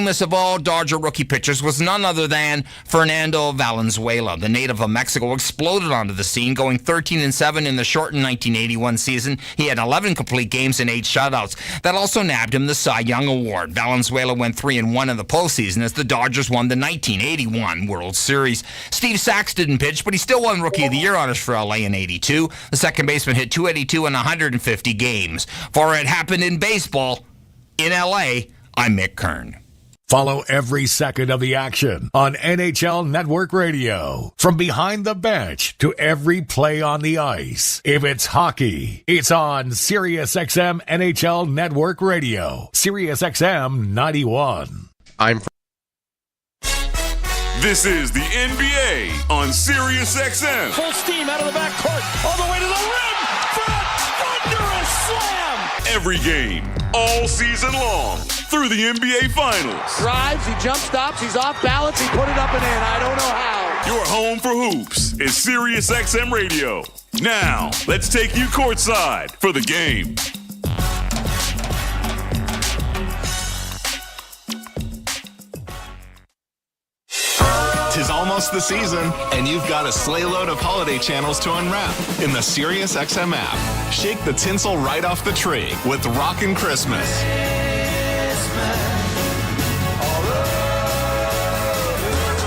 famous of all Dodger rookie pitchers was none other than Fernando Valenzuela. The native of Mexico exploded onto the scene, going 13-7 in the shortened 1981 season. He had 11 complete games and 8 shutouts. That also nabbed him the Cy Young Award. Valenzuela went 3-1 in the postseason as the Dodgers won the 1981 World Series. Steve Sachs didn't pitch, but he still won Rookie of the Year honors for LA in 82. The second baseman hit .282 in 150 games. For It Happened in Baseball, in LA, I'm Mick Kern. Follow every second of the action on NHL Network Radio. From behind the bench to every play on the ice. If it's hockey, it's on SiriusXM NHL Network Radio. SiriusXM 91. This is the NBA on SiriusXM. Full steam out of the backcourt, all the way to the rim for a thunderous slam. Every game, all season long, through the NBA Finals. Drives, he jump stops, he's off balance, he put it up and in. I don't know how. Your home for hoops is SiriusXM Radio. Now, let's take you courtside for the game. 'Tis almost the season, and you've got a sleigh load of holiday channels to unwrap in the SiriusXM app. Shake the tinsel right off the tree with Rockin' Christmas.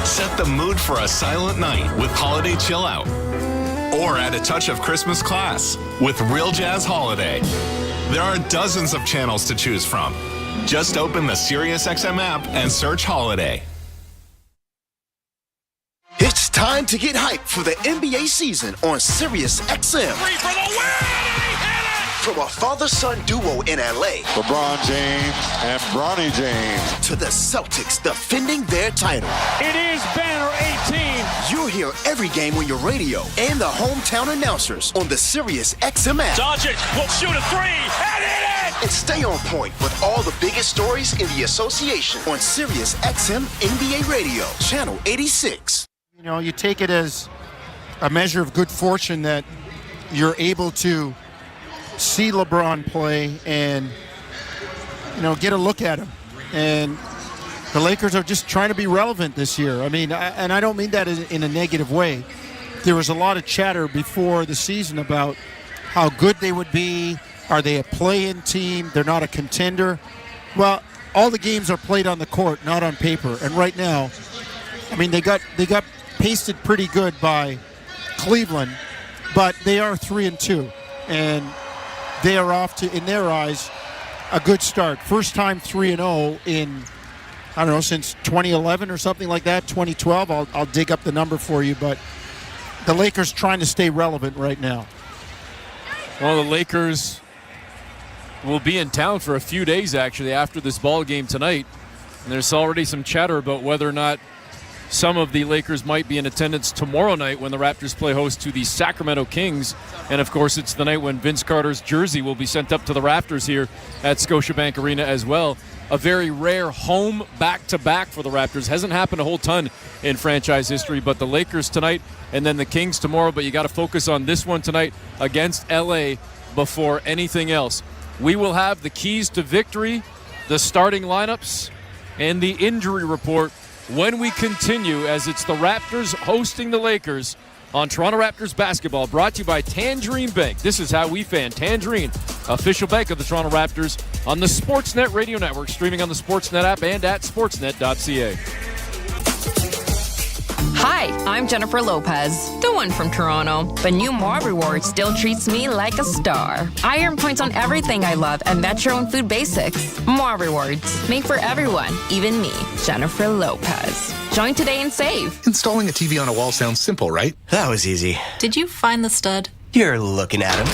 Set the mood for a silent night with Holiday Chill Out. Or add a touch of Christmas class with Real Jazz Holiday. There are dozens of channels to choose from. Just open the SiriusXM app and search Holiday. It's time to get hyped for the NBA season on SiriusXM. Three for the win! He hit it! From a father-son duo in LA LeBron James and Bronny James to the Celtics defending their title. It is banner 18. You'll hear every game on your radio and the hometown announcers on the SiriusXM app. Doncic will shoot a three and hit it! And stay on point with all the biggest stories in the association on SiriusXM NBA Radio, Channel 86. You know, you take it as a measure of good fortune that you're able to see LeBron play and, you know, get a look at him. And the Lakers are just trying to be relevant this year. I mean, and I don't mean that in a negative way. There was a lot of chatter before the season about how good they would be. Are they a play-in team? They're not a contender. Well, all the games are played on the court, not on paper. And right now, I mean, they got pasted pretty good by Cleveland, but they are 3-2, and they are off to, in their eyes, a good start. First time 3-0 in, I don't know, since 2011 or something like that, 2012. I'll dig up the number for you, but the Lakers trying to stay relevant right now. Well, the Lakers will be in town for a few days, actually, after this ball game tonight, and there's already some chatter about whether or not some of the Lakers might be in attendance tomorrow night when the Raptors play host to the Sacramento Kings. And, of course, it's the night when Vince Carter's jersey will be sent up to the Raptors here at Scotiabank Arena as well. A very rare home back-to-back for the Raptors. Hasn't happened a whole ton in franchise history, but the Lakers tonight and then the Kings tomorrow. But you got to focus on this one tonight against L.A. before anything else. We will have the keys to victory, the starting lineups, and the injury report when we continue, as it's the Raptors hosting the Lakers on Toronto Raptors basketball, brought to you by Tangerine Bank. This is how we fan. Tangerine, official bank of the Toronto Raptors, on the Sportsnet Radio Network, streaming on the Sportsnet app and at sportsnet.ca. Hi, I'm Jennifer Lopez, the one from Toronto. But new More Rewards still treats me like a star. I earn points on everything I love at Metro and Food Basics. More Rewards, made for everyone, even me, Jennifer Lopez. Join today and save. Installing a TV on a wall sounds simple, right? That was easy. Did you find the stud? You're looking at him.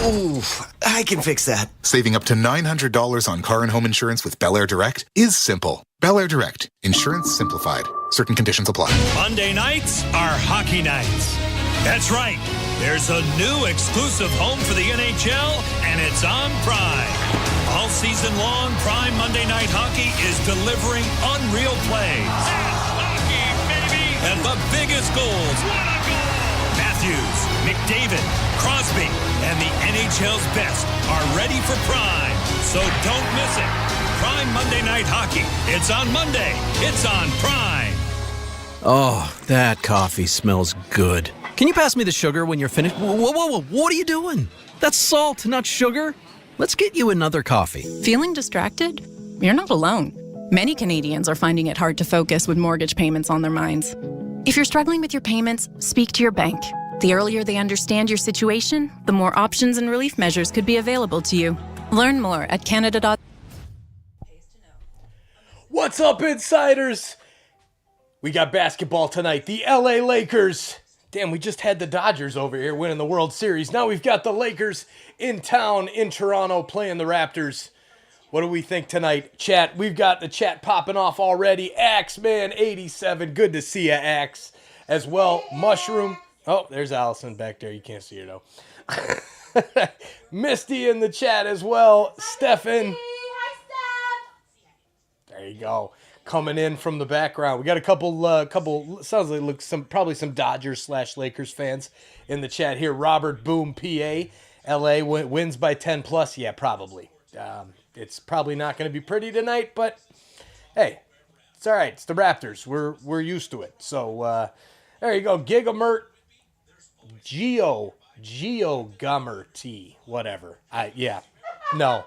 Ooh, I can fix that. Saving up to $900 on car and home insurance with Bel Air Direct is simple. Bel Air Direct. Insurance simplified. Certain conditions apply. Monday nights are hockey nights. That's right. There's a new exclusive home for the NHL, and it's on Prime. All season long, Prime Monday Night Hockey is delivering unreal plays. That's hockey, baby! And the biggest goals. What a goal! Matthews, McDavid, Crosby, and the NHL's best are ready for Prime. So don't miss it. Prime Monday Night Hockey. It's on Monday. It's on Prime. Oh, that coffee smells good. Can you pass me the sugar when you're finished? Whoa, what are you doing? That's salt, not sugar. Let's get you another coffee. Feeling distracted? You're not alone. Many Canadians are finding it hard to focus with mortgage payments on their minds. If you're struggling with your payments, speak to your bank. The earlier they understand your situation, the more options and relief measures could be available to you. Learn more at Canada. What's up, insiders? We got basketball tonight. The LA Lakers. Damn, we just had the Dodgers over here winning the World Series. Now we've got the Lakers in town in Toronto playing the Raptors. What do we think tonight? Chat, we've got the chat popping off already. Axeman87, good to see you, Axe. As well, Mushroom. Oh, there's Allison back there. You can't see her, though. Misty in the chat as well. Stefan. Hi, Steph. There you go. Coming in from the background. We got a couple sounds like probably some Dodgers/Lakers fans in the chat here. Robert Boom, PA. LA wins by 10 plus. Yeah, probably. It's probably not going to be pretty tonight, but hey, it's all right. It's the Raptors. We're used to it. So there you go. Gigamert, Geo Gummer T, whatever. No.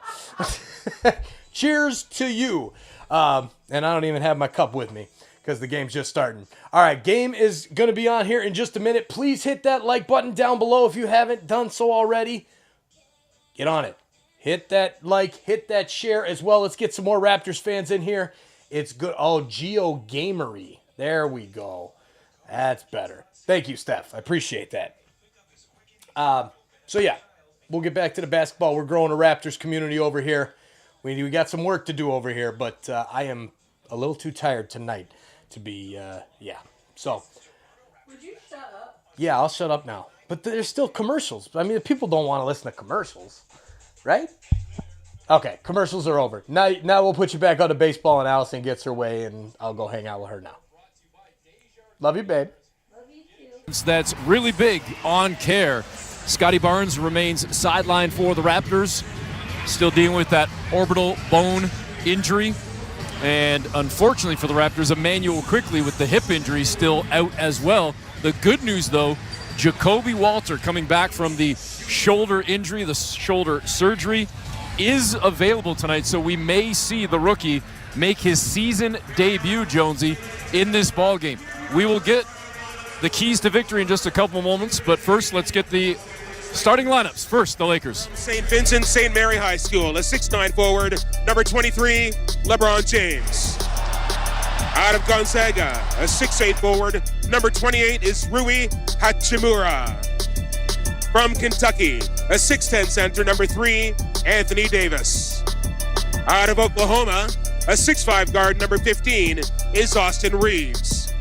Cheers to you. And I don't even have my cup with me because the game's just starting. All right, game is going to be on here in just a minute. Please hit that like button down below if you haven't done so already. Get on it. Hit that like, hit that share as well. Let's get some more Raptors fans in here. It's good. Oh, Geo Gamery. There we go. That's better. Thank you, Steph. I appreciate that. So yeah, we'll get back to the basketball. We're growing a Raptors community over here. We got some work to do over here, but I am a little too tired tonight to be, So. Would you shut up? Yeah, I'll shut up now. But there's still commercials. I mean, people don't want to listen to commercials, right? Okay, commercials are over. Now we'll put you back on to baseball, and Allison gets her way, and I'll go hang out with her now. Love you, babe. Love you too. That's really big on care. Scotty Barnes remains sidelined for the Raptors. Still dealing with that orbital bone injury. And unfortunately for the Raptors, Emmanuel Quickly with the hip injury still out as well. The good news, though, Jacoby Walter coming back from the shoulder injury, the shoulder surgery, is available tonight. So we may see the rookie make his season debut, Jonesy, in this ballgame. We will get the keys to victory in just a couple moments. But first, let's get the starting lineups. First, the Lakers. St. Vincent St. Mary High School, a 6'9" forward, number 23, LeBron James. Out of Gonzaga, a 6'8" forward, number 28 is Rui Hachimura. From Kentucky, a 6'10" center, number 3, Anthony Davis. Out of Oklahoma, a 6'5" guard, number 15, is Austin Reeves.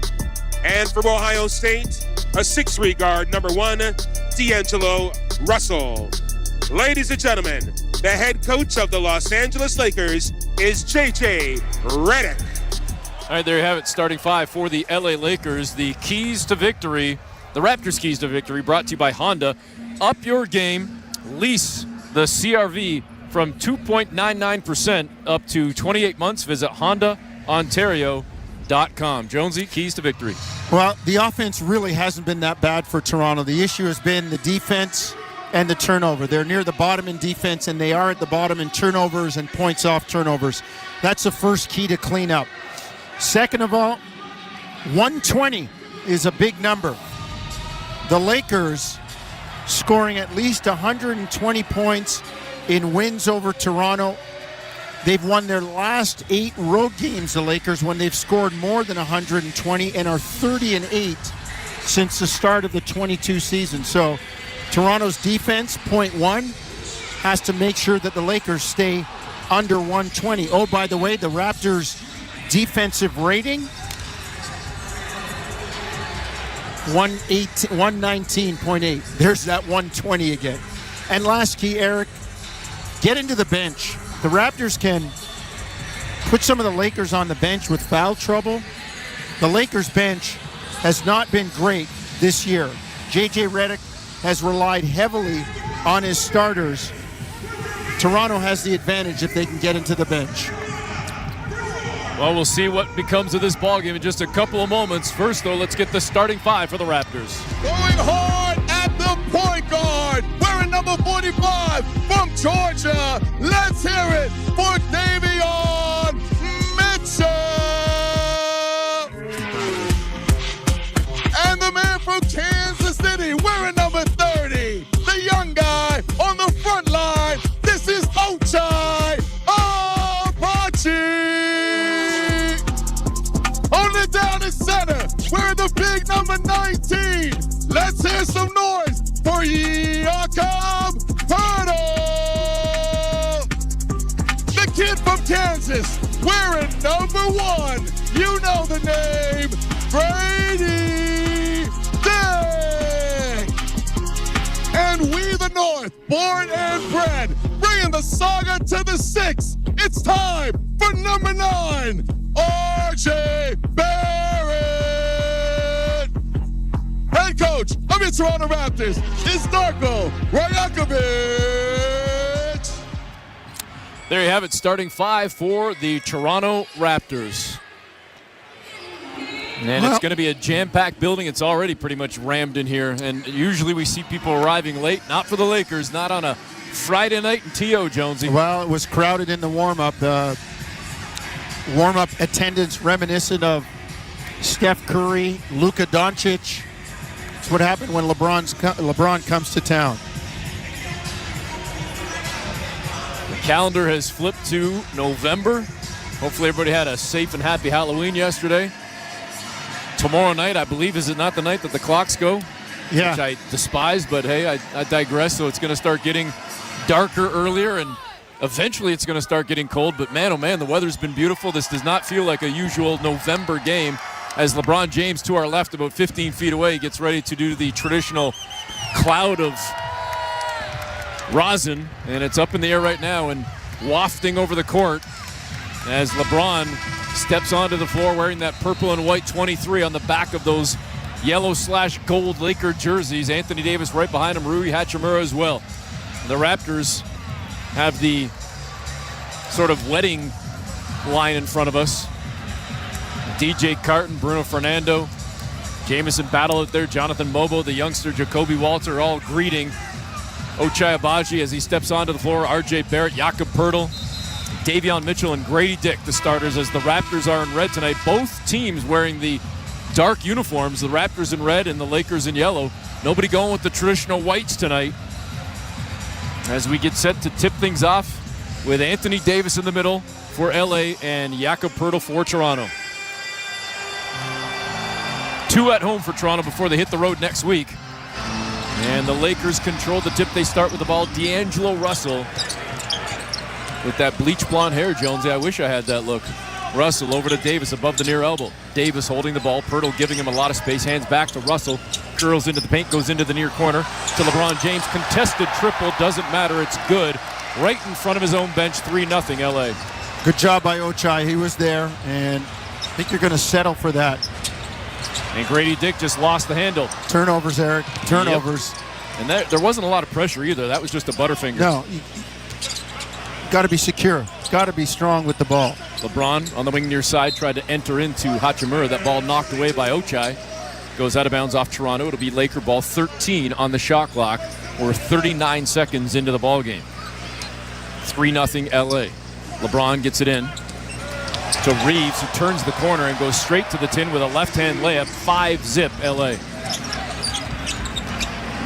And from Ohio State, a 6'3" guard, number 1, D'Angelo Russell. Ladies and gentlemen, the head coach of the Los Angeles Lakers is J.J. Redick. All right, there you have it, starting five for the LA Lakers. The keys to victory, the Raptors' keys to victory, brought to you by Honda. Up your game, lease the CRV from 2.99% up to 28 months. Visit HondaOntario.com. Jonesy, keys to victory. Well, the offense really hasn't been that bad for Toronto. The issue has been the defense and the turnover. They're near the bottom in defense, and they are at the bottom in turnovers and points off turnovers. That's the first key to clean up. Second of all, 120 is a big number. The Lakers scoring at least 120 points in wins over Toronto. They've won their last 8 road games, the Lakers, when they've scored more than 120 and are 30-8 since the start of the 22 season. So Toronto's defense, point 1, has to make sure that the Lakers stay under 120. Oh, by the way, the Raptors' defensive rating, 119.8. There's that 120 again. And last key, Eric, get into the bench. The Raptors can put some of the Lakers on the bench with foul trouble. The Lakers bench has not been great this year. J.J. Redick has relied heavily on his starters. Toronto has the advantage if they can get into the bench. Well, we'll see what becomes of this ballgame in just a couple of moments. First, though, let's get the starting five for the Raptors. Going hard at the point guard, wearing number 45 from Georgia. Let's hear it for Davion Mitchell. And the man from Kansas City, wearing number 30, the young guy on the front line. This is Ochai Agbaji. Hold it down in center, wearing the big number 19. Let's hear some noise for Jakob Poeltl. The kid from Kansas, wearing number 1. You know the name, Grady Dick. And we the North, born and bred, bringing the saga to the 6. It's time for number 9, R.J. Barrett. Head coach of the Toronto Raptors is Darko Rajakovic. There you have it, starting five for the Toronto Raptors. And it's going to be a jam-packed building. It's already pretty much rammed in here. And usually we see people arriving late. Not for the Lakers, not on a Friday night in T.O., Jonesy. Well, it was crowded in the warm-up. Warm-up attendance reminiscent of Steph Curry, Luka Doncic. It's what happened when LeBron comes to town. The calendar has flipped to November. Hopefully everybody had a safe and happy Halloween yesterday. Tomorrow night, I believe, is it not the night that the clocks go? Yeah. Which I despise, but hey, I digress. So it's going to start getting darker earlier, and eventually it's going to start getting cold. But man, oh man, the weather's been beautiful. This does not feel like a usual November game, as LeBron James, to our left, about 15 feet away, gets ready to do the traditional cloud of rosin, and it's up in the air right now and wafting over the court as LeBron steps onto the floor wearing that purple and white 23 on the back of those yellow/gold Laker jerseys. Anthony Davis right behind him, Rui Hachimura as well. The Raptors have the sort of wedding line in front of us. DJ Carton, Bruno Fernando, Jamison Battle out there, Jonathan Mobo, the youngster Jacoby Walter, all greeting Ochai Agbaji as he steps onto the floor. R.J. Barrett, Jakob Poeltl, Davion Mitchell, and Grady Dick, the starters, as the Raptors are in red tonight. Both teams wearing the dark uniforms, the Raptors in red and the Lakers in yellow. Nobody going with the traditional whites tonight, as we get set to tip things off with Anthony Davis in the middle for LA and Jakob Poeltl for Toronto. 2 at home for Toronto before they hit the road next week. And the Lakers control the tip. They start with the ball. D'Angelo Russell with that bleach blonde hair, Jonesy. I wish I had that look. Russell over to Davis above the near elbow. Davis holding the ball. Poeltl giving him a lot of space. Hands back to Russell. Curls into the paint. Goes into the near corner to LeBron James. Contested triple. Doesn't matter. It's good. Right in front of his own bench. 3-0 LA. Good job by Ochai. He was there, and I think you're going to settle for that. And Grady Dick just lost the handle. Turnovers, Eric. Turnovers. Yep. And there wasn't a lot of pressure either. That was just a butterfinger. No. Got to be secure. Got to be strong with the ball. LeBron on the wing near side tried to enter into Hachimura. That ball knocked away by Ochai. Goes out of bounds off Toronto. It'll be Laker ball, 13 on the shot clock. We're 39 seconds into the ball game. 3-0 LA. LeBron gets it in to Reeves, who turns the corner and goes straight to the tin with a left-hand layup. 5-zip LA.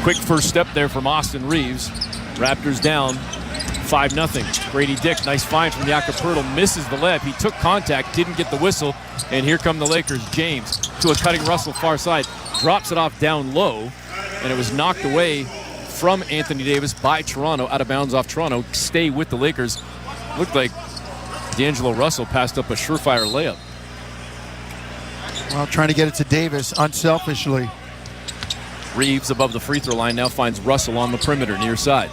Quick first step there from Austin Reeves. Raptors down 5-0. Grady Dick, nice find from Jakob Poeltl, misses the layup. He took contact, didn't get the whistle, and here come the Lakers. James to a cutting Russell far side, drops it off down low, and it was knocked away from Anthony Davis by Toronto, out of bounds off Toronto. Stay with the Lakers. Looked like D'Angelo Russell passed up a surefire layup. Well, trying to get it to Davis unselfishly. Reeves above the free throw line now finds Russell on the perimeter near side.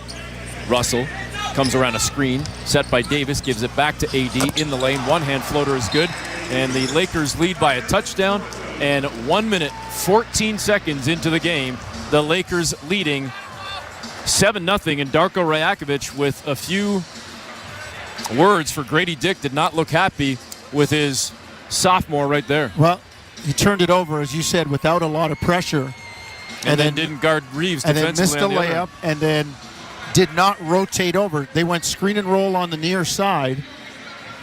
Russell comes around a screen, set by Davis, gives it back to AD in the lane. One-hand floater is good, and the Lakers lead by a touchdown. And 1 minute, 14 seconds into the game, the Lakers leading 7-0, and Darko Rajakovic with a few words for Grady Dick did not look happy with his sophomore right there. Well, he turned it over, as you said, without a lot of pressure. And then didn't guard Reeves defensively. And then missed a layup and then did not rotate over. They went screen and roll on the near side.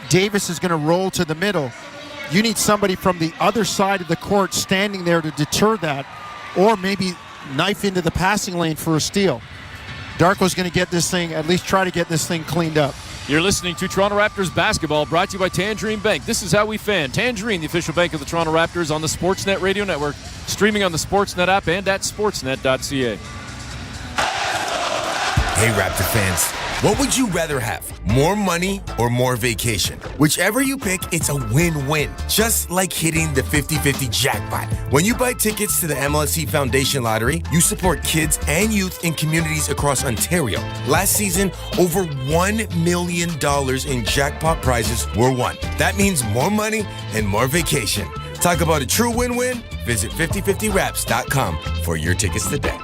Davis is going to roll to the middle. You need somebody from the other side of the court standing there to deter that, or maybe knife into the passing lane for a steal. Darko's going to get this thing, at least try to get this thing cleaned up. You're listening to Toronto Raptors basketball, brought to you by Tangerine Bank. This is how we fan. Tangerine, the official bank of the Toronto Raptors, on the Sportsnet Radio Network, streaming on the Sportsnet app and at sportsnet.ca. Hey, Raptor fans, what would you rather have? More money or more vacation? Whichever you pick, it's a win-win. Just like hitting the 50-50 jackpot. When you buy tickets to the MLSE Foundation Lottery, you support kids and youth in communities across Ontario. Last season, over $1 million in jackpot prizes were won. That means more money and more vacation. Talk about a true win-win? Visit 5050raps.com for your tickets today.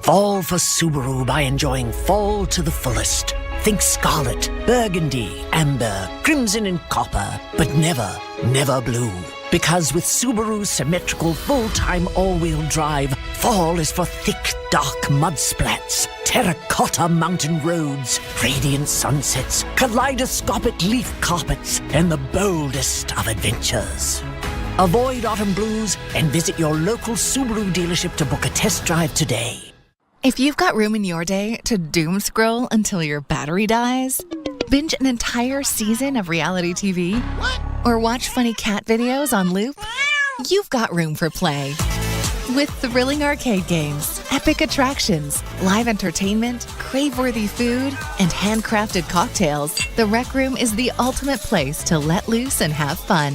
Fall for Subaru by enjoying fall to the fullest. Think scarlet, burgundy, amber, crimson and copper, but never, never blue. Because with Subaru's symmetrical full-time all-wheel drive, fall is for thick, dark mud splats, terracotta mountain roads, radiant sunsets, kaleidoscopic leaf carpets, and the boldest of adventures. Avoid autumn blues and visit your local Subaru dealership to book a test drive today. If you've got room in your day to doom scroll until your battery dies, binge an entire season of reality TV, or watch funny cat videos on loop, you've got room for play. With thrilling arcade games, epic attractions, live entertainment, crave-worthy food, and handcrafted cocktails, the Rec Room is the ultimate place to let loose and have fun.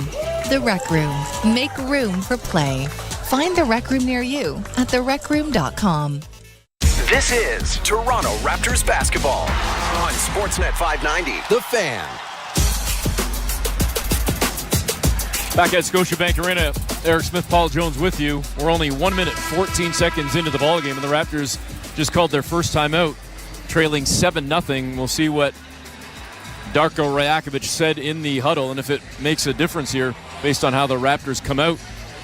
The Rec Room. Make room for play. Find the Rec Room near you at therecroom.com. This is Toronto Raptors basketball on Sportsnet 590. The Fan. Back at Scotiabank Arena, Eric Smith, Paul Jones with you. We're only 1 minute, 14 seconds into the ballgame, and the Raptors just called their first timeout, trailing 7-0. We'll see what Darko Rajakovic said in the huddle, and if it makes a difference here based on how the Raptors come out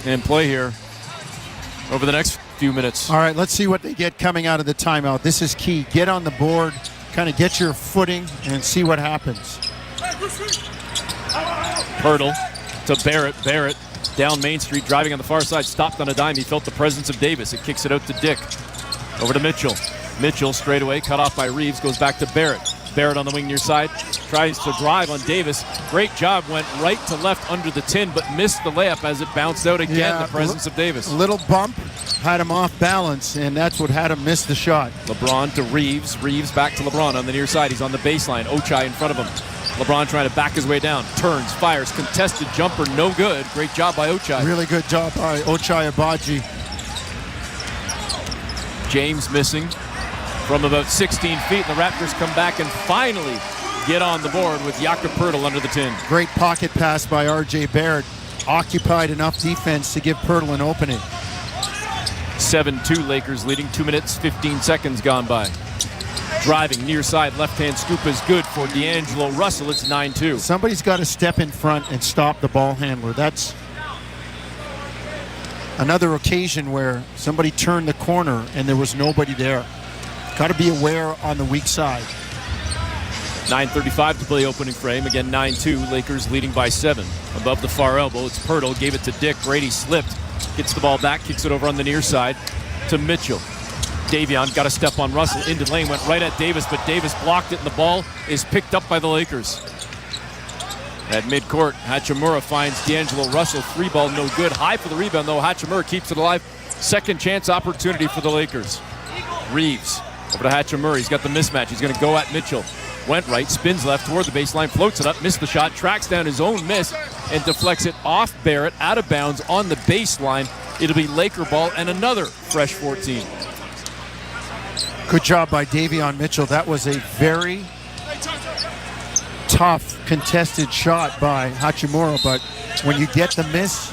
and play here over the next few minutes. All right, let's see what they get coming out of the timeout. This is key. Get on the board, kind of get your footing, and see what happens. Pirtle to Barrett. Barrett down Main Street, driving on the far side, stopped on a dime. He felt the presence of Davis. It kicks it out to Dick. Over to Mitchell. Mitchell straight away, cut off by Reeves, goes back to Barrett. Barrett on the wing near side, tries to drive on Davis. Great job, went right to left under the tin, but missed the layup as it bounced out again, the presence of Davis. A little bump, had him off balance, and that's what had him miss the shot. LeBron to Reeves. Reeves back to LeBron on the near side. He's on the baseline. Ochai in front of him. LeBron trying to back his way down. Turns, fires, contested jumper, no good. Great job by Ochai. Really good job by Ochai Agbaji. James missing from about 16 feet, and the Raptors come back and finally get on the board with Jakob Poeltl under the tin. Great pocket pass by R.J. Barrett. Occupied enough defense to give Poeltl an opening. 7-2 Lakers leading, 2 minutes, 15 seconds gone by. Driving near side, left-hand scoop is good for D'Angelo Russell. It's 9-2. Somebody's got to step in front and stop the ball handler. That's another occasion where somebody turned the corner and there was nobody there. Got to be aware on the weak side. 9:35 to play opening frame. Again, 9-2. Lakers leading by 7. Above the far elbow, it's Poeltl. Gave it to Dick. Brady slipped. Gets the ball back. Kicks it over on the near side to Mitchell. Davion got a step on Russell. Into the lane. Went right at Davis, but Davis blocked it, and the ball is picked up by the Lakers. At midcourt, Hachimura finds D'Angelo Russell. 3-ball, no good. High for the rebound, though. Hachimura keeps it alive. Second chance opportunity for the Lakers. Reeves over to Hachimura. He's got the mismatch. He's going to go at Mitchell. Went right, spins left toward the baseline, floats it up, missed the shot, tracks down his own miss, and deflects it off Barrett, out of bounds on the baseline. It'll be Laker ball and another fresh 14. Good job by Davion Mitchell. That was a very tough contested shot by Hachimura, but when you get the miss,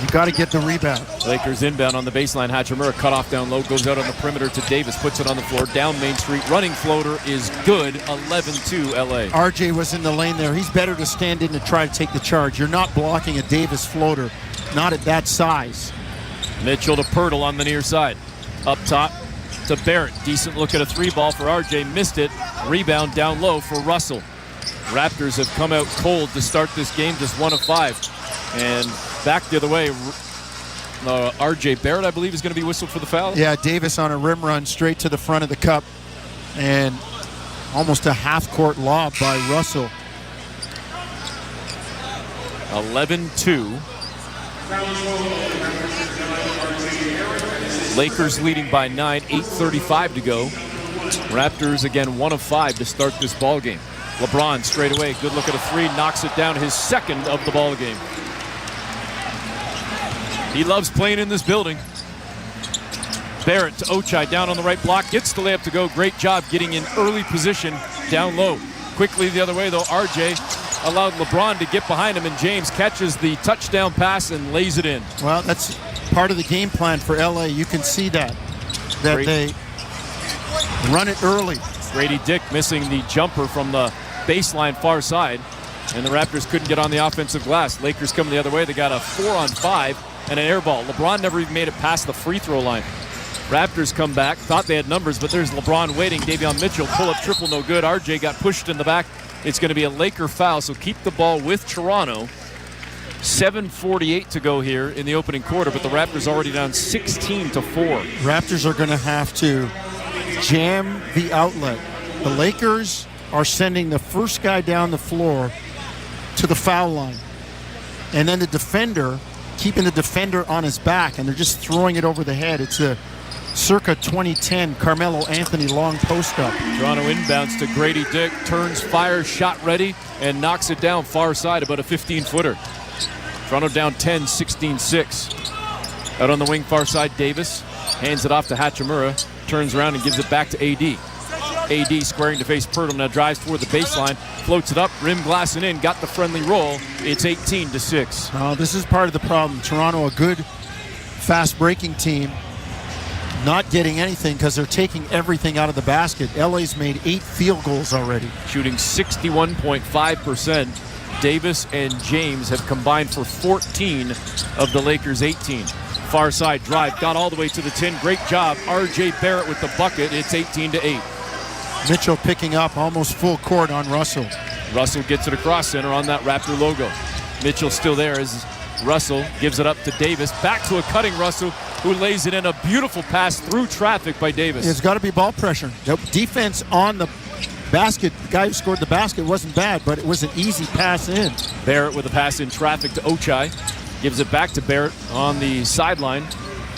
You got to get the rebound. Lakers inbound on the baseline. Hachimura cut off down low, goes out on the perimeter to Davis, puts it on the floor, down Main Street. Running floater is good, 11-2 LA. RJ was in the lane there. He's better to stand in to try to take the charge. You're not blocking a Davis floater, not at that size. Mitchell to Pirtle on the near side. Up top to Barrett. Decent look at a three ball for RJ, missed it. Rebound down low for Russell. Raptors have come out cold to start this game, just 1 of 5. And back the other way, RJ Barrett, I believe, is going to be whistled for the foul. Yeah, Davis on a rim run straight to the front of the cup. And almost a half-court lob by Russell. 11-2. Lakers leading by 9, 8:35 to go. Raptors again 1 of 5 to start this ball game. LeBron straight away, good look at a three, knocks it down, his second of the ball game. He loves playing in this building. Barrett to Ochai down on the right block, gets the layup to go. Great job getting in early position down low. Quickly the other way though, RJ allowed LeBron to get behind him, and James catches the touchdown pass and lays it in. Well, that's part of the game plan for LA. You can see that they run it early. Grady Dick missing the jumper from the baseline far side, and the Raptors couldn't get on the offensive glass. Lakers coming the other way. They got a 4-on-5 and an air ball. LeBron never even made it past the free throw line. Raptors come back, thought they had numbers, but there's LeBron waiting. Davion Mitchell, pull-up triple, no good. RJ got pushed in the back. It's going to be a Laker foul, so keep the ball with Toronto. 7:48 to go here in the opening quarter, but the Raptors already down 16-4. Raptors are going to have to jam the outlet. The Lakers are sending the first guy down the floor to the foul line. And then the defender, keeping the defender on his back, and they're just throwing it over the head. It's a circa 2010 Carmelo Anthony long post-up. Toronto inbounds to Grady Dick, turns, fires, shot ready, and knocks it down far side, about a 15-footer. Toronto down 10, 16-6. Out on the wing far side, Davis hands it off to Hachimura, turns around and gives it back to AD. AD squaring to face Pirtle, now drives toward the baseline, floats it up, rim glassing in, got the friendly roll. It's 18-6. This is part of the problem. Toronto, a good fast breaking team, not getting anything because they're taking everything out of the basket. LA's made 8 field goals already. Shooting 61.5%. Davis and James have combined for 14 of the Lakers' 18. Far side drive, got all the way to the 10. Great job. RJ Barrett with the bucket. It's 18-8. Mitchell picking up almost full court on Russell. Russell gets it across center on that Raptor logo. Mitchell still there as Russell gives it up to Davis. Back to a cutting Russell, who lays it in. A beautiful pass through traffic by Davis. It's got to be ball pressure. The defense on the basket, the guy who scored the basket wasn't bad, but it was an easy pass in. Barrett with a pass in traffic to Ochai. Gives it back to Barrett on the sideline.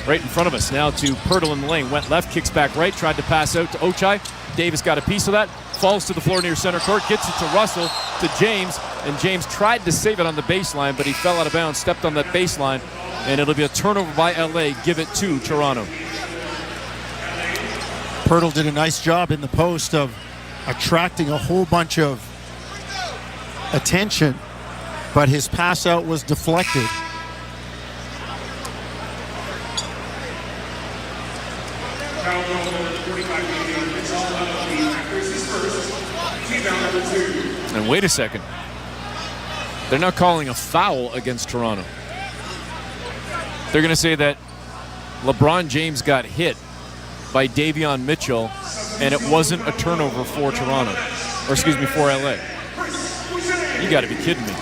Right in front of us now to Pirtle in the lane. Went left, kicks back right, tried to pass out to Ochai. Davis got a piece of that, falls to the floor near center court, gets it to Russell, to James, and James tried to save it on the baseline, but he fell out of bounds, stepped on that baseline, and it'll be a turnover by LA. Give it to Toronto. Pirtle did a nice job in the post of attracting a whole bunch of attention, but his pass out was deflected. And wait a second. They're now calling a foul against Toronto. They're going to say that LeBron James got hit by Davion Mitchell, and it wasn't a turnover for Toronto. Or excuse me, for LA. You got to be kidding me.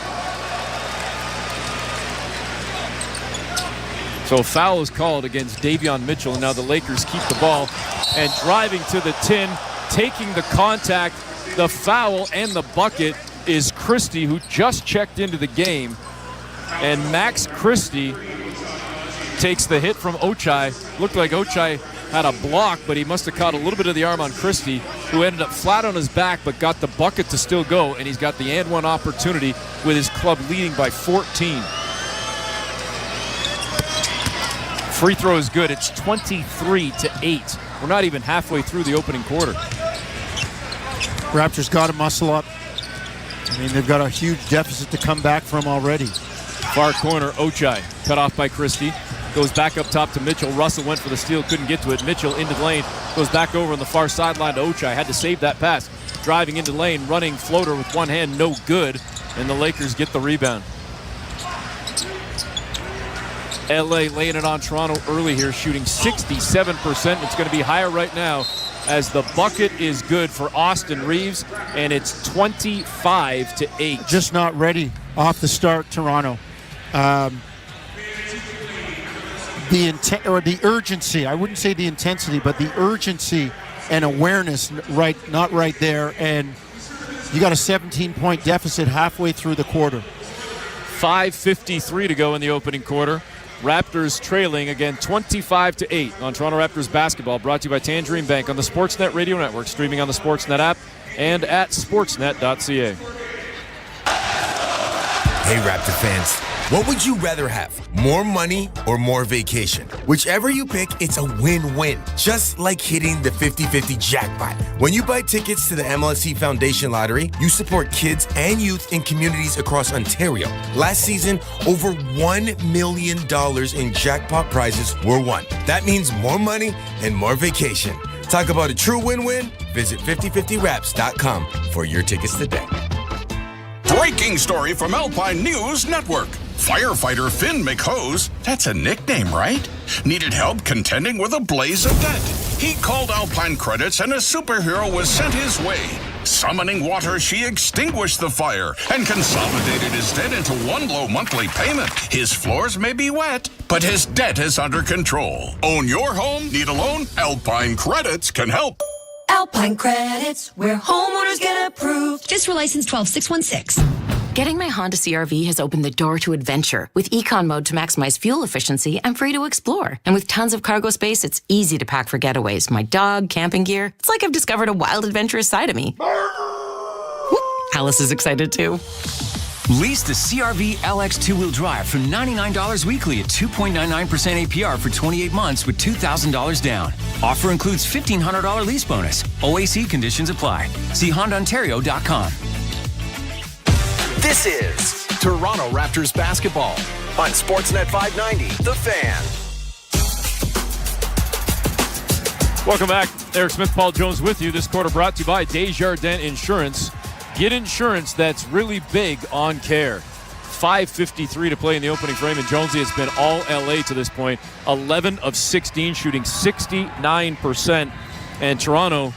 So a foul is called against Davion Mitchell, and now the Lakers keep the ball. And driving to the 10, taking the contact, the foul, and the bucket is Christie, who just checked into the game. And Max Christie takes the hit from Ochai. Looked like Ochai had a block, but he must have caught a little bit of the arm on Christie, who ended up flat on his back, but got the bucket to still go, and he's got the and one opportunity with his club leading by 14. Free throw is good. It's 23-8. We're not even halfway through the opening quarter. Raptors got to muscle up. I mean, they've got a huge deficit to come back from already. Far corner, Ochai cut off by Christie. Goes back up top to Mitchell. Russell went for the steal, couldn't get to it. Mitchell into the lane, goes back over on the far sideline to Ochai. Had to save that pass. Driving into the lane, running floater with one hand, no good. And the Lakers get the rebound. LA laying it on Toronto early here, shooting 67%. It's going to be higher right now as the bucket is good for Austin Reeves, and it's 25-8. Just not ready off the start, Toronto. The urgency, I wouldn't say the intensity, but the urgency and awareness not right there, and you got a 17-point deficit halfway through the quarter. 5:53 to go in the opening quarter. Raptors trailing again 25-8 on Toronto Raptors basketball, brought to you by Tangerine Bank on the Sportsnet Radio Network, streaming on the Sportsnet app and at sportsnet.ca. Hey, Raptor fans, what would you rather have? More money or more vacation? Whichever you pick, it's a win-win. Just like hitting the 50-50 jackpot. When you buy tickets to the MLSE Foundation Lottery, you support kids and youth in communities across Ontario. Last season, over $1 million in jackpot prizes were won. That means more money and more vacation. Talk about a true win-win? Visit 5050raps.com for your tickets today. Breaking story from Alpine News Network. Firefighter Finn McHose, that's a nickname, right? Needed help contending with a blaze of debt. He called Alpine Credits and a superhero was sent his way. Summoning water, she extinguished the fire and consolidated his debt into one low monthly payment. His floors may be wet, but his debt is under control. Own your home? Need a loan? Alpine Credits can help. Alpine Credits, where homeowners get approved. Fisker license 12616. Getting my Honda CR-V has opened the door to adventure. With Econ Mode to maximize fuel efficiency, I'm free to explore. And with tons of cargo space, it's easy to pack for getaways. My dog, camping gear. It's like I've discovered a wild, adventurous side of me. Alice is excited too. Lease the CR-V LX two-wheel drive for $99 weekly at 2.99% APR for 28 months with $2,000 down. Offer includes $1,500 lease bonus. OAC conditions apply. See HondaOntario.com. This is Toronto Raptors basketball on Sportsnet 590, The Fan. Welcome back. Eric Smith, Paul Jones with you. This quarter brought to you by Desjardins Insurance. Get insurance that's really big on care. 5:53 to play in the opening frame, and Jonesy has been all LA to this point. 11 of 16, shooting 69%. And Toronto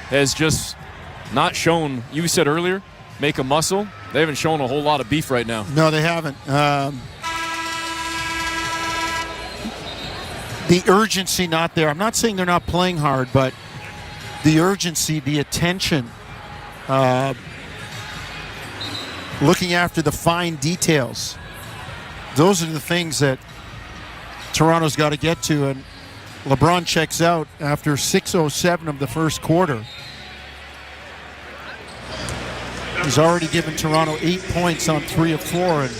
has just not shown, you said earlier, make a muscle. They haven't shown a whole lot of beef right now. No, they haven't. The urgency not there. I'm not saying they're not playing hard, but the urgency, the attention, looking after the fine details. Those are the things that Toronto's got to get to. And LeBron checks out after 6:07 of the first quarter. He's already given Toronto 8 points on 3 of 4, and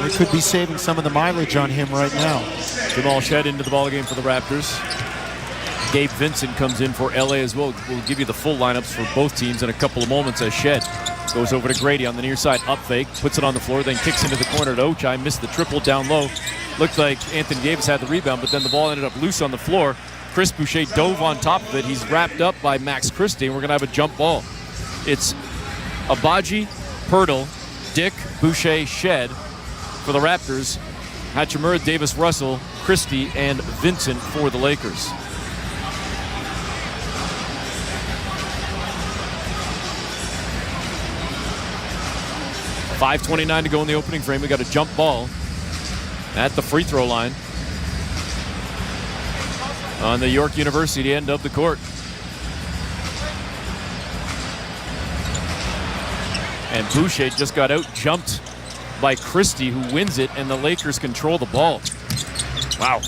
they could be saving some of the mileage on him right now. Jamal Shed into the ballgame for the Raptors. Gabe Vincent comes in for LA as well. We'll give you the full lineups for both teams in a couple of moments as Shed goes over to Grady on the near side, up fake, puts it on the floor, then kicks into the corner to Ochai, missed the triple down low. Looked like Anthony Davis had the rebound, but then the ball ended up loose on the floor. Chris Boucher dove on top of it. He's wrapped up by Max Christie, and we're going to have a jump ball. It's Abaji, Pirtle, Dick, Boucher, Shed for the Raptors. Hachimura, Davis, Russell, Christie, and Vincent for the Lakers. .5:29 to go in the opening frame. We got a jump ball at the free throw line on the York University end of the court. And Boucher just got out jumped by Christie, who wins it, and the Lakers control the ball. Wow.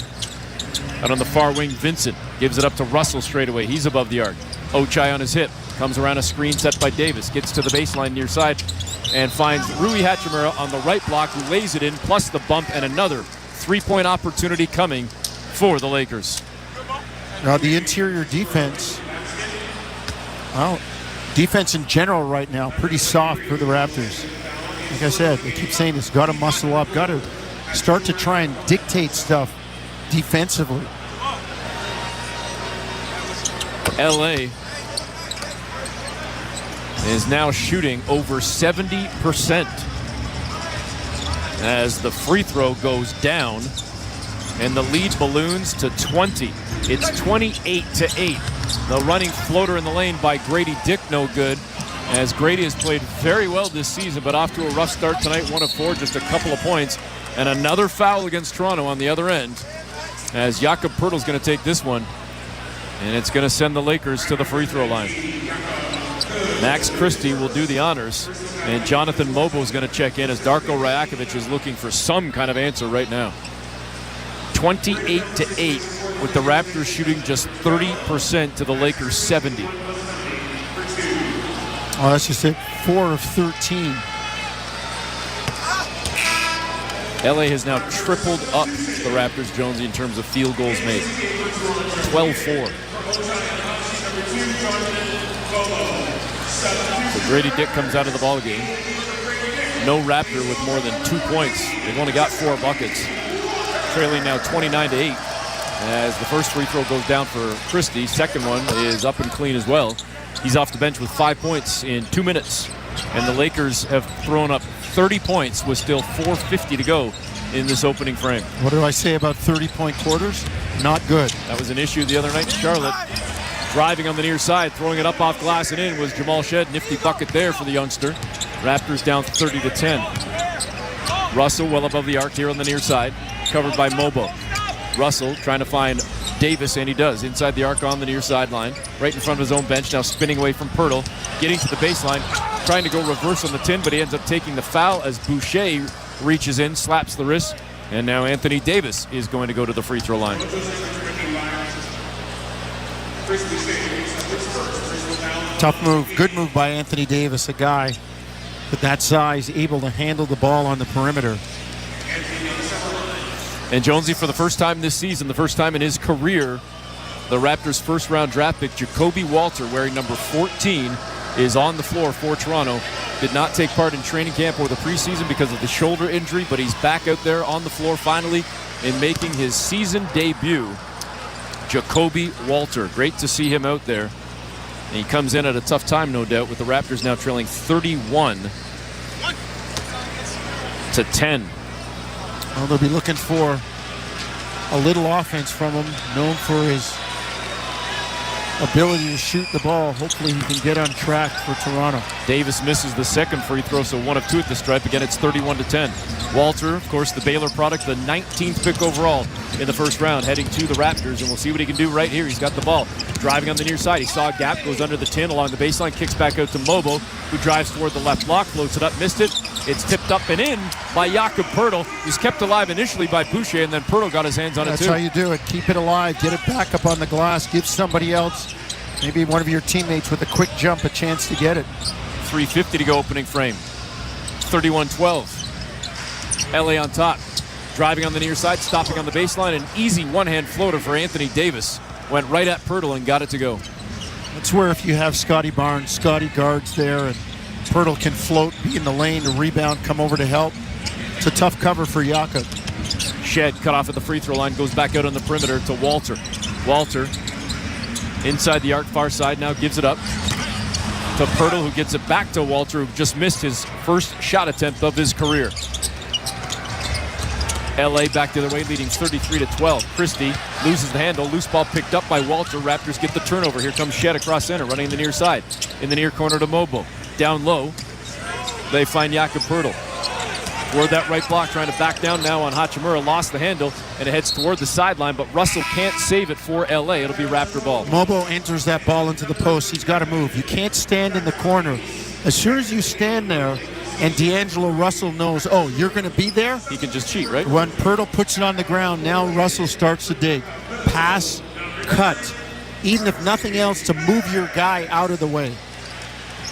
Out on the far wing, Vincent gives it up to Russell straight away. He's above the arc. Ochai on his hip. Comes around a screen set by Davis. Gets to the baseline near side and finds Rui Hachimura on the right block, who lays it in, plus the bump, and another three-point opportunity coming for the Lakers. Now the interior defense, well, defense in general right now, pretty soft for the Raptors. Like I said, they keep saying this, got to muscle up, got to start to try and dictate stuff defensively. LA is now shooting over 70% as the free throw goes down and the lead balloons to 20. It's 28-8. The running floater in the lane by Grady Dick, no good, as Grady has played very well this season, but off to a rough start tonight, 1 of 4, just a couple of points, and another foul against Toronto on the other end, as Jakob Poeltl's going to take this one, and it's going to send the Lakers to the free throw line. Max Christie will do the honors, and Jonathan Mobo is going to check in as Darko Rajakovic is looking for some kind of answer right now. 28-8, with the Raptors shooting just 30% to the Lakers 70. Oh, that's just it. 4 of 13. LA has now tripled up the Raptors, Jonesy, in terms of field goals made. 12-4. So Grady Dick comes out of the ball game. No Raptor with more than 2 points. They've only got 4 buckets. Trailing now 29-8 as the first free throw goes down for Christie. Second one is up and clean as well. He's off the bench with 5 points in 2 minutes. And the Lakers have thrown up 30 points with still 4:50 to go in this opening frame. What do I say about 30-point quarters? Not good. That was an issue the other night in Charlotte. Driving on the near side, throwing it up off glass and in was Jamal Shed. Nifty bucket there for the youngster. Raptors down 30-10. Russell well above the arc here on the near side, covered by Mobo. Russell trying to find Davis, and he does, inside the arc on the near sideline, right in front of his own bench, now spinning away from Poeltl, getting to the baseline, trying to go reverse on the tin, but he ends up taking the foul as Boucher reaches in, slaps the wrist, and now Anthony Davis is going to go to the free throw line. Tough move. Good move by Anthony Davis, a guy with that size, able to handle the ball on the perimeter. And Jonesy, for the first time this season, the first time in his career, the Raptors' first-round draft pick, Jacoby Walter, wearing number 14, is on the floor for Toronto. Did not take part in training camp or the preseason because of the shoulder injury, but he's back out there on the floor finally and making his season debut. Jacoby Walter, great to see him out there. And he comes in at a tough time, no doubt, with the Raptors now trailing 31-10. Well, they'll be looking for a little offense from him, known for his ability to shoot the ball. Hopefully he can get on track for Toronto. Davis misses the second free throw, so 1 of 2 at the stripe. Again, it's 31-10. Walter, of course, the Baylor product, the 19th pick overall in the first round, heading to the Raptors, and we'll see what he can do right here. He's got the ball, driving on the near side. He saw a gap, goes under the tin along the baseline, kicks back out to Mobo, who drives toward the left block, floats it up, missed it. It's tipped up and in by Jakob Poeltl. He's kept alive initially by Boucher, and then Poeltl got his hands on it too. That's how you do it. Keep it alive, get it back up on the glass, give somebody else, maybe one of your teammates with a quick jump, a chance to get it. 3:50 to go opening frame. 31-12. LA on top. Driving on the near side, stopping on the baseline. An easy one-hand floater for Anthony Davis. Went right at Poeltl and got it to go. That's where if you have Scotty Barnes, Scotty guards there, and Poeltl can float, be in the lane to rebound, come over to help. It's a tough cover for Jakob. Shed cut off at the free throw line, goes back out on the perimeter to Walter. Walter inside the arc far side, now gives it up to Poeltl, who gets it back to Walter, who just missed his first shot attempt of his career. LA back the other way, leading 33-12. Christie loses the handle. Loose ball picked up by Walter. Raptors get the turnover. Here comes Shed across center, running the near side. In the near corner to Mobo. Down low, they find Jakob Poeltl. Toward that right block, trying to back down now on Hachimura. Lost the handle, and it heads toward the sideline, but Russell can't save it for LA. It'll be Raptor ball. Mobo enters that ball into the post. He's got to move. You can't stand in the corner. As soon as you stand there, and D'Angelo Russell knows, oh, you're going to be there? He can just cheat, right? When Poeltl puts it on the ground, now Russell starts to dig. Pass, cut. Even if nothing else, to move your guy out of the way.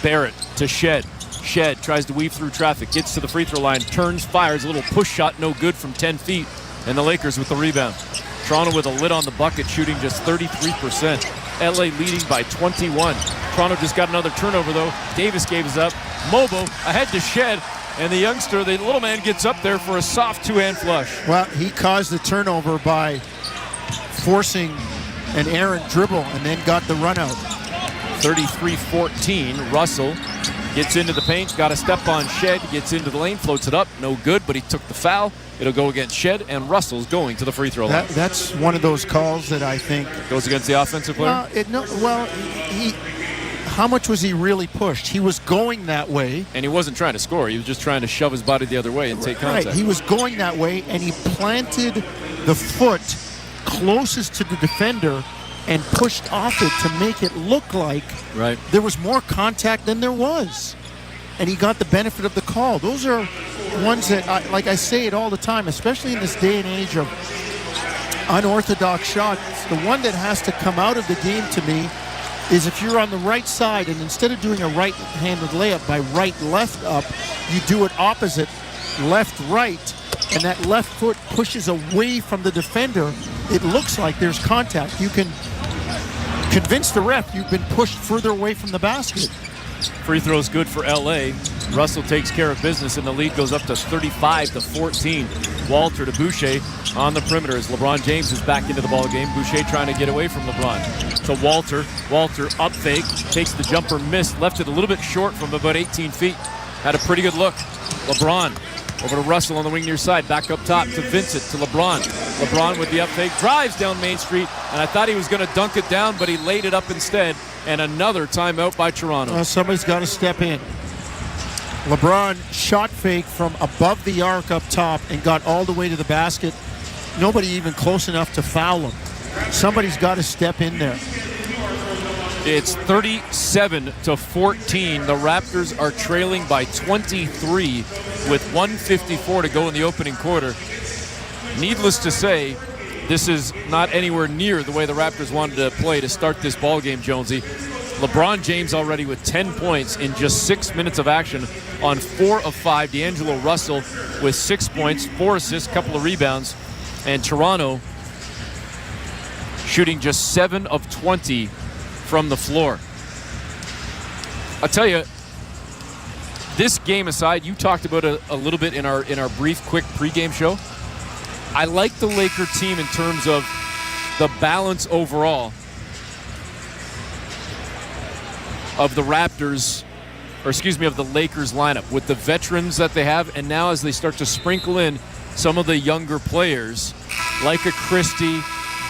Barrett to Shed. Shed tries to weave through traffic, gets to the free throw line, turns, fires, a little push shot, no good from 10 feet. And the Lakers with the rebound. Toronto with a lid on the bucket, shooting just 33%. LA leading by 21. Toronto just got another turnover, though. Davis gave us up. Mobo ahead to Shed. And the youngster, the little man, gets up there for a soft two-hand flush. Well, he caused the turnover by forcing an errant dribble and then got the run out. 33-14. Russell gets into the paint, got a step on Shed, gets into the lane, floats it up. No good, but he took the foul. It'll go against Shed, and Russell's going to the free throw line. That's one of those calls that I think goes against the offensive player. How much was he really pushed? He was going that way. And he wasn't trying to score. He was just trying to shove his body the other way and take contact. Right, he was going that way, and he planted the foot closest to the defender and pushed off it to make it look like there was more contact than there was. And he got the benefit of the call. Those are ones that, like I say it all the time, especially in this day and age of unorthodox shots, the one that has to come out of the game to me is if you're on the right side and instead of doing a right-handed layup by right-left up, you do it opposite, left-right, and that left foot pushes away from the defender. It looks like there's contact. You can convince the ref you've been pushed further away from the basket. Free throw's good for LA. Russell takes care of business, and the lead goes up to 35-14. Walter to Boucher on the perimeter as LeBron James is back into the ball game. Boucher trying to get away from LeBron. To Walter. Walter up fake, takes the jumper, missed, left it a little bit short from about 18 feet. Had a pretty good look. LeBron over to Russell on the wing near side. Back up top to Vincent, to LeBron. LeBron with the up fake, drives down Main Street, and I thought he was going to dunk it down, but he laid it up instead. And another timeout by Toronto. Somebody's got to step in. LeBron shot fake from above the arc up top and got all the way to the basket. Nobody even close enough to foul him. Somebody's got to step in there. It's 37-14. The Raptors are trailing by 23 with 1:54 to go in the opening quarter. Needless to say, this is not anywhere near the way the Raptors wanted to play to start this ball game, Jonesy. LeBron James already with 10 points in just 6 minutes of action on 4 of 5. D'Angelo Russell with 6 points, 4 assists, couple of rebounds. And Toronto shooting just 7 of 20 from the floor. I'll tell you, this game aside, you talked about it a little bit in our brief, quick pregame show. I like the Laker team in terms of the balance overall of the Raptors, or excuse me, of the Lakers lineup with the veterans that they have, and now as they start to sprinkle in some of the younger players like a Christie,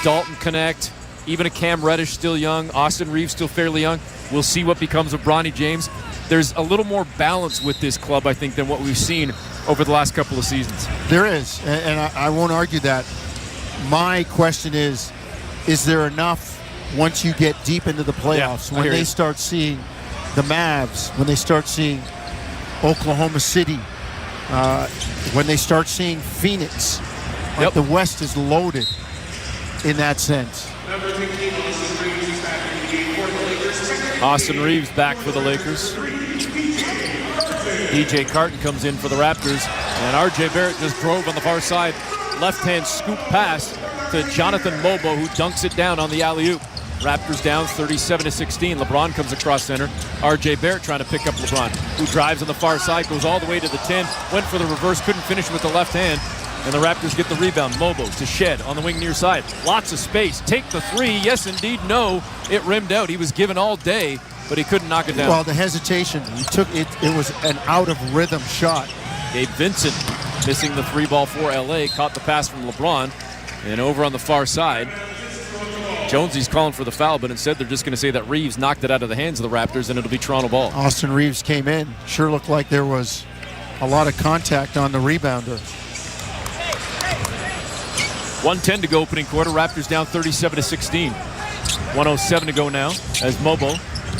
Dalton Connect, even a Cam Reddish still young, Austin Reeves still fairly young. We'll see what becomes of Bronny James. There's a little more balance with this club, I think, than what we've seen over the last couple of seasons. There is, and I won't argue that. My question is there enough once you get deep into the playoffs, when they start seeing the Mavs, when they start seeing Oklahoma City, when they start seeing Phoenix, like the West is loaded in that sense. Austin Reeves back for the Lakers. DJ Carton comes in for the Raptors, and RJ Barrett just drove on the far side. Left-hand scoop pass to Jonathan Mobo, who dunks it down on the alley-oop. Raptors down 37-16. LeBron comes across center. RJ Barrett trying to pick up LeBron, who drives on the far side, goes all the way to the 10, went for the reverse, couldn't finish with the left hand, and the Raptors get the rebound. Mobo to Shed on the wing near side. Lots of space. Take the three. Yes, indeed. No. It rimmed out. He was given all day, but he couldn't knock it down. Well, the hesitation, he took it. It was an out-of-rhythm shot. Gabe Vincent missing the three ball for LA. Caught the pass from LeBron. And over on the far side, Jonesy's calling for the foul, but instead they're just going to say that Reeves knocked it out of the hands of the Raptors, and it'll be Toronto ball. Austin Reeves came in. Sure looked like there was a lot of contact on the rebounder. 1:10 to go opening quarter. Raptors down 37-16. 1:07 to go now as Mobo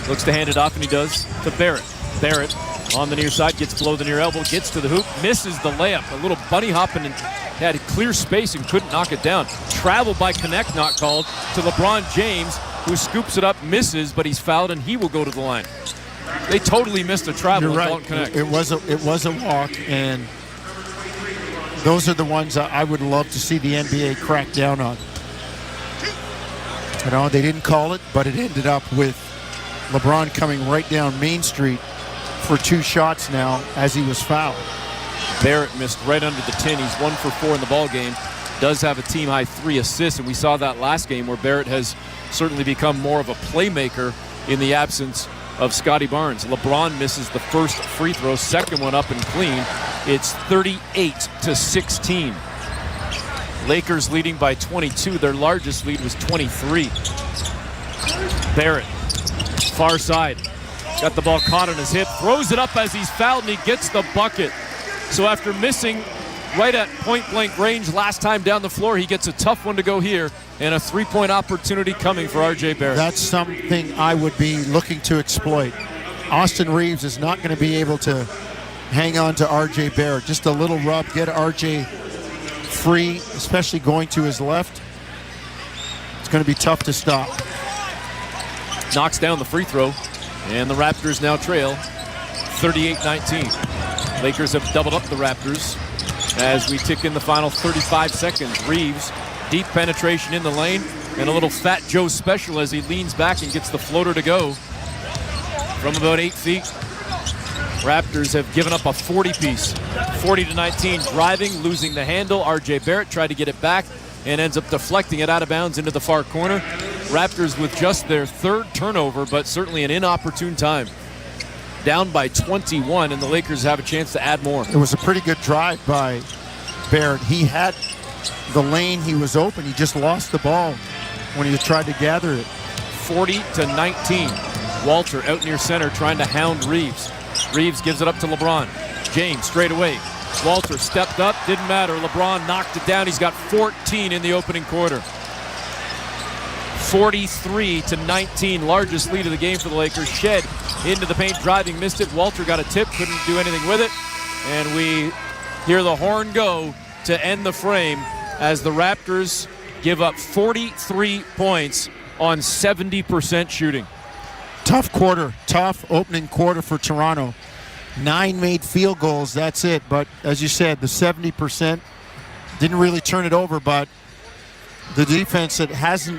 looks to hand it off, and he does to Barrett. Barrett on the near side, gets below the near elbow, gets to the hoop, misses the layup. A little bunny hopping and had clear space and couldn't knock it down. Travel by Connect not called to LeBron James, who scoops it up, misses, but he's fouled, and he will go to the line. They totally missed a travel. You're right. Connect. It was a walk, and those are the ones I would love to see the NBA crack down on. You know, they didn't call it, but it ended up with LeBron coming right down Main Street for 2 shots now as he was fouled. Barrett missed right under the 10. He's 1 for 4 in the ball game. Does have a team-high 3 assists, and we saw that last game where Barrett has certainly become more of a playmaker in the absence of Scotty Barnes. LeBron misses the first free throw, second one up and clean. It's 38-16. Lakers leading by 22. Their largest lead was 23. Barrett, far side. Got the ball caught on his hip, throws it up as he's fouled, and he gets the bucket. So after missing right at point-blank range last time down the floor, he gets a tough one to go here, and a 3-point opportunity coming for R.J. Barrett. That's something I would be looking to exploit. Austin Reeves is not going to be able to hang on to R.J. Barrett. Just a little rub, get R.J. free, especially going to his left. It's going to be tough to stop. Knocks down the free throw, and the Raptors now trail 38-19. Lakers have doubled up the Raptors as we tick in the final 35 seconds. Reeves, deep penetration in the lane, and a little Fat Joe special as he leans back and gets the floater to go from about 8 feet. Raptors have given up a 40-piece, 40-19, driving, losing the handle. R.J. Barrett tried to get it back and ends up deflecting it out of bounds into the far corner. Raptors with just their 3rd turnover, but certainly an inopportune time. Down by 21, and the Lakers have a chance to add more. It was a pretty good drive by Barrett. He had the lane, he was open. He just lost the ball when he tried to gather it. 40-19. Walter out near center trying to hound Reeves. Reeves gives it up to LeBron. James straight away. Walter stepped up, didn't matter. LeBron knocked it down. He's got 14 in the opening quarter. 43-19, largest lead of the game for the Lakers. Shed into the paint, driving, missed it. Walter got a tip, couldn't do anything with it. And we hear the horn go to end the frame as the Raptors give up 43 points on 70% shooting. Tough quarter, tough opening quarter for Toronto. 9 made field goals, that's it. But as you said, the 70% didn't really turn it over, but the defense that has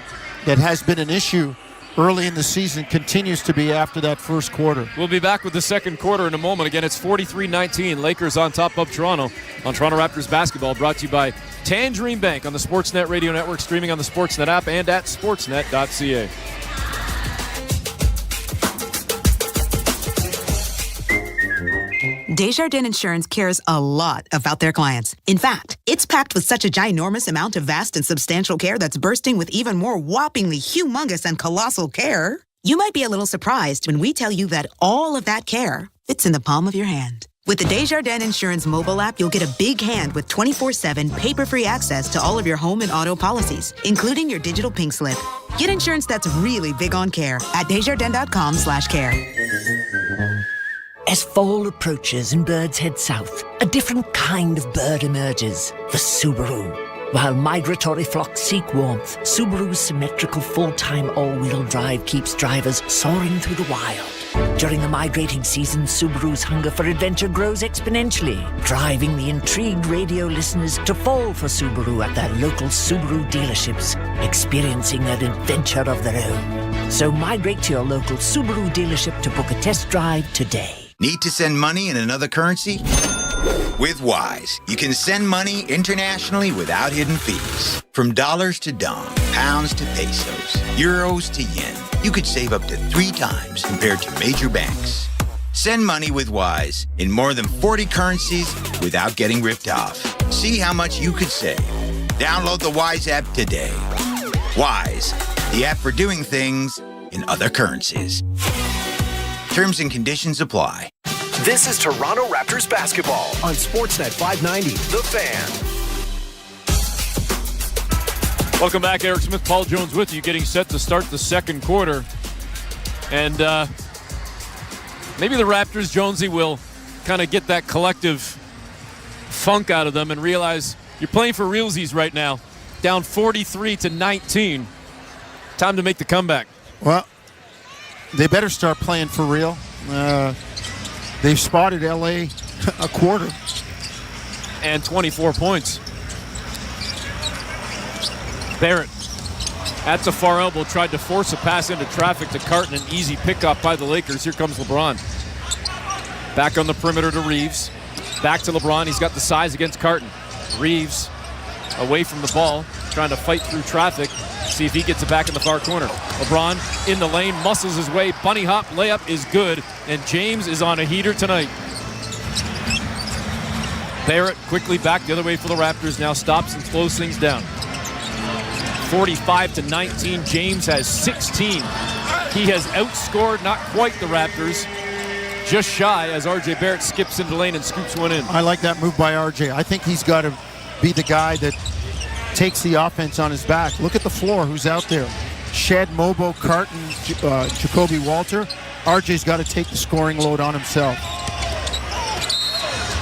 been an issue early in the season continues to be after that first quarter. We'll be back with the second quarter in a moment. Again, it's 43-19. Lakers on top of Toronto on Toronto Raptors basketball, brought to you by Tangerine Bank on the Sportsnet Radio Network, streaming on the Sportsnet app and at sportsnet.ca. Desjardins Insurance cares a lot about their clients. In fact, it's packed with such a ginormous amount of vast and substantial care that's bursting with even more whoppingly humongous and colossal care. You might be a little surprised when we tell you that all of that care fits in the palm of your hand. With the Desjardins Insurance mobile app, you'll get a big hand with 24/7 paper-free access to all of your home and auto policies, including your digital pink slip. Get insurance that's really big on care at Desjardins.com/care. As fall approaches and birds head south, a different kind of bird emerges, the Subaru. While migratory flocks seek warmth, Subaru's symmetrical full-time all-wheel drive keeps drivers soaring through the wild. During the migrating season, Subaru's hunger for adventure grows exponentially, driving the intrigued radio listeners to fall for Subaru at their local Subaru dealerships, experiencing an adventure of their own. So migrate to your local Subaru dealership to book a test drive today. Need to send money in another currency? With Wise, you can send money internationally without hidden fees. From dollars to dong, pounds to pesos, euros to yen, you could save up to 3 times compared to major banks. Send money with Wise in more than 40 currencies without getting ripped off. See how much you could save. Download the Wise app today. Wise, the app for doing things in other currencies. Terms and conditions apply. This is Toronto Raptors basketball on Sportsnet 590, The Fan. Welcome back. Eric Smith, Paul Jones with you, getting set to start the second quarter. And maybe the Raptors, Jonesy, will kind of get that collective funk out of them and realize you're playing for realsies right now. Down 43-19. Time to make the comeback. Well, they better start playing for real. They've spotted LA a quarter. And 24 points. Barrett at the far elbow tried to force a pass into traffic to Carton. An easy pickup by the Lakers. Here comes LeBron. Back on the perimeter to Reeves. Back to LeBron. He's got the size against Carton. Reeves away from the ball, trying to fight through traffic. See if he gets it back in the far corner. LeBron in the lane, muscles his way. Bunny hop layup is good. And James is on a heater tonight. Barrett quickly back the other way for the Raptors. Now stops and slows things down. 45-19. James has 16. He has outscored not quite the Raptors. Just shy as RJ Barrett skips into the lane and scoops one in. I like that move by RJ. I think he's got to be the guy that takes the offense on his back. Look at the floor, who's out there. Shed, Mobo, Carton, Jacoby Walter. RJ's got to take the scoring load on himself.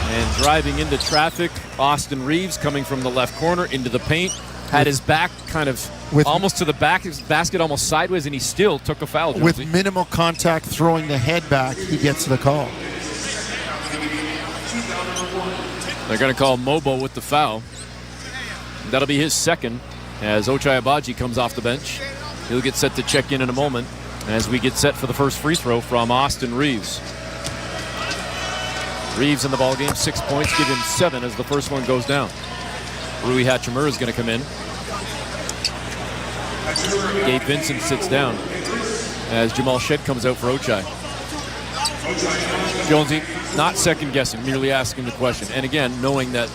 And driving into traffic, Austin Reeves coming from the left corner into the paint. Had his back kind of almost to the back, his basket almost sideways, and he still took a foul. With minimal contact, throwing the head back, he gets the call. They're going to call Mobo with the foul. That'll be his second as Ochai Agbaji comes off the bench. He'll get set to check in a moment as we get set for the first free throw from Austin Reeves. Reeves in the ballgame, 6 points, give him 7 as the first one goes down. Rui Hachimura is going to come in. Gabe Vincent sits down as Jamal Shed comes out for Ochai. Jonesy, not second guessing, merely asking the question. And again, knowing that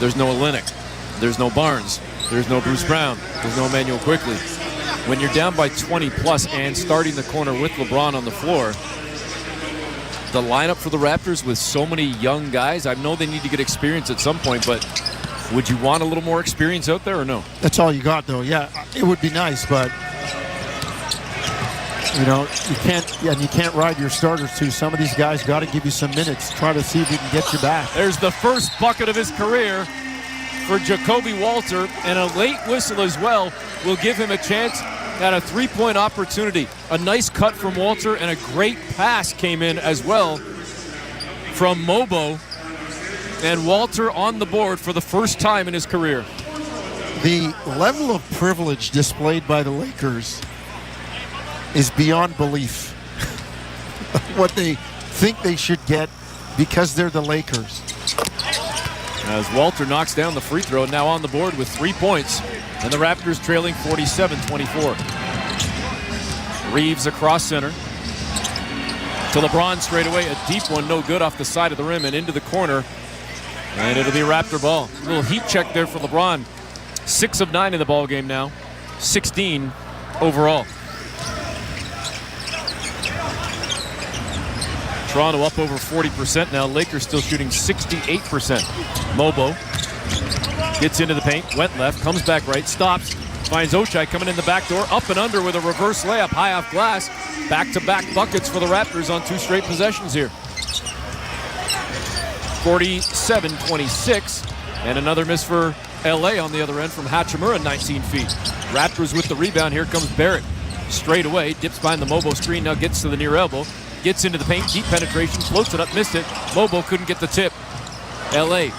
there's no Olynyk, there's no Barnes, there's no Bruce Brown, there's no Emmanuel Quickley. When you're down by 20 plus and starting the corner with LeBron on the floor, the lineup for the Raptors with so many young guys, I know they need to get experience at some point, but would you want a little more experience out there or no? That's all you got, though. Yeah, it would be nice, but you know, you can't ride your starters too. Some of these guys got to give you some minutes. Try to see if you can get you back. There's the first bucket of his career for Jacoby Walter, and a late whistle as well will give him a chance at a three-point opportunity. A nice cut from Walter, and a great pass came in as well from Mobo. And Walter on the board for the first time in his career. The level of privilege displayed by the Lakers is beyond belief. What they think they should get because they're the Lakers. As Walter knocks down the free throw, now on the board with 3 points. And the Raptors trailing 47-24. Reeves across center to LeBron straight away. A deep one, no good, off the side of the rim and into the corner. And it'll be Raptor ball. A little heat check there for LeBron. 6 of 9 in the ball game now. 16 overall. Toronto up over 40% now. Lakers still shooting 68%. Mobo gets into the paint, went left, comes back right, stops, finds Ochai coming in the back door, up and under with a reverse layup, high off glass. Back-to-back buckets for the Raptors on 2 straight possessions here. 47-26, and another miss for LA on the other end from Hachimura, 19 feet. Raptors with the rebound. Here comes Barrett. Straight away, dips behind the Mobo screen, now gets to the near elbow, gets into the paint, deep penetration, floats it up, missed it. Mobo couldn't get the tip. LA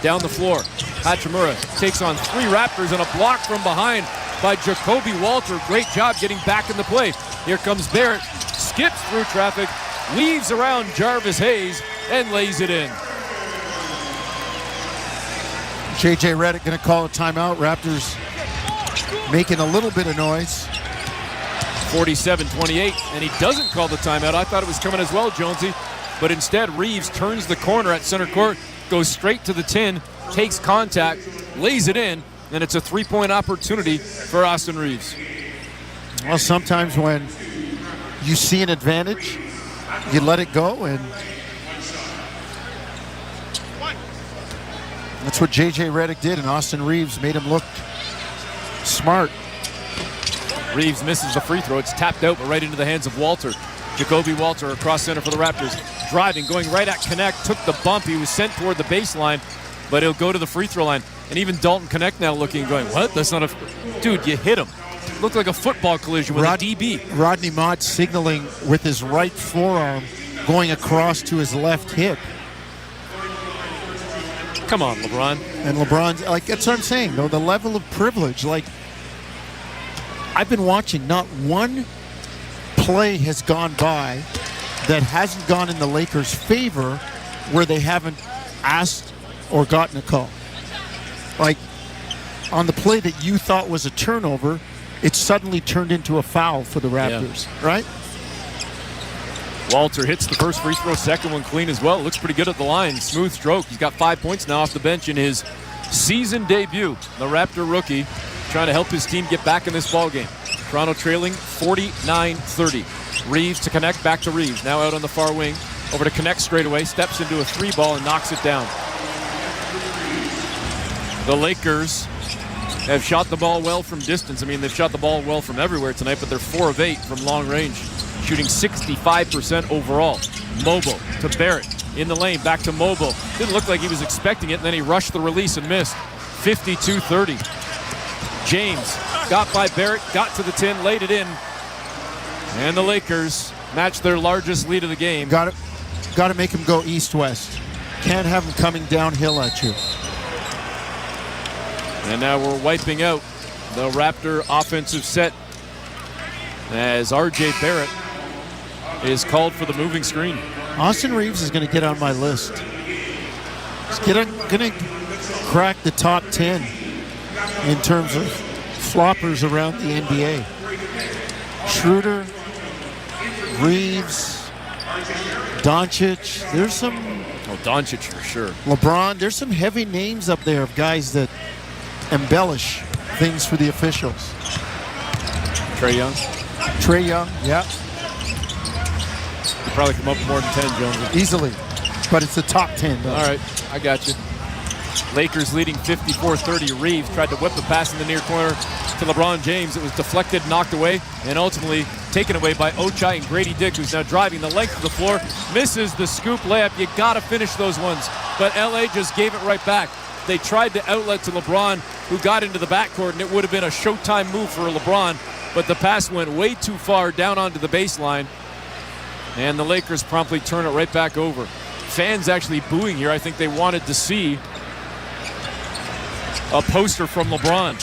down the floor. Hachimura takes on 3 Raptors and a block from behind by Jacoby Walter. Great job getting back in the play. Here comes Barrett, skips through traffic, weaves around Jarvis Hayes, and lays it in. J.J. Redick going to call a timeout. Raptors making a little bit of noise. 47-28, and he doesn't call the timeout. I thought it was coming as well, Jonesy, but instead Reeves turns the corner at center court, goes straight to the tin, takes contact, lays it in, and it's a 3-point opportunity for Austin Reeves. Well, sometimes when you see an advantage, you let it go, and that's what J.J. Redick did, and Austin Reeves made him look smart. Reeves misses the free throw. It's tapped out, but right into the hands of Walter. Jacoby Walter across center for the Raptors. Driving, going right at Connect, took the bump. He was sent toward the baseline, but he'll go to the free throw line. And even Dalton Connect now looking and going, what? That's not a... Dude, you hit him. Looked like a football collision with a DB. Rodney Mott signaling with his right forearm, going across to his left hip. Come on, LeBron. And LeBron's, like, that's what I'm saying, though, the level of privilege. Like, I've been watching, not one play has gone by that hasn't gone in the Lakers' favor where they haven't asked or gotten a call. Like on the play that you thought was a turnover, it suddenly turned into a foul for the Raptors, right? Walter hits the first free throw, second one clean as well. Looks pretty good at the line. Smooth stroke. He's got 5 points now off the bench in his season debut. The Raptor rookie trying to help his team get back in this ball game. Toronto trailing 49-30. Reeves to connect, back to Reeves. Now out on the far wing. Over to connect straight away. Steps into a 3-ball and knocks it down. The Lakers have shot the ball well from distance. I mean, they've shot the ball well from everywhere tonight, but they're 4 of 8 from long range, shooting 65% overall. Mobile to Barrett in the lane, back to Mobile. Didn't look like he was expecting it, and then he rushed the release and missed. 52-30. James got by Barrett, got to the tin, laid it in, and the Lakers match their largest lead of the game. Got to make him go east-west. Can't have him coming downhill at you. And now we're wiping out the Raptor offensive set as R.J. Barrett is called for the moving screen. Austin Reeves is going to get on my list. He's going to crack the top 10 in terms of floppers around the NBA. Schroeder, Reeves, Doncic. There's some... Oh, Doncic for sure. LeBron. There's some heavy names up there of guys that embellish things for the officials. Trae Young. Trae Young, yeah. He'll probably come up with more than 10, Jones. Easily. But it's the top 10, though. All right, I got you. Lakers leading 54-30. Reeves tried to whip the pass in the near corner to LeBron James. It was deflected, knocked away, and ultimately taken away by Ochai and Grady Dick, who's now driving the length of the floor. Misses the scoop layup. You got to finish those ones. But LA just gave it right back. They tried to outlet to LeBron, who got into the backcourt, and it would have been a showtime move for LeBron, but the pass went way too far down onto the baseline, and the Lakers promptly turn it right back over. Fans actually booing here. I think they wanted to see a poster from LeBron.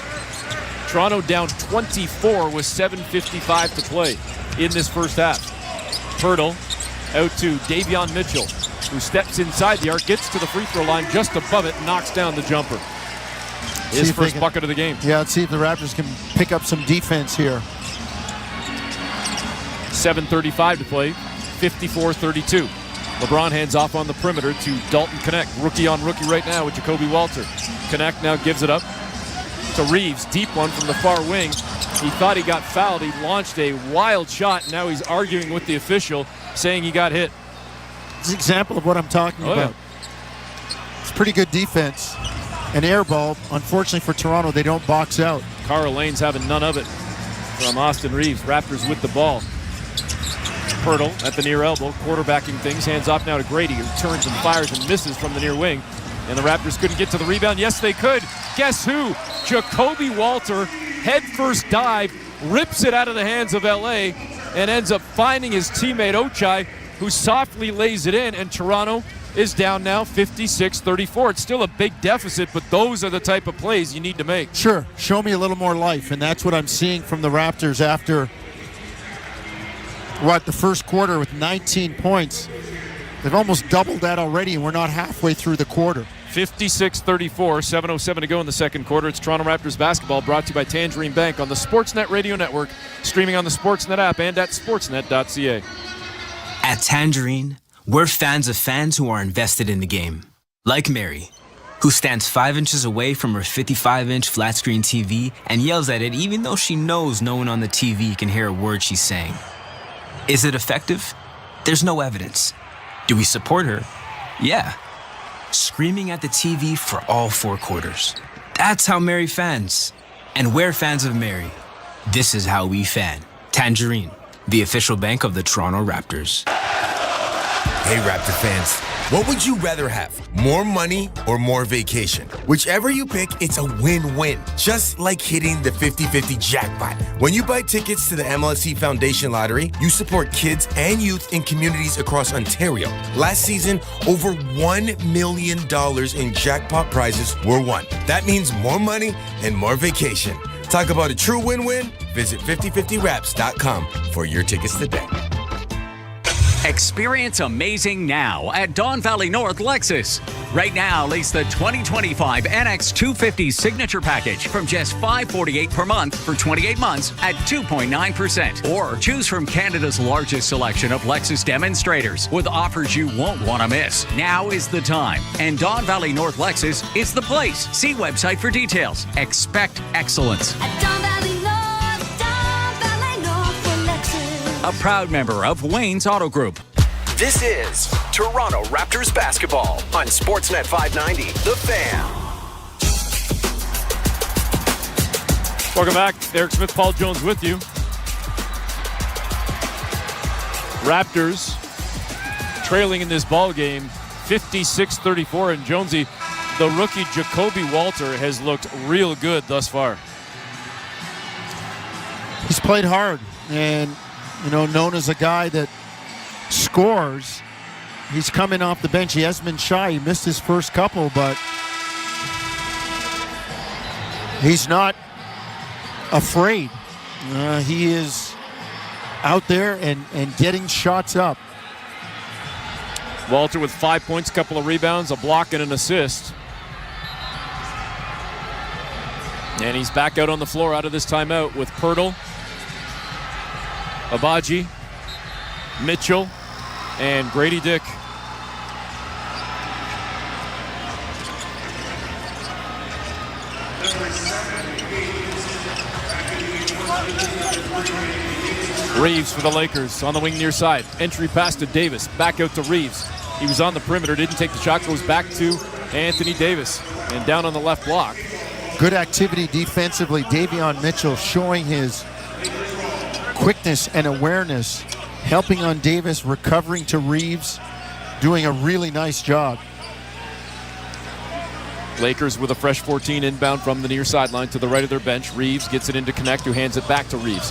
Toronto down 24 with 7:55 to play in this first half. Pirtle out to Davion Mitchell, who steps inside the arc, gets to the free throw line just above it, and knocks down the jumper. His first bucket of the game. Yeah, let's see if the Raptors can pick up some defense here. 7:35 to play, 54-32. LeBron hands off on the perimeter to Dalton Connect. Rookie on rookie right now with Jacoby Walter. Connect now gives it up to Reeves. Deep one from the far wing. He thought he got fouled. He launched a wild shot. Now he's arguing with the official, saying he got hit. It's an example of what I'm talking about. Yeah. It's pretty good defense. An air ball. Unfortunately for Toronto, they don't box out. Carl Lane's having none of it from Austin Reeves. Raptors with the ball. Pirtle at the near elbow, quarterbacking things. Hands off now to Grady, who turns and fires and misses from the near wing. And the Raptors couldn't get to the rebound. Yes, they could. Guess who? Jacoby Walter, head first dive, rips it out of the hands of LA, and ends up finding his teammate Ochai, who softly lays it in, and Toronto is down now 56-34. It's still a big deficit, but those are the type of plays you need to make. Sure. Show me a little more life, and that's what I'm seeing from the Raptors after the first quarter with 19 points. They've almost doubled that already, and we're not halfway through the quarter. 56-34, 7:07 to go in the second quarter. It's Toronto Raptors basketball, brought to you by Tangerine Bank on the Sportsnet Radio Network, streaming on the Sportsnet app and at sportsnet.ca. At Tangerine, we're fans of fans who are invested in the game. Like Mary, who stands 5 inches away from her 55-inch flat-screen TV and yells at it even though she knows no one on the TV can hear a word she's saying. Is it effective? There's no evidence. Do we support her? Yeah. Screaming at the TV for all 4 quarters. That's how Mary fans. And we're fans of Mary. This is how we fan. Tangerine, the official bank of the Toronto Raptors. Hey, Raptor fans, what would you rather have? More money or more vacation? Whichever you pick, it's a win-win. Just like hitting the 50-50 jackpot. When you buy tickets to the MLSE Foundation Lottery, you support kids and youth in communities across Ontario. Last season, over $1 million in jackpot prizes were won. That means more money and more vacation. Talk about a true win-win? Visit 5050raps.com for your tickets today. Experience amazing now at Don Valley North Lexus. Right now, lease the 2025 NX 250 Signature Package from just $548 per month for 28 months at 2.9%. Or choose from Canada's largest selection of Lexus demonstrators with offers you won't want to miss. Now is the time. And Don Valley North Lexus is the place. See website for details. Expect excellence. A proud member of Wayne's Auto Group. This is Toronto Raptors basketball on Sportsnet 590, The Fan. Welcome back. Eric Smith, Paul Jones with you. Raptors trailing in this ball game 56-34. And Jonesy, the rookie Jacoby Walter has looked real good thus far. He's played hard and, known as a guy that scores. He's coming off the bench. He has been shy. He missed his first couple, but he's not afraid. He is out there and getting shots up. Walter with 5 points, couple of rebounds, a block, and an assist. And he's back out on the floor out of this timeout with Pirtle, Abaji, Mitchell, and Grady Dick. Reeves for the Lakers on the wing near side. Entry pass to Davis. Back out to Reeves. He was on the perimeter, didn't take the shot, goes back to Anthony Davis. And down on the left block. Good activity defensively. Davion Mitchell showing his quickness and awareness, helping on Davis, recovering to Reeves, doing a really nice job. Lakers with a fresh 14 inbound from the near sideline to the right of their bench. Reeves gets it into Connect, who hands it back to Reeves.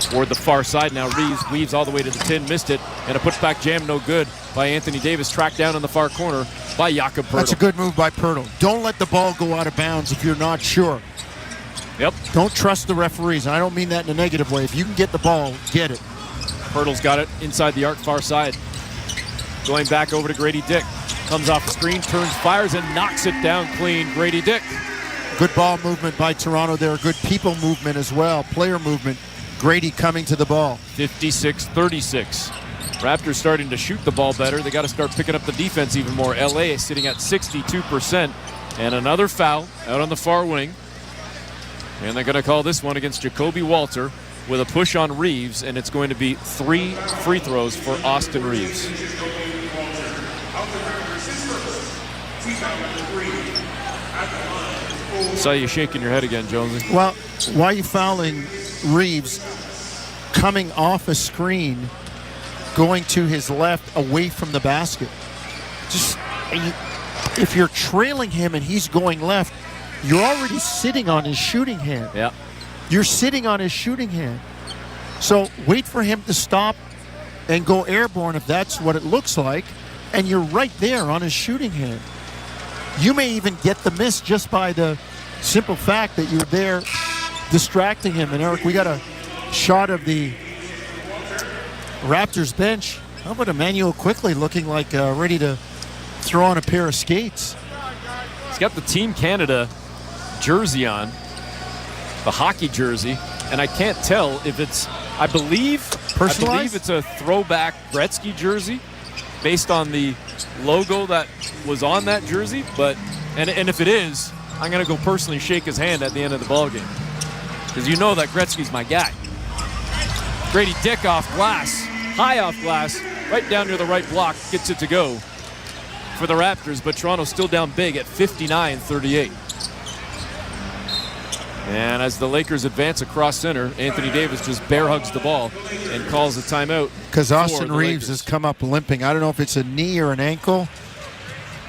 Toward the far side now, Reeves weaves all the way to the 10, missed it, and a putback jam no good by Anthony Davis, tracked down in the far corner by Jakob Poeltl. That's a good move by Poeltl. Don't let the ball go out of bounds if you're not sure. Yep. Don't trust the referees. I don't mean that in a negative way. If you can get the ball, get it. Poeltl's got it inside the arc, far side. Going back over to Grady Dick. Comes off the screen, turns, fires, and knocks it down clean. Grady Dick. Good ball movement by Toronto there. Good people movement as well. Player movement. Grady coming to the ball. 56-36. Raptors starting to shoot the ball better. They got to start picking up the defense even more. LA is sitting at 62%. And another foul out on the far wing. And they're going to call this one against Jacoby Walter with a push on Reeves, and it's going to be 3 free throws for Austin Reeves. Saw you shaking your head again, Jonesy. Well, why are you fouling Reeves coming off a screen, going to his left away from the basket? Just if you're trailing him and he's going left, you're already sitting on his shooting hand. Yeah. You're sitting on his shooting hand. So wait for him to stop and go airborne if that's what it looks like, and you're right there on his shooting hand. You may even get the miss just by the simple fact that you're there distracting him. And Eric, we got a shot of the Raptors bench. How about Emmanuel Quickly looking like ready to throw on a pair of skates? He's got the Team Canada jersey on, the hockey jersey, and I can't tell if it's, I believe it's a throwback Gretzky jersey based on the logo that was on that jersey, but and if it is, I'm going to go personally shake his hand at the end of the ball game, because you know that Gretzky's my guy. Grady Dick off glass, high off glass, right down near the right block, gets it to go for the Raptors, but Toronto's still down big at 59-38. And as the Lakers advance across center, Anthony Davis just bear hugs the ball and calls a timeout. Because Austin Reeves has come up limping. I don't know if it's a knee or an ankle.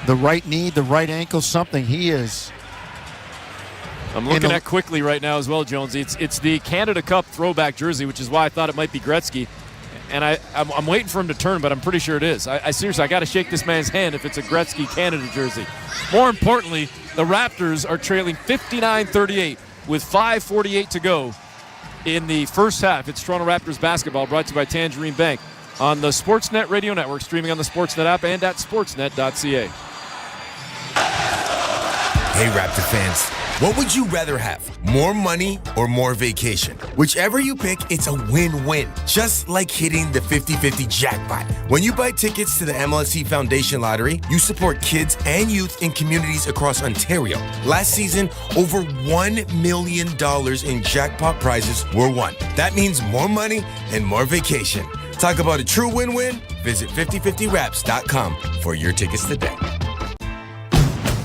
The right knee, the right ankle, something. He is. I'm looking at Quickly right now as well, Jonesy. It's the Canada Cup throwback jersey, which is why I thought it might be Gretzky. And I'm waiting for him to turn, but I'm pretty sure it is. I seriously, I got to shake this man's hand if it's a Gretzky Canada jersey. More importantly, the Raptors are trailing 59-38 with 5:48 to go in the first half. It's Toronto Raptors basketball, brought to you by Tangerine Bank. on the Sportsnet Radio Network, streaming on the Sportsnet app and at sportsnet.ca. Hey, Raptor fans, what would you rather have? More money or more vacation? Whichever you pick, it's a win-win. Just like hitting the 50-50 jackpot. When you buy tickets to the MLSE Foundation Lottery, you support kids and youth in communities across Ontario. Last season, over $1 million in jackpot prizes were won. That means more money and more vacation. Talk about a true win-win? Visit 5050raps.com for your tickets today.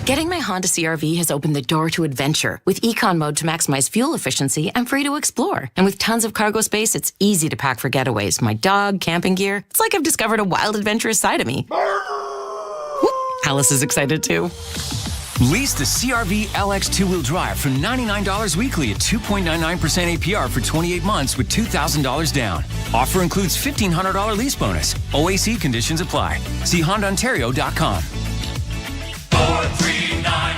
Getting my Honda CR-V has opened the door to adventure. With Econ Mode to maximize fuel efficiency, I'm free to explore. And with tons of cargo space, it's easy to pack for getaways. My dog, camping gear. It's like I've discovered a wild, adventurous side of me. Whoop. Alice is excited too. Lease the CR-V LX two-wheel drive for $99 weekly at 2.99% APR for 28 months with $2,000 down. Offer includes $1,500 lease bonus. OAC conditions apply. See HondaOntario.com. 439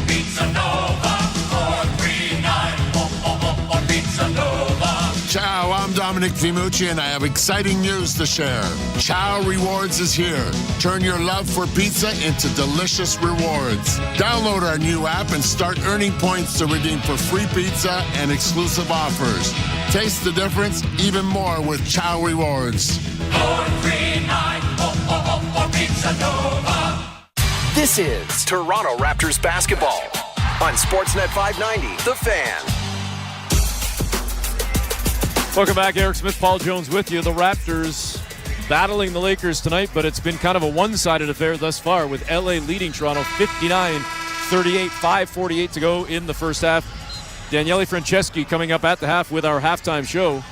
Pizza Nova. 439 Pizza Nova. Ciao, I'm Dominic Vimucci, and I have exciting news to share. Ciao Rewards is here. Turn your love for pizza into delicious rewards. Download our new app and start earning points to redeem for free pizza and exclusive offers. Taste the difference even more with Ciao Rewards. 439 Pizza Nova. This is Toronto Raptors basketball on Sportsnet 590, The Fan. Welcome back. Eric Smith, Paul Jones with you. The Raptors battling the Lakers tonight, but it's been kind of a one-sided affair thus far with LA leading Toronto 59-38, 5:48 to go in the first half. Daniele Franceschi coming up at the half with our halftime show.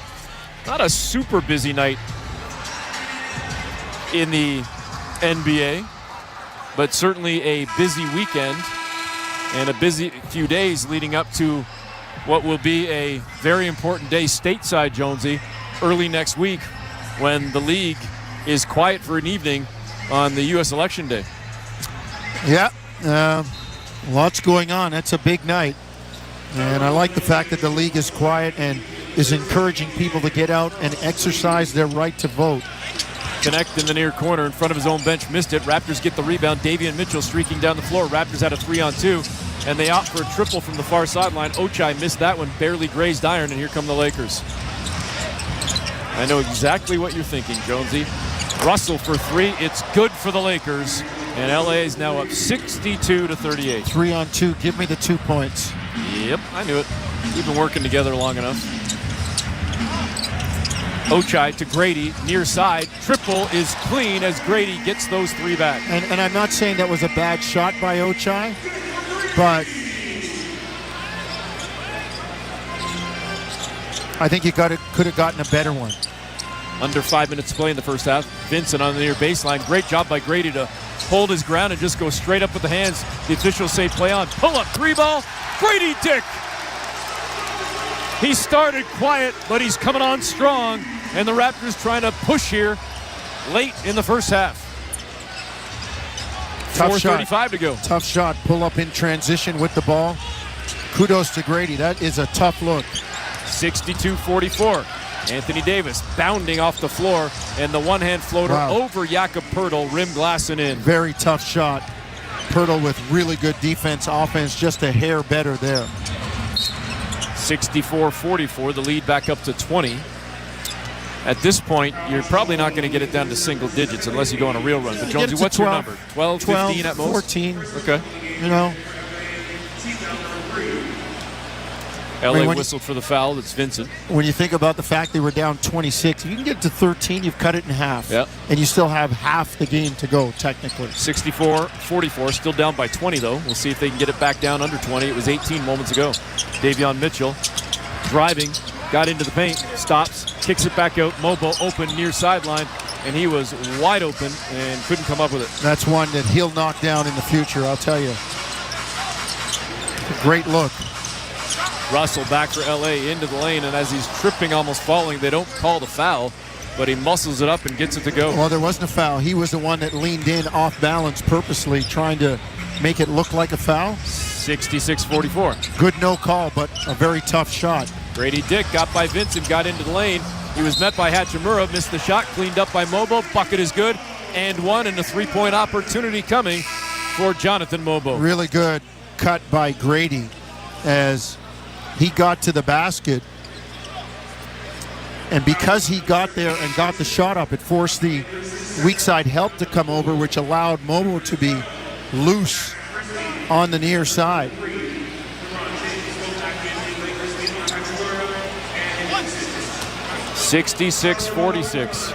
Not a super busy night in the NBA, but certainly a busy weekend and a busy few days leading up to what will be a very important day stateside, Jonesy, early next week when the league is quiet for an evening on the U.S. Election Day. Yeah, lots going on. That's a big night. And I like the fact that the league is quiet and is encouraging people to get out and exercise their right to vote. Connect in the near corner in front of his own bench, missed it. Raptors get the rebound. Davion Mitchell streaking down the floor. Raptors had a 3-on-2, and they opt for a triple from the far sideline. Ochai missed that one, barely grazed iron, and here come the Lakers. I know exactly what you're thinking, Jonesy. Russell for three. It's good for the Lakers, and LA is now up 62-38. 3-on-2. Give me the 2 points. Yep, I knew it. We've been working together long enough. Ochai to Grady, near side. Triple is clean as Grady gets those three back. And I'm not saying that was a bad shot by Ochai, but I think you could have gotten a better one. Under 5 minutes to play in the first half. Vincent on the near baseline. Great job by Grady to hold his ground and just go straight up with the hands. The officials say play on. Pull up, three ball. Grady Dick. He started quiet, but he's coming on strong. And the Raptors trying to push here late in the first half. Tough shot. 4:35 to go. Tough shot. Pull up in transition with the ball. Kudos to Grady. That is a tough look. 62-44. Anthony Davis bounding off the floor, and the one-hand floater over Jakob Poeltl, rim glass and in. Very tough shot. Poeltl with really good defense, offense, just a hair better there. 64-44, the lead back up to 20. At this point, you're probably not going to get it down to single digits unless you go on a real run. But Jonesy, what's your number? 12, 15 at most? 14. Okay. You know. LA whistled for the foul. That's Vincent. When you think about the fact they were down 26, if you can get to 13, you've cut it in half. Yep. And you still have half the game to go, technically. 64-44, still down by 20, though. We'll see if they can get it back down under 20. It was 18 moments ago. Davion Mitchell driving, got into the paint, stops, kicks it back out. Mobo open near sideline, and he was wide open and couldn't come up with it. That's one that he'll knock down in the future, I'll tell you. Great look. Russell back for LA into the lane, and as he's tripping, almost falling, they don't call the foul, but he muscles it up and gets it to go. Well, there wasn't a foul. He was the one that leaned in off balance purposely, trying to make it look like a foul. 66-44. Good no call, but a very tough shot. Grady Dick got by Vincent, got into the lane, He was met by Hachimura, missed the shot, cleaned up by Mobo. Bucket is good, and one, and a three-point opportunity coming for Jonathan Mobo. Really good cut by Grady as he got to the basket. And because he got there and got the shot up, it forced the weak side help to come over, which allowed Mobo to be loose on the near side. (66-46).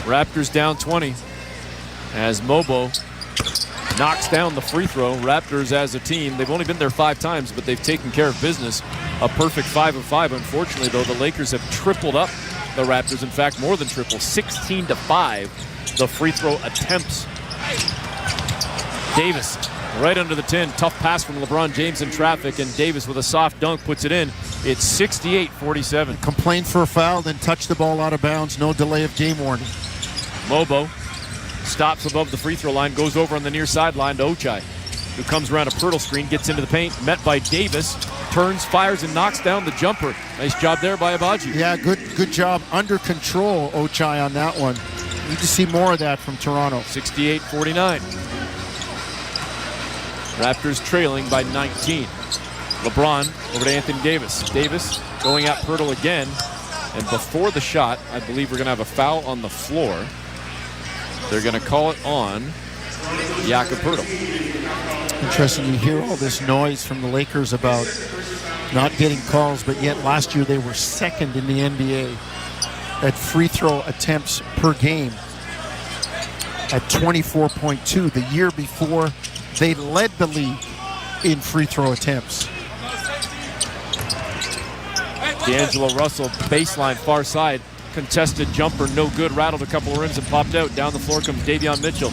Raptors down 20 as Mobo knocks down the free throw. Raptors as a team, they've only been there 5 times, but they've taken care of business. A perfect 5 of 5. Unfortunately, though, the Lakers have tripled up the Raptors. In fact, more than triple, 16-5. The free throw attempts. Davis right under the 10. Tough pass from LeBron James in traffic, and Davis with a soft dunk puts it in. It's 68-47. Complained for a foul, then touched the ball out of bounds. No delay of game warning. Mobo stops above the free throw line, goes over on the near sideline to Ochai, who comes around a Pirtle screen, gets into the paint, met by Davis, turns, fires, and knocks down the jumper. Nice job there by Abaji. Yeah, good job. Under control, Ochai, on that one. Need to see more of that from Toronto. 68-49. Raptors trailing by 19. LeBron over to Anthony Davis. Davis going at Pirtle again. And before the shot, I believe we're going to have a foul on the floor. They're going to call it on Jakob Pirtle. Interesting, you hear all this noise from the Lakers about not getting calls, but yet last year they were second in the NBA at free throw attempts per game at 24.2. The year before, they led the league in free throw attempts. D'Angelo Russell, baseline far side, contested jumper, no good, rattled a couple of rims and popped out. Down the floor comes Davion Mitchell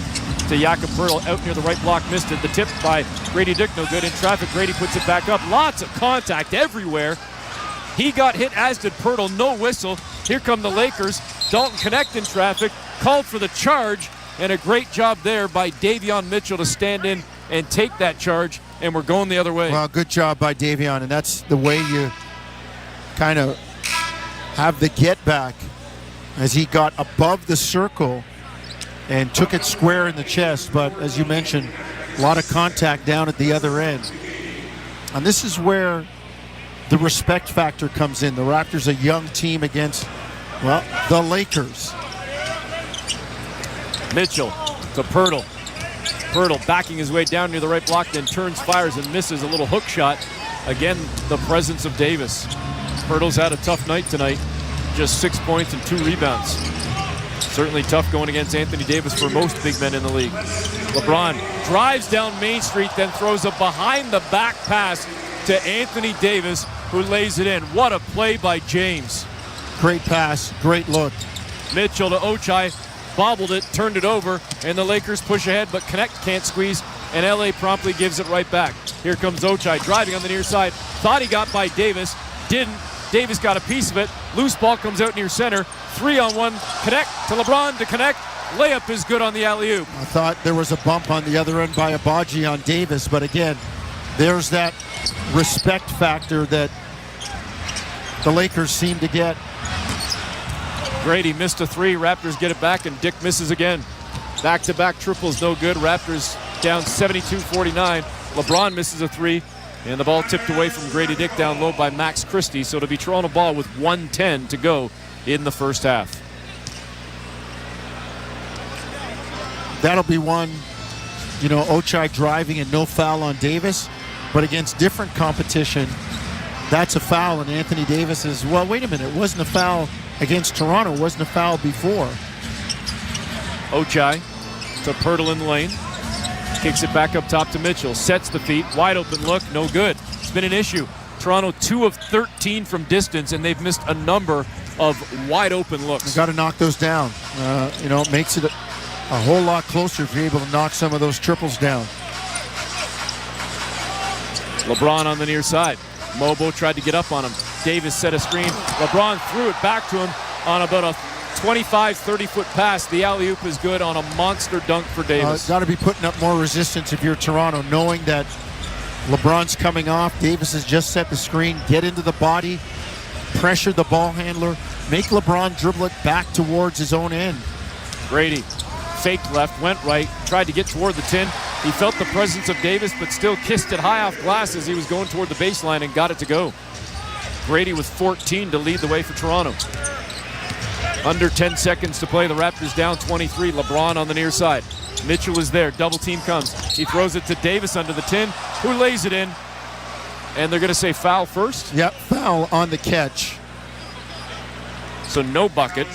to Jakob Pirtle, out near the right block, missed it. The tip by Grady Dick, no good. In traffic, Grady puts it back up. Lots of contact everywhere. He got hit, as did Pirtle, no whistle. Here come the Lakers. Dalton Connect in traffic, called for the charge, and a great job there by Davion Mitchell to stand in and take that charge, and we're going the other way. Well, good job by Davion, and that's the way you kind of have the get back, as he got above the circle and took it square in the chest. But as you mentioned, a lot of contact down at the other end. And this is where the respect factor comes in. The Raptors, a young team against, well, the Lakers. Mitchell to Pirtle. Pirtle backing his way down near the right block, then turns, fires, and misses a little hook shot. Again, the presence of Davis. Pirtle's had a tough night tonight. Just 6 points and 2 rebounds. Certainly tough going against Anthony Davis for most big men in the league. LeBron drives down Main Street, then throws a behind-the-back pass to Anthony Davis, who lays it in. What a play by James. Great pass, great look. Mitchell to Ochai, bobbled it, turned it over, and the Lakers push ahead, but Connect can't squeeze, and LA promptly gives it right back. Here comes Ochai, driving on the near side. Thought he got by Davis, didn't. Davis got a piece of it. Loose ball comes out near center. 3-on-1. Connect to LeBron to Connect. Layup is good on the alley-oop. I thought there was a bump on the other end by Abaji on Davis, but again, there's that respect factor that the Lakers seem to get. Grady missed a 3. Raptors get it back, and Dick misses again. Back-to-back triples, no good. Raptors down 72-49. LeBron misses a 3. And the ball tipped away from Grady Dick down low by Max Christie. So it'll be Toronto ball with 1:10 to go in the first half. That'll be one, Ochai driving and no foul on Davis. But against different competition, that's a foul. And Anthony Davis is, well, wait a minute. It wasn't a foul against Toronto. It wasn't a foul before. Ochai to Pirtle in the lane. Kicks it back up top to Mitchell. Sets the feet. Wide open look. No good. It's been an issue. Toronto 2 of 13 from distance, and they've missed a number of wide open looks. You've got to knock those down. It makes it a whole lot closer if you're able to knock some of those triples down. LeBron on the near side. Mobo tried to get up on him. Davis set a screen. LeBron threw it back to him on about a 25, 30-foot pass. The alley-oop is good on a monster dunk for Davis. Got to be putting up more resistance if you're Toronto, knowing that LeBron's coming off. Davis has just set the screen. Get into the body. pressure the ball handler, make LeBron dribble it back towards his own end. Grady faked left, went right, tried to get toward the 10. He felt the presence of Davis, but still kissed it high off glass as he was going toward the baseline and got it to go. Grady with 14 to lead the way for Toronto. Under 10 seconds to play. The Raptors down 23. LeBron on the near side. Mitchell is there. Double team comes. He throws it to Davis under the 10, who lays it in. And they're going to say foul first? Yep, foul on the catch. So no bucket.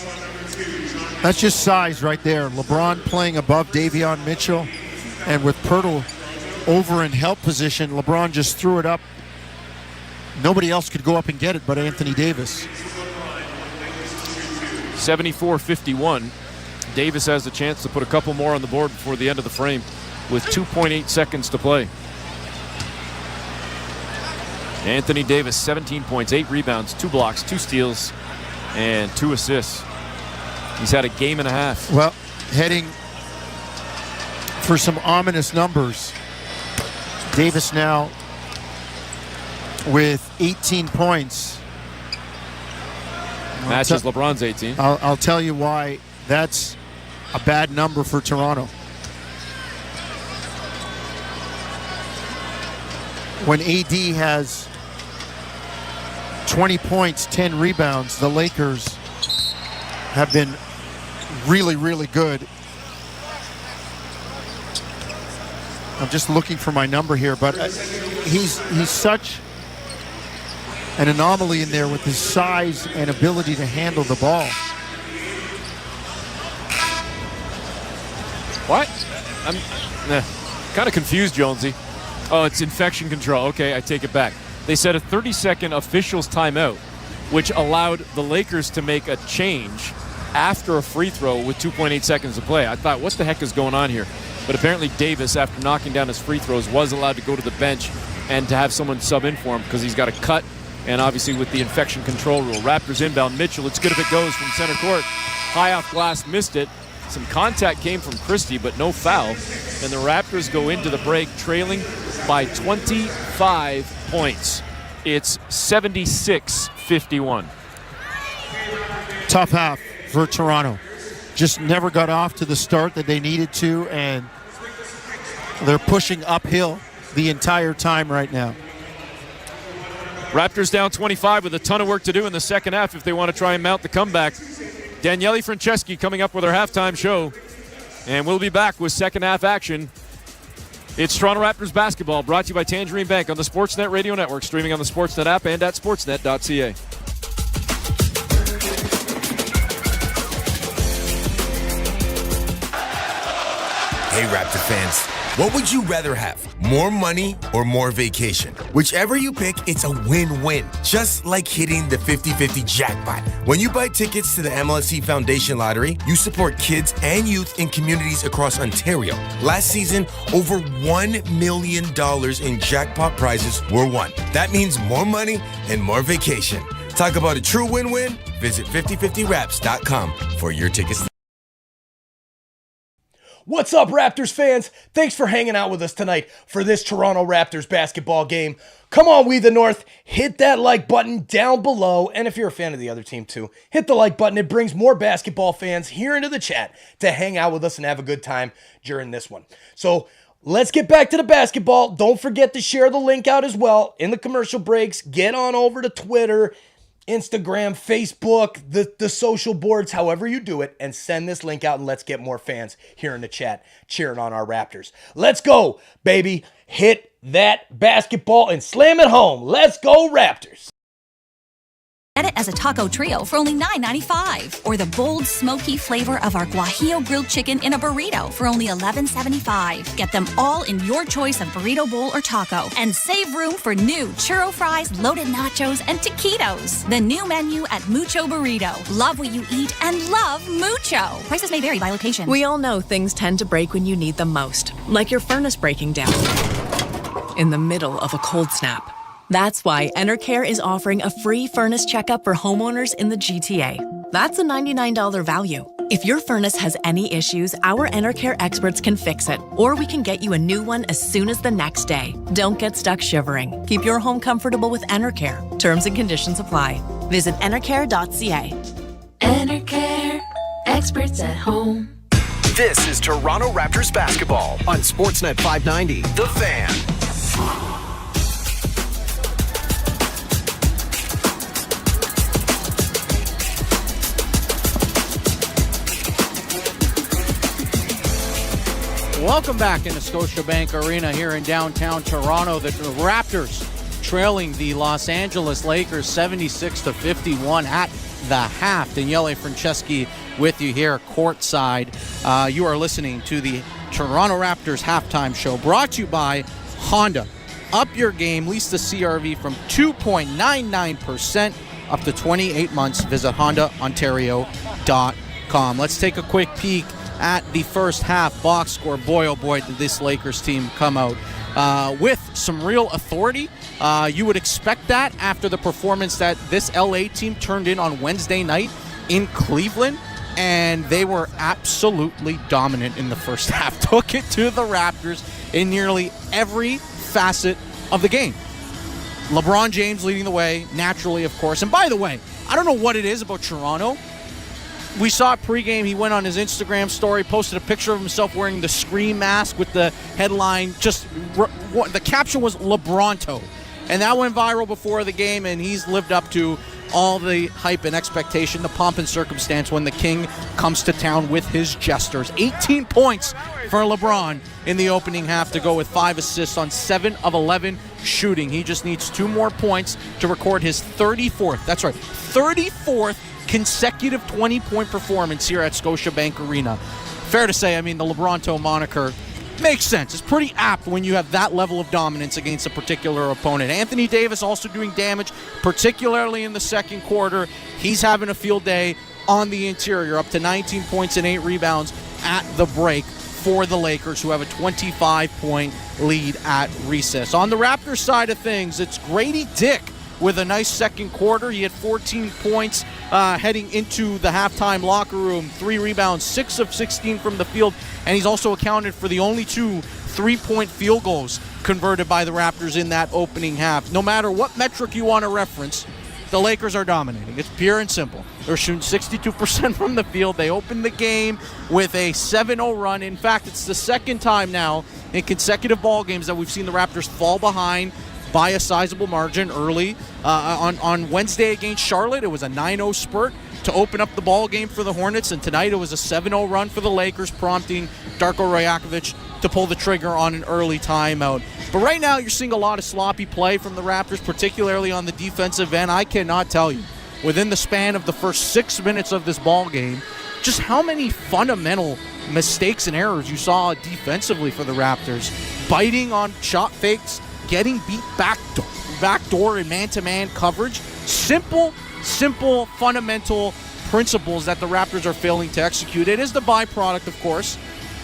That's just size right there. LeBron playing above Davion Mitchell. And with Pirtle over in help position, LeBron just threw it up. Nobody else could go up and get it but Anthony Davis. 74-51. Davis has the chance to put a couple more on the board before the end of the frame with 2.8 seconds to play. Anthony Davis, 17 points, 8 rebounds, 2 blocks, 2 steals, and 2 assists. He's had a game and a half. Well, heading for some ominous numbers. Davis now with 18 points. Matches LeBron's 18. I'll tell you why that's a bad number for Toronto. When AD has 20 points, 10 rebounds, the Lakers have been really, really good. I'm just looking for my number here, but he's such an anomaly in there with his size and ability to handle the ball. What? I'm kind of confused, Jonesy. Oh, it's infection control. Okay, I take it back. They said a 30-second officials timeout, which allowed the Lakers to make a change after a free throw with 2.8 seconds to play. I thought, what the heck is going on here? But apparently Davis, after knocking down his free throws, was allowed to go to the bench and to have someone sub in for him because he's got a cut, and obviously with the infection control rule. Raptors inbound. Mitchell, it's good if it goes from center court. High off glass, missed it. Some contact came from Christie, but no foul. And the Raptors go into the break trailing by 25 points. It's 76-51. Tough half for Toronto. Just never got off to the start that they needed to, and they're pushing uphill the entire time right now. Raptors down 25 with a ton of work to do in the second half if they want to try and mount the comeback. Daniele Franceschi coming up with our halftime show, and we'll be back with second half action. It's Toronto Raptors basketball, brought to you by Tangerine Bank on the Sportsnet Radio Network, streaming on the Sportsnet app and at sportsnet.ca. Hey, Raptor fans, what would you rather have? More money or more vacation? Whichever you pick, it's a win-win. Just like hitting the 50-50 jackpot. When you buy tickets to the MLSE Foundation Lottery, you support kids and youth in communities across Ontario. Last season, over $1 million in jackpot prizes were won. That means more money and more vacation. Talk about a true win-win? Visit 5050raps.com for your tickets. What's up, Raptors fans? Thanks for hanging out with us tonight for this Toronto Raptors basketball game. Come on, We the North, hit that like button down below. And if you're a fan of the other team too, hit the like button. It brings more basketball fans here into the chat to hang out with us and have a good time during this one. So let's get back to the basketball. Don't forget to share the link out as well in the commercial breaks. Get on over to Twitter, Instagram, Facebook, the social boards, however you do it, and send this link out, and let's get more fans here in the chat cheering on our Raptors. Let's go, baby. Hit that basketball and slam it home. Let's go, Raptors. Get it as a taco trio for only $9.95. Or the bold, smoky flavor of our Guajillo grilled chicken in a burrito for only $11.75. Get them all in your choice of burrito bowl or taco. And save room for new churro fries, loaded nachos, and taquitos. The new menu at Mucho Burrito. Love what you eat and love Mucho. Prices may vary by location. We all know things tend to break when you need them most. Like your furnace breaking down in the middle of a cold snap. That's why Enercare is offering a free furnace checkup for homeowners in the GTA. That's a $99 value. If your furnace has any issues, our Enercare experts can fix it, or we can get you a new one as soon as the next day. Don't get stuck shivering. Keep your home comfortable with Enercare. Terms and conditions apply. Visit enercare.ca. Enercare, experts at home. This is Toronto Raptors basketball on Sportsnet 590. The Fan. Welcome back into Scotiabank Arena here in downtown Toronto. The Raptors trailing the Los Angeles Lakers 76-51 at the half. Daniele Franceschi with you here courtside. You are listening to the Toronto Raptors halftime show brought to you by Honda. Up your game. Lease the CRV from 2.99% up to 28 months. Visit HondaOntario.com. Let's take a quick peek at the first half box score. Boy, oh boy, did this Lakers team come out with some real authority. You would expect that after the performance that this LA team turned in on Wednesday night in Cleveland, and they were absolutely dominant in the first half. Took it to the Raptors in nearly every facet of the game. LeBron James leading the way, naturally, of course. And by the way, I don't know what it is about Toronto. We saw it pregame. He went on his Instagram story, posted a picture of himself wearing the Scream mask with the headline. The caption was LeBronto. And that went viral before the game, and he's lived up to all the hype and expectation, the pomp and circumstance when the king comes to town with his jesters. 18 points for LeBron in the opening half to go with 5 assists on 7 of 11 shooting. He just needs 2 more points to record his 34th. That's right, 34th consecutive 20-point performance here at Scotiabank Arena. Fair to say, I mean, the LeBronto moniker makes sense. It's pretty apt when you have that level of dominance against a particular opponent. Anthony Davis also doing damage, particularly in the second quarter. He's having a field day on the interior, up to 19 points and 8 rebounds at the break for the Lakers, who have a 25-point lead at recess. On the Raptors side of things, it's Grady Dick with a nice second quarter. He had 14 points heading into the halftime locker room, 3 rebounds, 6 of 16 from the field, and he's also accounted for the only 2 3-point field goals converted by the Raptors in that opening half. No matter what metric you want to reference, the Lakers are dominating. It's pure and simple. They're shooting 62% from the field. They opened the game with a 7-0 run. In fact, it's the second time now in consecutive ball games that we've seen the Raptors fall behind by a sizable margin early. On Wednesday against Charlotte, it was a 9-0 spurt to open up the ball game for the Hornets, and tonight it was a 7-0 run for the Lakers, prompting Darko Rajakovic to pull the trigger on an early timeout. But right now you're seeing a lot of sloppy play from the Raptors, particularly on the defensive end. I cannot tell you, within the span of the first 6 minutes of this ball game, just how many fundamental mistakes and errors you saw defensively for the Raptors. Biting on shot fakes, getting beat backdoor in man-to-man coverage. Simple, fundamental principles that the Raptors are failing to execute. It is the byproduct, of course,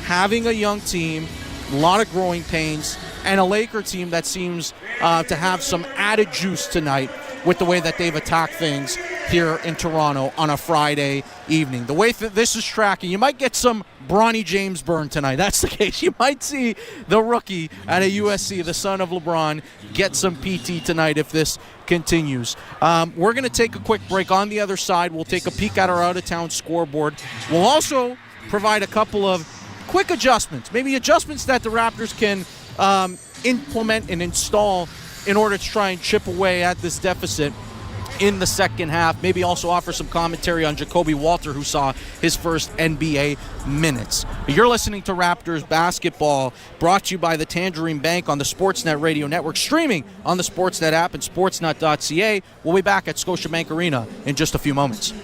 having a young team, a lot of growing pains, and a Laker team that seems to have some added juice tonight with the way that they've attacked things here in Toronto on a Friday evening. The way this is tracking, you might get some Bronny James burn tonight. That's the case. You might see the rookie at a USC, the son of LeBron, get some PT tonight if this continues. We're going to take a quick break. On the other side, we'll take a peek at our out-of-town scoreboard. We'll also provide a couple of quick adjustments, maybe adjustments that the Raptors can implement and install in order to try and chip away at this deficit in the second half. Maybe also offer some commentary on Jacoby Walter, who saw his first NBA minutes. You're listening to Raptors basketball, brought to you by the Tangerine Bank on the Sportsnet Radio Network, streaming on the Sportsnet app and sportsnet.ca. We'll be back at Scotiabank Arena in just a few moments.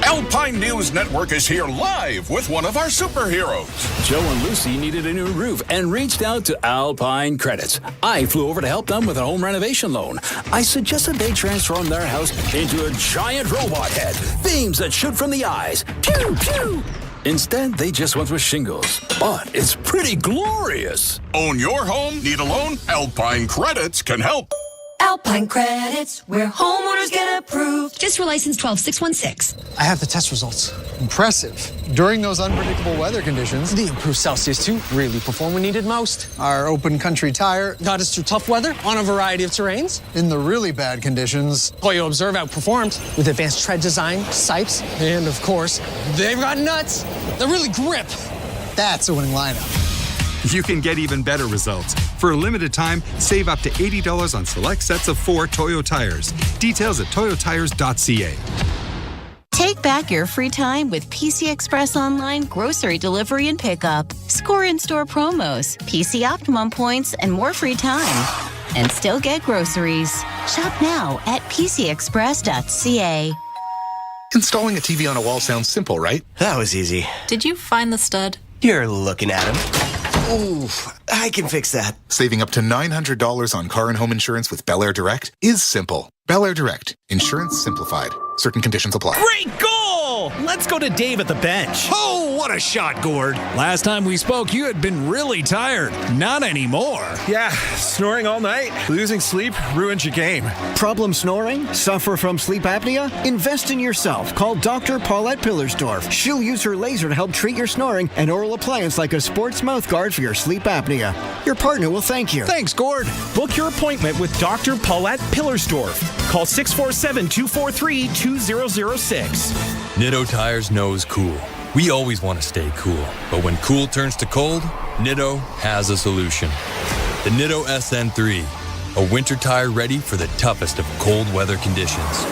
Alpine News Network is here live with one of our superheroes. Joe and Lucy needed a new roof and reached out to Alpine Credits. I flew over to help them with a home renovation loan. I suggested they transform their house into a giant robot head, beams that shoot from the eyes. Pew, pew. Instead, they just went with shingles. But it's pretty glorious. Own your home? Need a loan? Alpine Credits can help. Alpine Credits, where homeowners get approved. Fisker license 12616. I have the test results. Impressive. During those unpredictable weather conditions, the improved Celsius 2 really performed when needed most. Our open country tire got us through tough weather on a variety of terrains. In the really bad conditions, Toyo Observe outperformed with advanced tread design, sipes, and of course, they've got nuts that really grip. That's a winning lineup. You can get even better results. For a limited time, save up to $80 on select sets of 4 Toyo tires. Details at toyotires.ca. Take back your free time with PC Express Online grocery delivery and pickup. Score in-store promos, PC Optimum points, and more free time. And still get groceries. Shop now at pcexpress.ca. Installing a TV on a wall sounds simple, right? That was easy. Did you find the stud? You're looking at him. Ooh, I can fix that. Saving up to $900 on car and home insurance with Bel Air Direct is simple. Bel Air Direct. Insurance simplified. Certain conditions apply. Great goal! Let's go to Dave at the bench. Oh, what a shot, Gord. Last time we spoke, you had been really tired. Not anymore. Yeah, snoring all night. Losing sleep ruins your game. Problem snoring? Suffer from sleep apnea? Invest in yourself. Call Dr. Paulette Pillersdorf. She'll use her laser to help treat your snoring and oral appliance like a sports mouth guard for your sleep apnea. Your partner will thank you. Thanks, Gord. Book your appointment with Dr. Paulette Pillersdorf. Call 647-243-2006. Nitto Tires knows cool. We always want to stay cool, but when cool turns to cold, Nitto has a solution. The Nitto SN3, a winter tire ready for the toughest of cold weather conditions.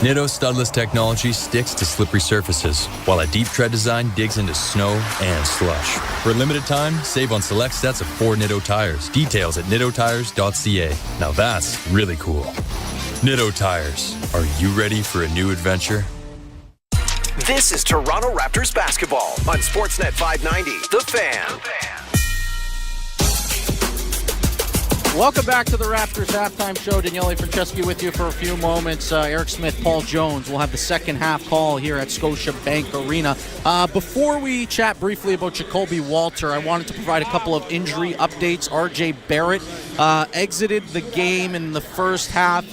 Nitto studless technology sticks to slippery surfaces, while a deep tread design digs into snow and slush. For a limited time, save on select sets of 4 Nitto tires. Details at nittotires.ca. Now that's really cool. Nitto Tires. Are you ready for a new adventure? This is Toronto Raptors basketball on Sportsnet 590, The Fan. Welcome back to the Raptors halftime show. Daniele Franceschi with you for a few moments. Eric Smith, Paul Jones will have the second half call here at Scotiabank Arena. Before we chat briefly about Jacoby Walter, I wanted to provide a couple of injury updates. RJ Barrett exited the game in the first half,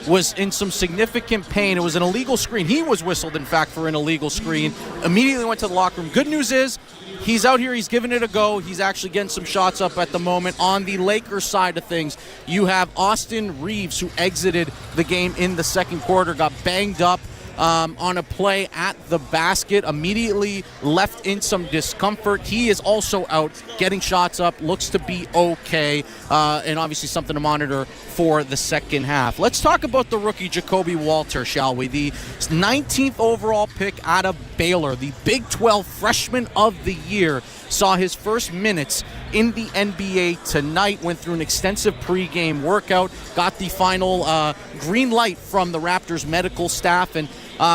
was in some significant pain. It was an illegal screen. He was whistled, in fact, for an illegal screen. Immediately went to the locker room. Good news is, he's out here. He's giving it a go. He's actually getting some shots up at the moment. On the Lakers side of things, you have Austin Reeves, who exited the game in the second quarter, got banged up on a play at the basket, immediately left in some discomfort. He is also out getting shots up, looks to be okay, and obviously something to monitor for the second half. Let's talk about the rookie Jacoby Walter, shall we? The 19th overall pick out of Baylor, the Big 12 Freshman of the Year, saw his first minutes in the NBA tonight, went through an extensive pregame workout, got the final green light from the Raptors medical staff, and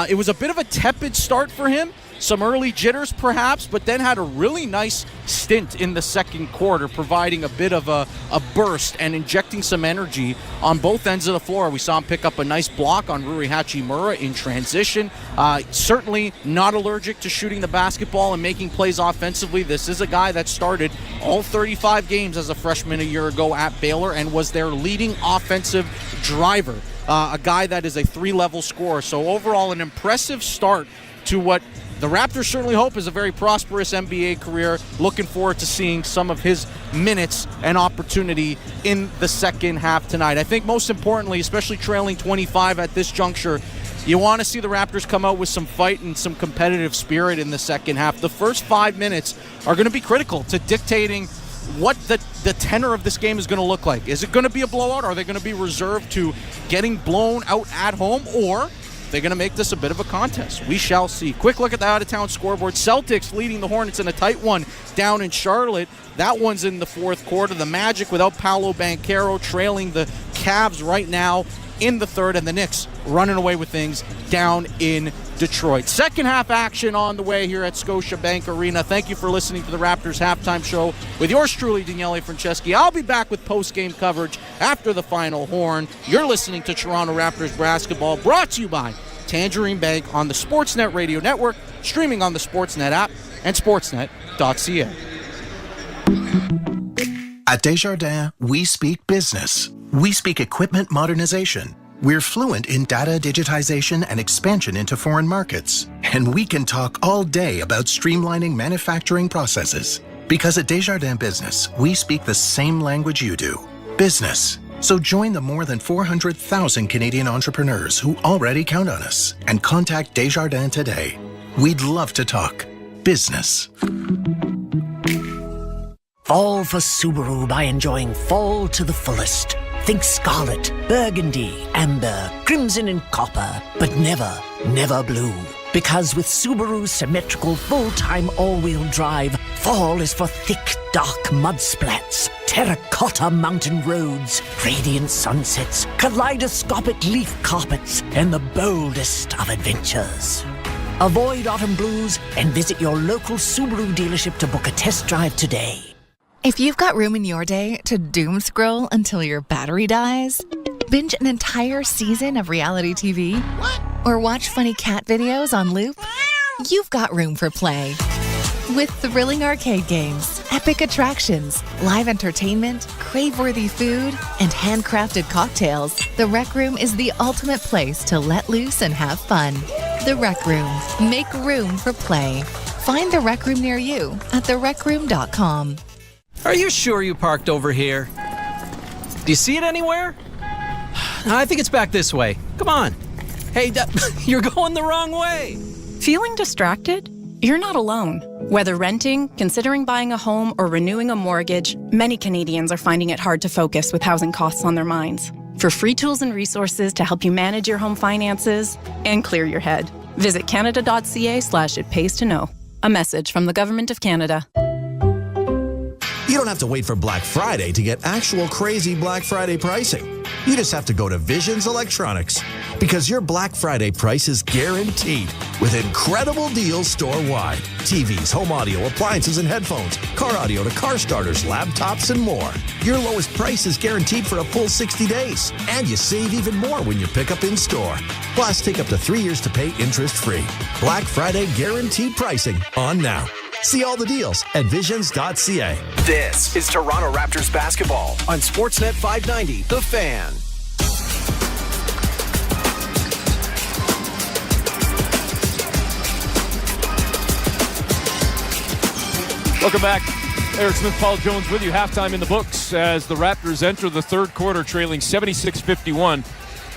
it was a bit of a tepid start for him. Some early jitters perhaps, but then had a really nice stint in the second quarter, providing a bit of a burst and injecting some energy on both ends of the floor. We saw him pick up a nice block on Rui Hachimura in transition. Certainly not allergic to shooting the basketball and making plays offensively. This is a guy that started all 35 games as a freshman a year ago at Baylor and was their leading offensive driver. A guy that is a 3-level scorer. So overall, an impressive start to what the Raptors certainly hope is a very prosperous NBA career. Looking forward to seeing some of his minutes and opportunity in the second half tonight. I think most importantly, especially trailing 25 at this juncture, you want to see the Raptors come out with some fight and some competitive spirit in the second half. The first 5 minutes are going to be critical to dictating what the tenor of this game is going to look like. Is it going to be a blowout? Are they going to be reserved to getting blown out at home? Or they're going to make this a bit of a contest? We shall see. Quick look at the out-of-town scoreboard. Celtics leading the Hornets in a tight one down in Charlotte. That one's in the fourth quarter. The Magic without Paolo Banchero trailing the Cavs right now in the third, and the Knicks running away with things down in Detroit. Second half action on the way here at Scotiabank Arena. Thank you for listening to the Raptors halftime show with yours truly, Daniele Franceschi. I'll be back with post-game coverage after the final horn. You're listening to Toronto Raptors basketball, brought to you by Tangerine Bank on the Sportsnet Radio Network, streaming on the Sportsnet app and sportsnet.ca. At Desjardins, we speak business. We speak equipment modernization. We're fluent in data digitization and expansion into foreign markets. And we can talk all day about streamlining manufacturing processes. Because at Desjardins Business, we speak the same language you do. Business. So join the more than 400,000 Canadian entrepreneurs who already count on us and contact Desjardins today. We'd love to talk business. Fall for Subaru by enjoying fall to the fullest. Think scarlet, burgundy, amber, crimson and copper, but never, never blue. Because with Subaru's symmetrical full-time all-wheel drive, fall is for thick, dark mud splats, terracotta mountain roads, radiant sunsets, kaleidoscopic leaf carpets, and the boldest of adventures. Avoid autumn blues and visit your local Subaru dealership to book a test drive today. If you've got room in your day to doom scroll until your battery dies, binge an entire season of reality TV, or watch funny cat videos on loop, you've got room for play. With thrilling arcade games, epic attractions, live entertainment, crave-worthy food, and handcrafted cocktails, the Rec Room is the ultimate place to let loose and have fun. The Rec Room. Make room for play. Find the Rec Room near you at therecroom.com. Are you sure you parked over here? Do you see it anywhere? I think it's back this way. Come on. Hey, you're going the wrong way. Feeling distracted? You're not alone. Whether renting, considering buying a home, or renewing a mortgage, many Canadians are finding it hard to focus with housing costs on their minds. For free tools and resources to help you manage your home finances and clear your head, visit canada.ca/it-pays-to-know. A message from the Government of Canada. You don't have to wait for Black Friday to get actual crazy Black Friday pricing. You just have to go to Visions Electronics, because your Black Friday price is guaranteed with incredible deals store-wide. TVs, home audio, appliances and headphones, car audio to car starters, laptops, and more. Your lowest price is guaranteed for a full 60 days, and you save even more when you pick up in store. Plus, take up to 3 years to pay interest-free. Black Friday guaranteed pricing on now. See all the deals at visions.ca. This is Toronto Raptors basketball on Sportsnet 590, The Fan. Welcome back. Eric Smith, Paul Jones with you. Halftime in the books as the Raptors enter the third quarter trailing 76-51.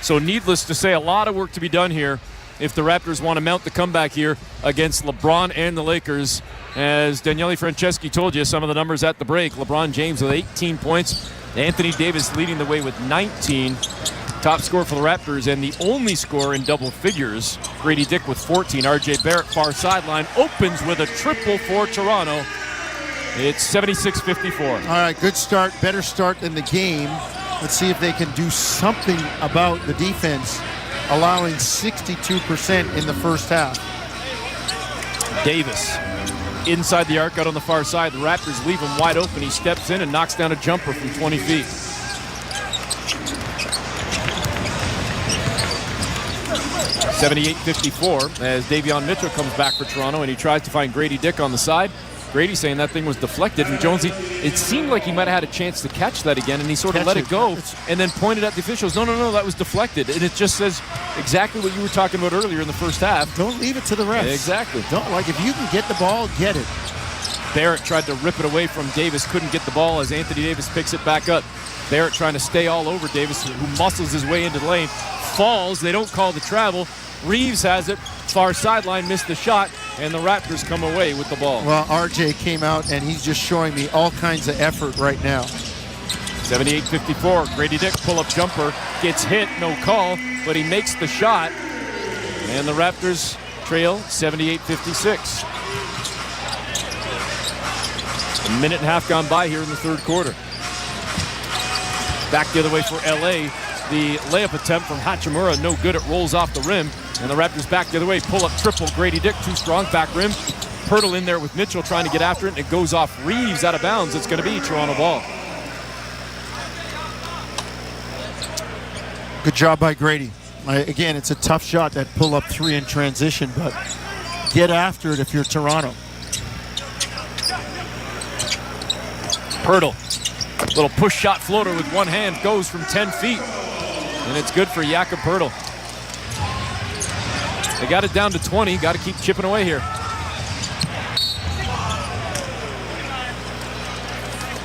So needless to say, a lot of work to be done here if the Raptors want to mount the comeback here against LeBron and the Lakers. As Daniele Franceschi told you, some of the numbers at the break. LeBron James with 18 points. Anthony Davis leading the way with 19. Top scorer for the Raptors and the only scorer in double figures. Grady Dick with 14. RJ Barrett, far sideline, opens with a triple for Toronto. It's 76-54. All right, good start, better start than the game. Let's see if they can do something about the defense, allowing 62% in the first half. Davis inside the arc, out on the far side. The Raptors leave him wide open. He steps in and knocks down a jumper from 20 feet. (78-54) as Davion Mitchell comes back for Toronto, and he tries to find Grady Dick on the side. Grady saying that thing was deflected, and Jonesy, it seemed like he might have had a chance to catch that again, and he sort of let it go and then pointed at the officials. No, that was deflected. And it just says exactly what you were talking about earlier in the first half. Don't leave it to the refs. Exactly. Don't, like, if you can get the ball, get it. Barrett tried to rip it away from Davis, couldn't get the ball as Anthony Davis picks it back up. Barrett trying to stay all over Davis, who muscles his way into the lane. Falls, they don't call the travel. Reeves has it, far sideline, missed the shot, and the Raptors come away with the ball. Well, RJ came out, and he's just showing me all kinds of effort right now. 78-54, Grady Dick pull-up jumper, gets hit, no call, but he makes the shot, and the Raptors trail 78-56. A minute and a half gone by here in the third quarter. Back the other way for LA. The layup attempt from Hachimura, no good. It rolls off the rim. And the Raptors back the other way. Pull up triple. Grady Dick, too strong. Back rim. Pirtle in there with Mitchell trying to get after it. And it goes off Reeves out of bounds. It's going to be Toronto ball. Good job by Grady. Again, it's a tough shot, that pull-up three in transition, but get after it if you're Toronto. Pirtle Little push shot floater with one hand goes from 10 feet. And it's good for Jakob Poeltl. They got it down to 20. Got to keep chipping away here.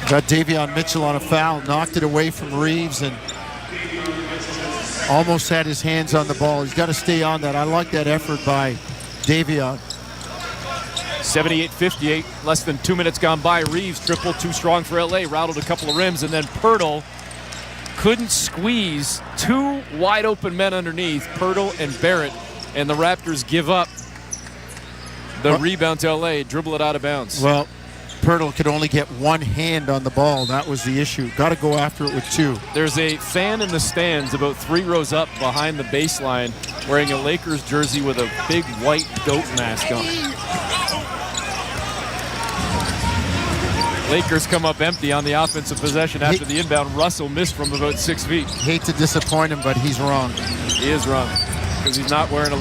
Got Davion Mitchell on a foul, knocked it away from Reeves, and almost had his hands on the ball. He's got to stay on that. I like that effort by Davion. 78-58, less than 2 minutes gone by. Reeves triple, too strong for LA, routed a couple of rims, and then Poeltl couldn't squeeze two wide open men underneath, Poeltl and Barrett, and the Raptors give up the rebound to LA, dribble it out of bounds. Well, Poeltl could only get one hand on the ball. That was the issue. Got to go after it with two. There's a fan in the stands about 3 rows up behind the baseline wearing a Lakers jersey with a big white goat mask on. Lakers come up empty on the offensive possession after the inbound. Russell missed from about 6 feet. Hate to disappoint him, but he's wrong. He is wrong because he's not wearing a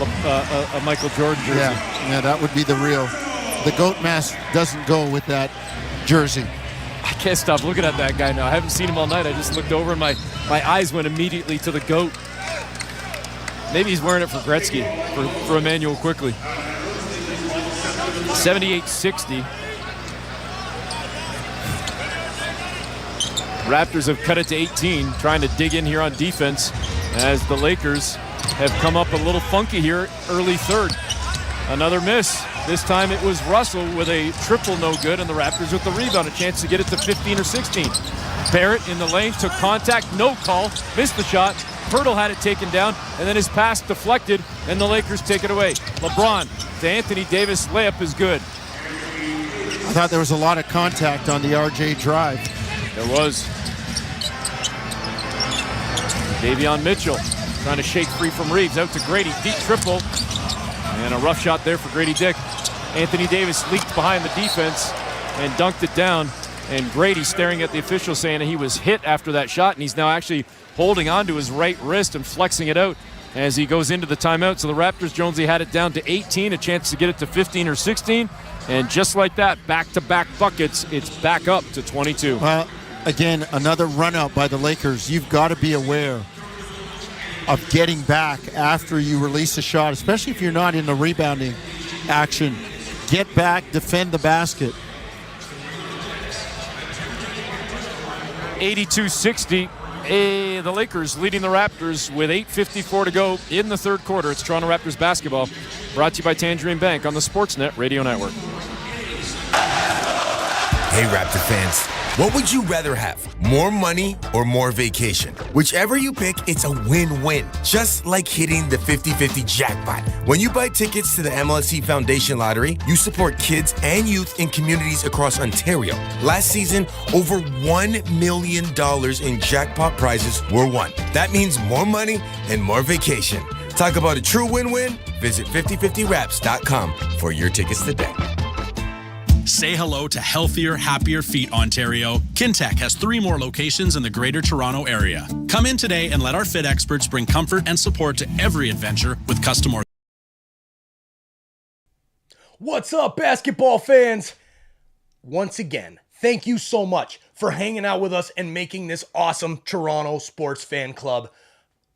Michael Jordan jersey. Yeah, that would be the real. The goat mask doesn't go with that jersey. I can't stop looking at that guy now. I haven't seen him all night. I just looked over and my eyes went immediately to the goat. Maybe he's wearing it for Gretzky, for Emmanuel Quickly. 78-60. Raptors have cut it to 18, trying to dig in here on defense as the Lakers have come up a little funky here early third. Another miss. This time it was Russell with a triple no good, and the Raptors with the rebound, a chance to get it to 15 or 16. Barrett in the lane, took contact, no call, missed the shot. Poeltl had it taken down, and then his pass deflected, and the Lakers take it away. LeBron to Anthony Davis, layup is good. I thought there was a lot of contact on the RJ drive. There was. Davion Mitchell trying to shake free from Reeves, out to Grady, deep triple, and a rough shot there for Grady Dick. Anthony Davis leaked behind the defense and dunked it down, and Grady staring at the official saying that he was hit after that shot, and he's now actually holding on to his right wrist and flexing it out as he goes into the timeout. So the Raptors, Jonesy, had it down to 18, a chance to get it to 15 or 16, and just like that, back-to-back buckets, it's back up to 22. Well, again, another run out by the Lakers. You've got to be aware of getting back after you release a shot, especially if you're not in the rebounding action. Get back, defend the basket. 82-60. The Lakers leading the Raptors with 8:54 to go in the third quarter. It's Toronto Raptors basketball, brought to you by Tangerine Bank on the Sportsnet Radio Network. Hey, Raptor fans. What would you rather have? More money or more vacation? Whichever you pick, it's a win-win. Just like hitting the 50-50 jackpot. When you buy tickets to the MLSE Foundation Lottery, you support kids and youth in communities across Ontario. Last season, over $1 million in jackpot prizes were won. That means more money and more vacation. Talk about a true win-win? Visit 5050raps.com for your tickets today. Say hello to healthier, happier feet, Ontario. Kintec has 3 more locations in the Greater Toronto Area. Come in today and let our fit experts bring comfort and support to every adventure with custom. What's up, basketball fans? Once again, thank you so much for hanging out with us and making this awesome Toronto sports fan club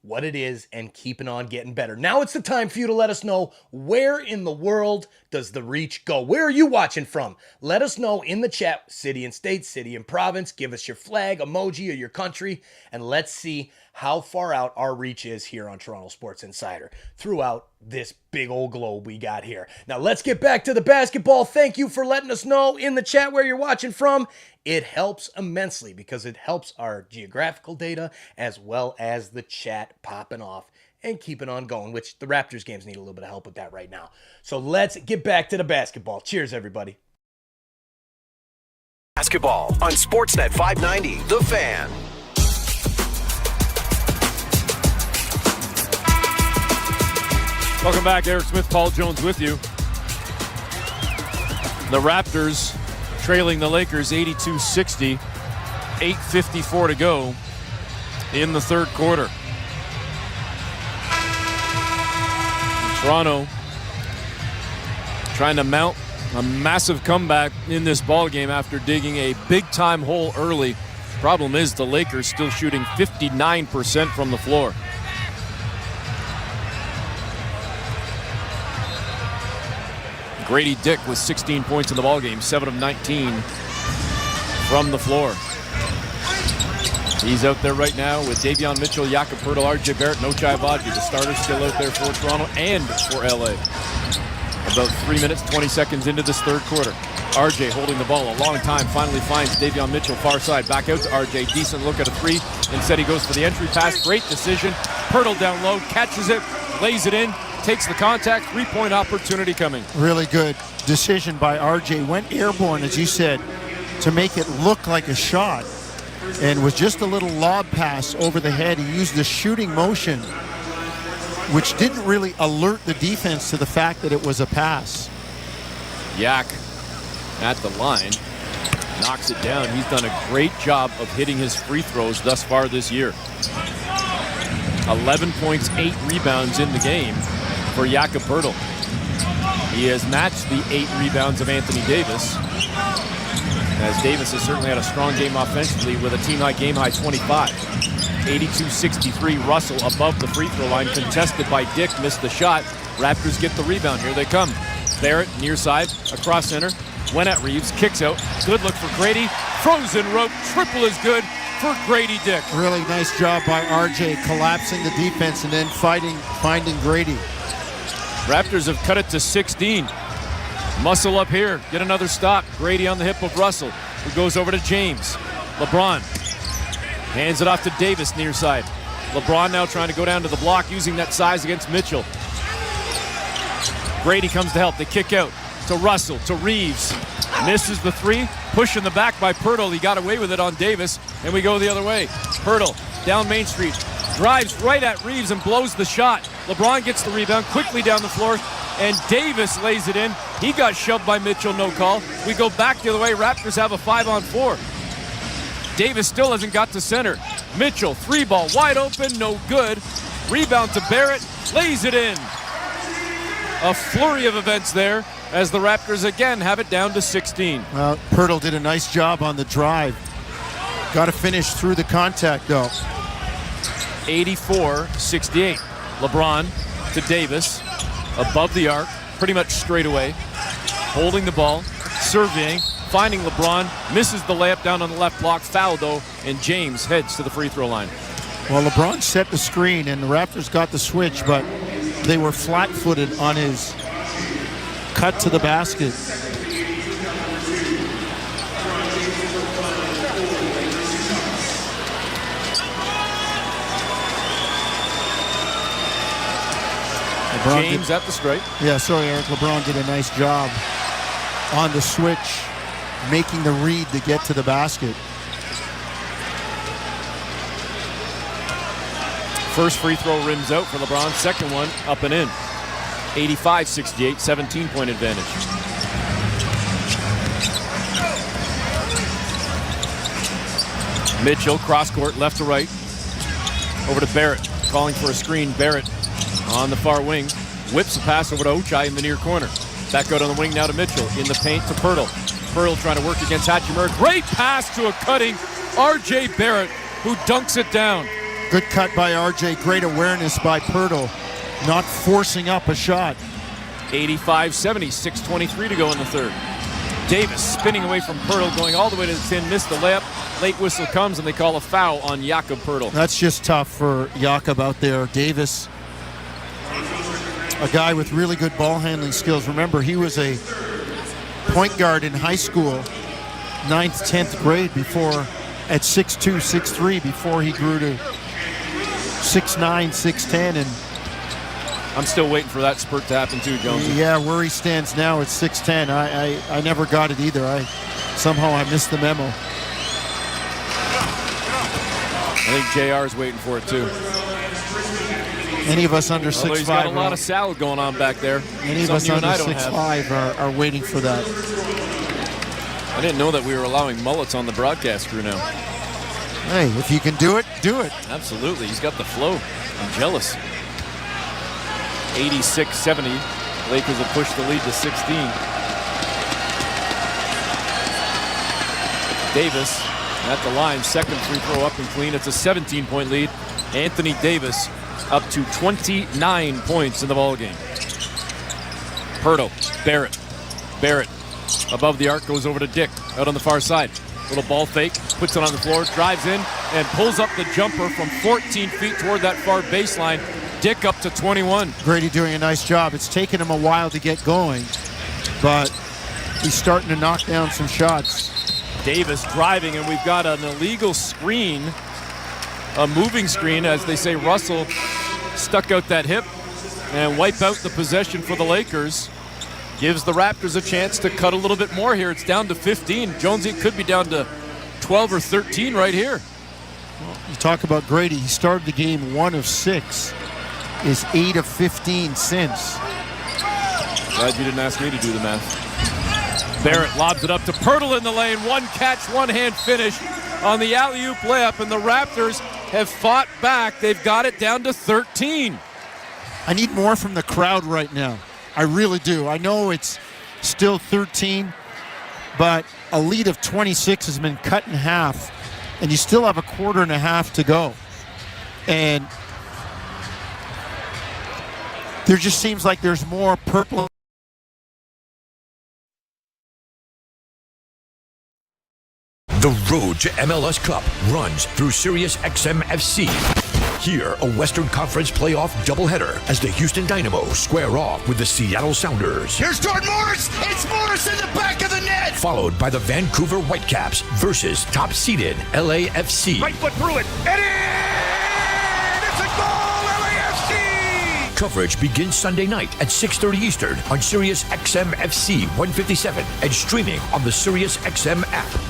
what it is and keeping on getting better. Now it's the time for you to let us know, where in the world does the reach go? Where are you watching from? Let us know in the chat, city and state, city and province. Give us your flag, emoji, or your country, and let's see how far out our reach is here on Toronto Sports Insider throughout this big old globe we got here. Now let's get back to the basketball. Thank you for letting us know in the chat where you're watching from. It helps immensely because it helps our geographical data as well as the chat popping off and keeping on going, which the Raptors games need a little bit of help with that right now. So let's get back to the basketball. Cheers, everybody. Basketball on Sportsnet 590, The Fan. Welcome back. Eric Smith, Paul Jones with you. The Raptors trailing the Lakers 82-60. 8:54 to go in the third quarter. Toronto trying to mount a massive comeback in this ball game after digging a big-time hole early Problem is the Lakers still shooting 59% from the floor. Grady Dick with 16 points in the ballgame, 7 of 19 from the floor. He's out there right now with Davion Mitchell, Jakob Poeltl, RJ Barrett, and Ochai Agbaji. The starters still out there for Toronto and for LA. About 3 minutes, 20 seconds into this third quarter. RJ holding the ball a long time, finally finds Davion Mitchell far side. Back out to RJ, decent look at a three. Instead he goes for the entry pass, great decision. Poeltl down low, catches it, lays it in, takes the contact, 3-point opportunity coming. Really good decision by RJ. Went airborne, as you said, to make it look like a shot. And with just a little lob pass over the head, he used the shooting motion, which didn't really alert the defense to the fact that it was a pass. Yak at the line, knocks it down. He's done a great job of hitting his free throws thus far this year. 11 points, 8 rebounds in the game for Jakob Poeltl. He has matched the 8 rebounds of Anthony Davis, as Davis has certainly had a strong game offensively with a team-high game-high 25. 82-63, Russell above the free throw line, contested by Dick, missed the shot. Raptors get the rebound. Here they come. Barrett, near side, across center, went at Reeves, kicks out. Good look for Grady. Frozen rope, triple is good for Grady Dick. Really nice job by RJ, collapsing the defense and then finding Grady. Raptors have cut it to 16. Muscle up here, get another stop. Grady on the hip of Russell, who goes over to James. LeBron hands it off to Davis near side. LeBron now trying to go down to the block, using that size against Mitchell. Grady comes to help. They kick out to Russell, to Reeves. Misses the three, push in the back by Poeltl. He got away with it on Davis, and we go the other way. Poeltl down Main Street, drives right at Reeves and blows the shot. LeBron gets the rebound quickly down the floor, and Davis lays it in. He got shoved by Mitchell, no call. We go back the other way. Raptors have a 5-on-4. Davis still hasn't got to center. Mitchell, 3-ball, wide open, no good. Rebound to Barrett, lays it in. A flurry of events there as the Raptors again have it down to 16. Well, Poeltl did a nice job on the drive. Got to finish through the contact, though. 84-68. LeBron to Davis, above the arc, pretty much straight away. Holding the ball, surveying, finding LeBron, misses the layup down on the left block, foul though, and James heads to the free throw line. Well, LeBron set the screen and the Raptors got the switch, but they were flat-footed on his cut to the basket. James at the strike. Yeah, sorry, Eric. LeBron did a nice job on the switch, making the read to get to the basket. First free throw rims out for LeBron. Second one up and in. 85-68, 17-point advantage. Mitchell, cross court, left to right. Over to Barrett, calling for a screen. Barrett on the far wing, whips a pass over to Ochai in the near corner. Back out on the wing now to Mitchell, in the paint to Poeltl. Poeltl trying to work against Hachimura. Great pass to a cutting RJ Barrett, who dunks it down. Good cut by RJ, great awareness by Poeltl, not forcing up a shot. 85-70, 6:23 to go in the third. Davis spinning away from Poeltl, going all the way to the tin, missed the layup. Late whistle comes and they call a foul on Jakob Poeltl. That's just tough for Jakob out there. Davis, a guy with really good ball handling skills. Remember, he was a point guard in high school, 9th, 10th grade before, at 6'2", 6'3", before he grew to 6'9", 6'10", and I'm still waiting for that spurt to happen too, Jones. Yeah, where he stands now at 6'10". I never got it either. Somehow I missed the memo. I think JR is waiting for it too. Any of us under 6'5". He's got a lot of salad going on back there. Any of us under 6'5" are waiting for that. I didn't know that we were allowing mullets on the broadcast crew now. Hey, if you can do it, do it. Absolutely. He's got the flow. I'm jealous. 86-70. Lakers have pushed the lead to 16. Davis at the line. Second free throw up and clean. It's a 17-point lead. Anthony Davis up to 29 points in the ballgame. Pirtle, Barrett above the arc, goes over to Dick out on the far side. Little ball fake, puts it on the floor, drives in, and pulls up the jumper from 14 feet toward that far baseline. Dick up to 21. Grady doing a nice job. It's taken him a while to get going, but he's starting to knock down some shots. Davis driving, and we've got an illegal screen, a moving screen, as they say. Russell stuck out that hip and wipe out the possession for the Lakers. Gives the Raptors a chance to cut a little bit more here. It's down to 15. Jonesy, it could be down to 12 or 13 right here. Well, you talk about Grady. He started the game 1 of 6. Is 8 of 15 since. Glad you didn't ask me to do the math. Barrett lobs it up to Pirtle in the lane. One catch, one hand finish on the alley-oop layup, and the Raptors have fought back. They've got it down to 13. I need more from the crowd right now. I really do. I know it's still 13, but a lead of 26 has been cut in half, and you still have a quarter and a half to go. And there just seems like there's more purple. The road to MLS Cup runs through SiriusXM FC. Here, a Western Conference playoff doubleheader as the Houston Dynamo square off with the Seattle Sounders. Here's Jordan Morris. It's Morris in the back of the net. Followed by the Vancouver Whitecaps versus top-seeded LAFC. Right foot through it. And in! It's a goal, LAFC! Coverage begins Sunday night at 6:30 Eastern on SiriusXM FC 157 and streaming on the SiriusXM app.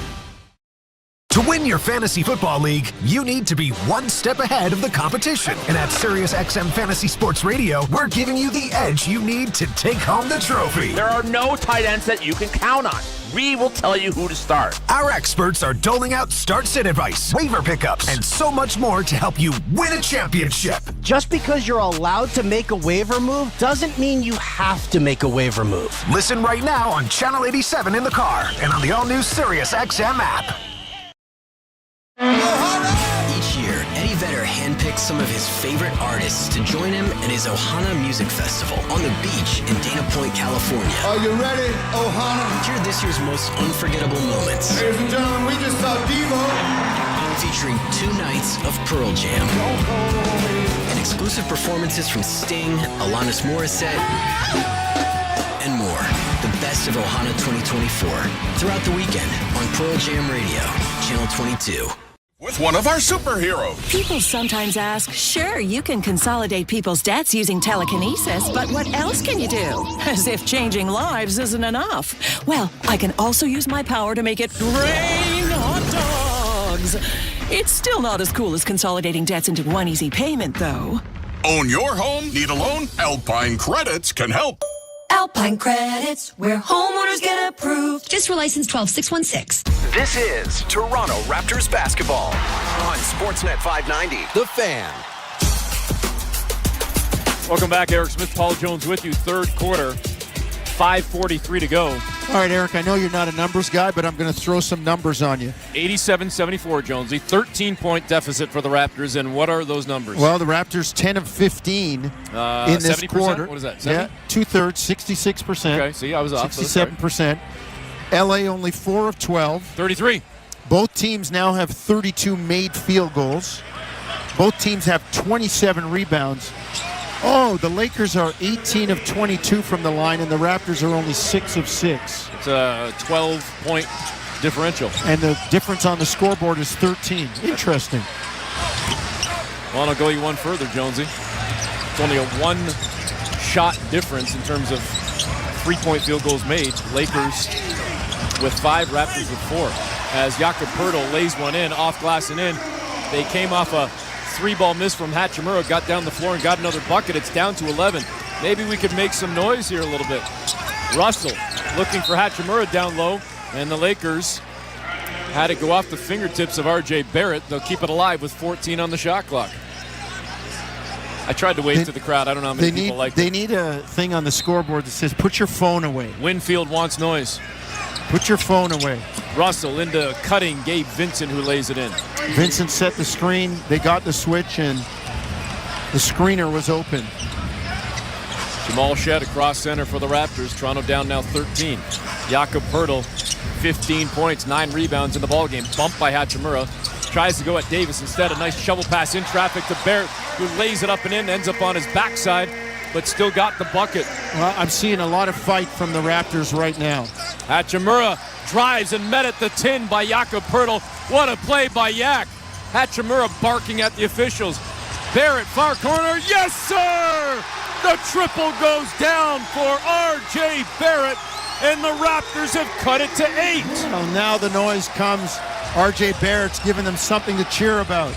To win your fantasy football league, you need to be one step ahead of the competition. And at SiriusXM Fantasy Sports Radio, we're giving you the edge you need to take home the trophy. There are no tight ends that you can count on. We will tell you who to start. Our experts are doling out start-sit advice, waiver pickups, and so much more to help you win a championship. Just because you're allowed to make a waiver move doesn't mean you have to make a waiver move. Listen right now on Channel 87 in the car and on the all-new SiriusXM app. Each year, Eddie Vedder handpicks some of his favorite artists to join him at his Ohana Music Festival on the beach in Dana Point, California. Are you ready, Ohana? Hear this year's most unforgettable moments. Ladies and gentlemen, we just saw Devo. Featuring 2 nights of Pearl Jam. And exclusive performances from Sting, Alanis Morissette, and more. The best of Ohana 2024. Throughout the weekend on Pearl Jam Radio, Channel 22. With one of our superheroes. People sometimes ask, sure, you can consolidate people's debts using telekinesis, but what else can you do? As if changing lives isn't enough. Well, I can also use my power to make it rain hot dogs. It's still not as cool as consolidating debts into one easy payment, though. Own your home? Need a loan? Alpine Credits can help. Alpine Credits, where homeowners get approved. Fiscal license 12616. This is Toronto Raptors basketball on Sportsnet 590. The Fan. Welcome back, Eric Smith, Paul Jones with you. Third quarter, 5:43 to go. All right, Eric, I know you're not a numbers guy, but I'm going to throw some numbers on you. 87-74, Jonesy. 13-point deficit for the Raptors, and what are those numbers? Well, the Raptors 10 of 15 in this 70%? quarter. What is that, 70? Yeah, 2/3, 66%. Okay, see, I was off. 67%. LA only 4 of 12. 33. Both teams now have 32 made field goals. Both teams have 27 rebounds. Oh, the Lakers are 18 of 22 from the line, and the Raptors are only 6 of 6. It's a 12-point differential. And the difference on the scoreboard is 13. Interesting. Well, I'll go you one further, Jonesy. It's only a one-shot difference in terms of three-point field goals made. Lakers with 5, Raptors with 4. As Jakob Poeltl lays one in, off glass and in. They came off a 3-ball miss from Hachimura, got down the floor and got another bucket. It's down to 11. Maybe we could make some noise here a little bit. Russell looking for Hachimura down low, and the Lakers had it go off the fingertips of R.J. Barrett. They'll keep it alive with 14 on the shot clock. I tried to wave to the crowd. I don't know how many people like They need a thing on the scoreboard that says, put your phone away. Winfield wants noise. Put your phone away. Russell into cutting Gabe Vincent, who lays it in. Vincent set the screen. They got the switch, and the screener was open. Jamal Shed across center for the Raptors. Toronto down now 13. Jakob Poeltl, 15 points, 9 rebounds in the ballgame. Bumped by Hachimura. Tries to go at Davis instead. A nice shovel pass in traffic to Barrett, who lays it up and in, ends up on his backside, but still got the bucket. Well, I'm seeing a lot of fight from the Raptors right now. Hachimura drives and met at the tin by Jakob Poeltl. What a play by Yak. Hachimura barking at the officials. Barrett, far corner. Yes, sir! The triple goes down for R.J. Barrett, and the Raptors have cut it to 8. Well, now the noise comes. R.J. Barrett's giving them something to cheer about.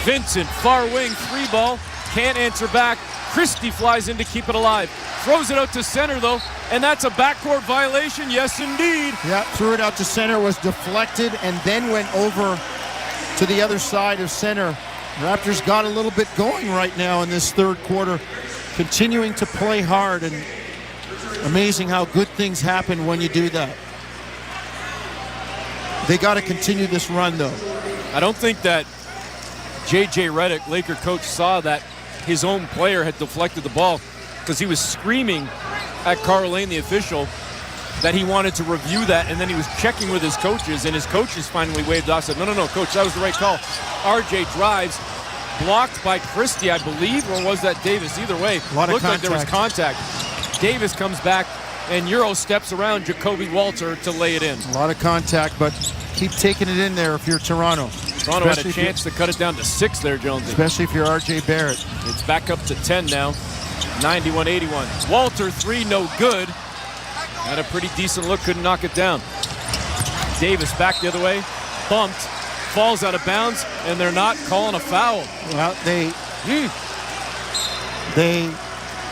Vincent, far wing, 3-ball. Can't answer back. Christie flies in to keep it alive. Throws it out to center, though, and that's a backcourt violation. Yes, indeed. Yeah, threw it out to center, was deflected, and then went over to the other side of center. Raptors got a little bit going right now in this third quarter, continuing to play hard, and amazing how good things happen when you do that. They got to continue this run, though. I don't think that J.J. Redick, Laker coach, saw that his own player had deflected the ball, because he was screaming at Carl Lane, the official, that he wanted to review that, and then he was checking with his coaches, and his coaches finally waved off, said, no, coach, that was the right call. RJ drives, blocked by Christie, I believe, or was that Davis? Either way, looked like there was contact. Davis comes back, and Euro steps around Jacoby Walter to lay it in. A lot of contact, but keep taking it in there if you're Toronto. Toronto had a chance to cut it down to 6 there, Jonesy. Especially if you're R.J. Barrett. It's back up to 10 now, 91-81. Walter, 3, no good. Had a pretty decent look, couldn't knock it down. Davis back the other way, bumped, falls out of bounds, and they're not calling a foul. Well, they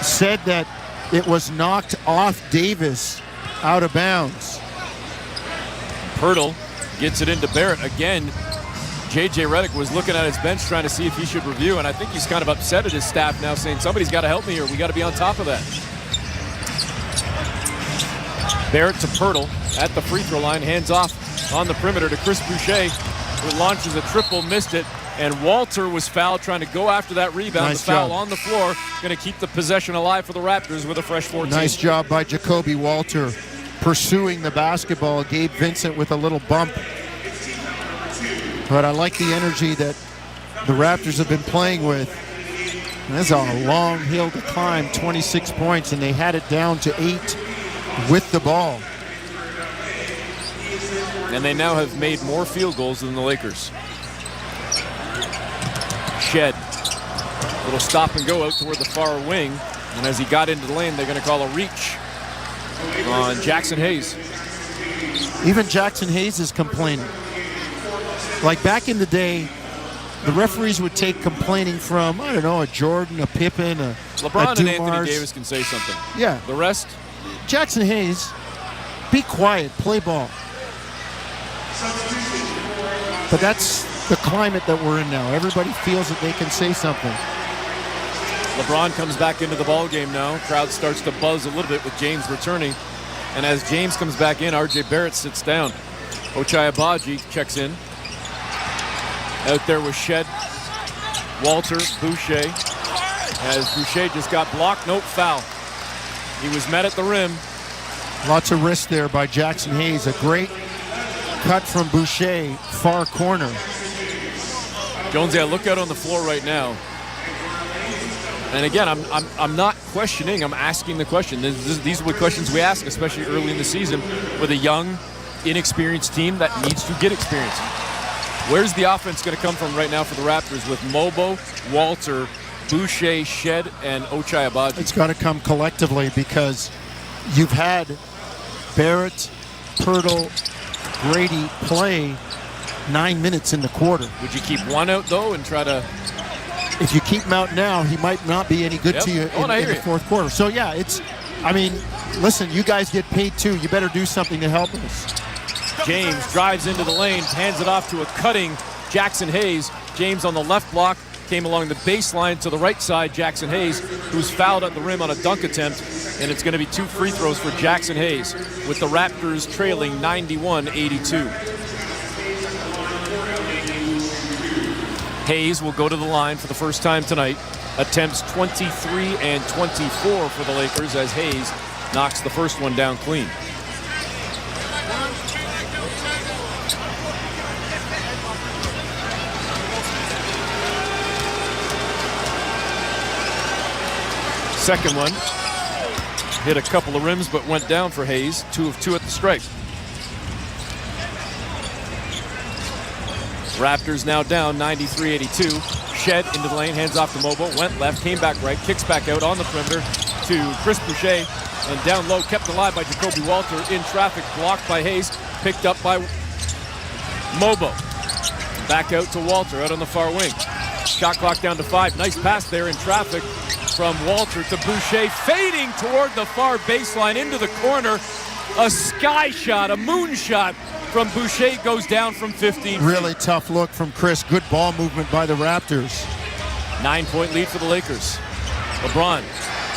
said that it was knocked off Davis out of bounds. Poeltl gets it into Barrett again. J.J. Redick was looking at his bench trying to see if he should review, and I think he's kind of upset at his staff now, saying somebody's got to help me here. We got to be on top of that. Barrett to Poeltl at the free throw line, hands off on the perimeter to Chris Boucher, who launches a triple, missed it, and Walter was fouled trying to go after that rebound. Nice the foul job on the floor, going to keep the possession alive for the Raptors with a fresh 14. Nice job by Jacoby Walter pursuing the basketball. Gabe Vincent with a little bump. But I like the energy that the Raptors have been playing with. That's a long hill to climb, 26 points, and they had it down to 8 with the ball. And they now have made more field goals than the Lakers. Shed, little stop and go out toward the far wing, and as he got into the lane, they're going to call a reach on Jackson Hayes. Even Jackson Hayes is complaining. Like back in the day, the referees would take complaining from, I don't know, a Jordan, a Pippen, a LeBron a and Anthony Davis can say something. Yeah. The rest? Jackson Hayes, be quiet, play ball. But that's the climate that we're in now. Everybody feels that they can say something. LeBron comes back into the ball game now. Crowd starts to buzz a little bit with James returning. And as James comes back in, R.J. Barrett sits down. Ochai Agbaji checks in. Out there was Shed, Walter, Boucher. As Boucher just got blocked, nope, foul. He was met at the rim. Lots of risk there by Jackson Hayes. A great cut from Boucher, far corner. Jonesy, I look out on the floor right now. And again, I'm not questioning, I'm asking the question. These are the questions we ask, especially early in the season with a young, inexperienced team that needs to get experience. Where's the offense going to come from right now for the Raptors with Mobo, Walter, Boucher, Shed, and Ochai Agbaji? It's got to come collectively because you've had Barrett, Poeltl, Grady play 9 minutes in the quarter. Would you keep one out, though, and try to... If you keep him out now, he might not be any good to you in the fourth quarter. So, yeah, listen, you guys get paid too. You better do something to help us. James drives into the lane, hands it off to a cutting Jackson Hayes. James on the left block, came along the baseline to the right side. Jackson Hayes, who's fouled at the rim on a dunk attempt. And it's going to be 2 free throws for Jackson Hayes, with the Raptors trailing 91-82. Hayes will go to the line for the first time tonight. Attempts 23 and 24 for the Lakers as Hayes knocks the first one down clean. Second one hit a couple of rims but went down for Hayes. 2 of 2 at the stripe. Raptors now down 93-82. Shed into the lane, hands off to Mobo, went left, came back right, kicks back out on the perimeter to Chris Boucher, and down low, kept alive by Jacoby Walter. In traffic, blocked by Hayes, picked up by Mobo. Back out to Walter, out on the far wing. Shot clock down to 5. Nice pass there in traffic from Walter to Boucher, fading toward the far baseline into the corner. A sky shot, a moon shot from Boucher, goes down from 15 Really feet. tough look from Chris. Good ball movement by the Raptors. 9-point lead for the Lakers. LeBron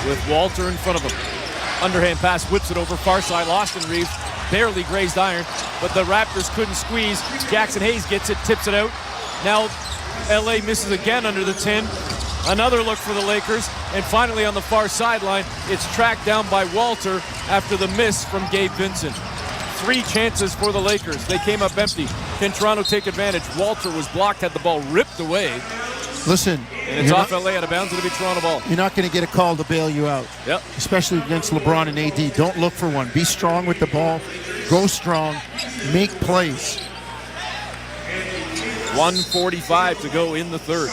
with Walter in front of him. Underhand pass, whips it over far side. Austin Reeves barely grazed iron, but the Raptors couldn't squeeze. Jackson Hayes gets it, tips it out. Now LA misses again under the 10. Another look for the Lakers, and finally on the far sideline, it's tracked down by Walter after the miss from Gabe Vincent. 3 chances for the Lakers. They came up empty. Can Toronto take advantage? Walter was blocked, had the ball ripped away. Listen. And it's off LA out of bounds. It'll be Toronto ball. You're not going to get a call to bail you out. Yep. Especially against LeBron and AD. Don't look for one. Be strong with the ball. Go strong. Make plays. 1:45 to go in the third.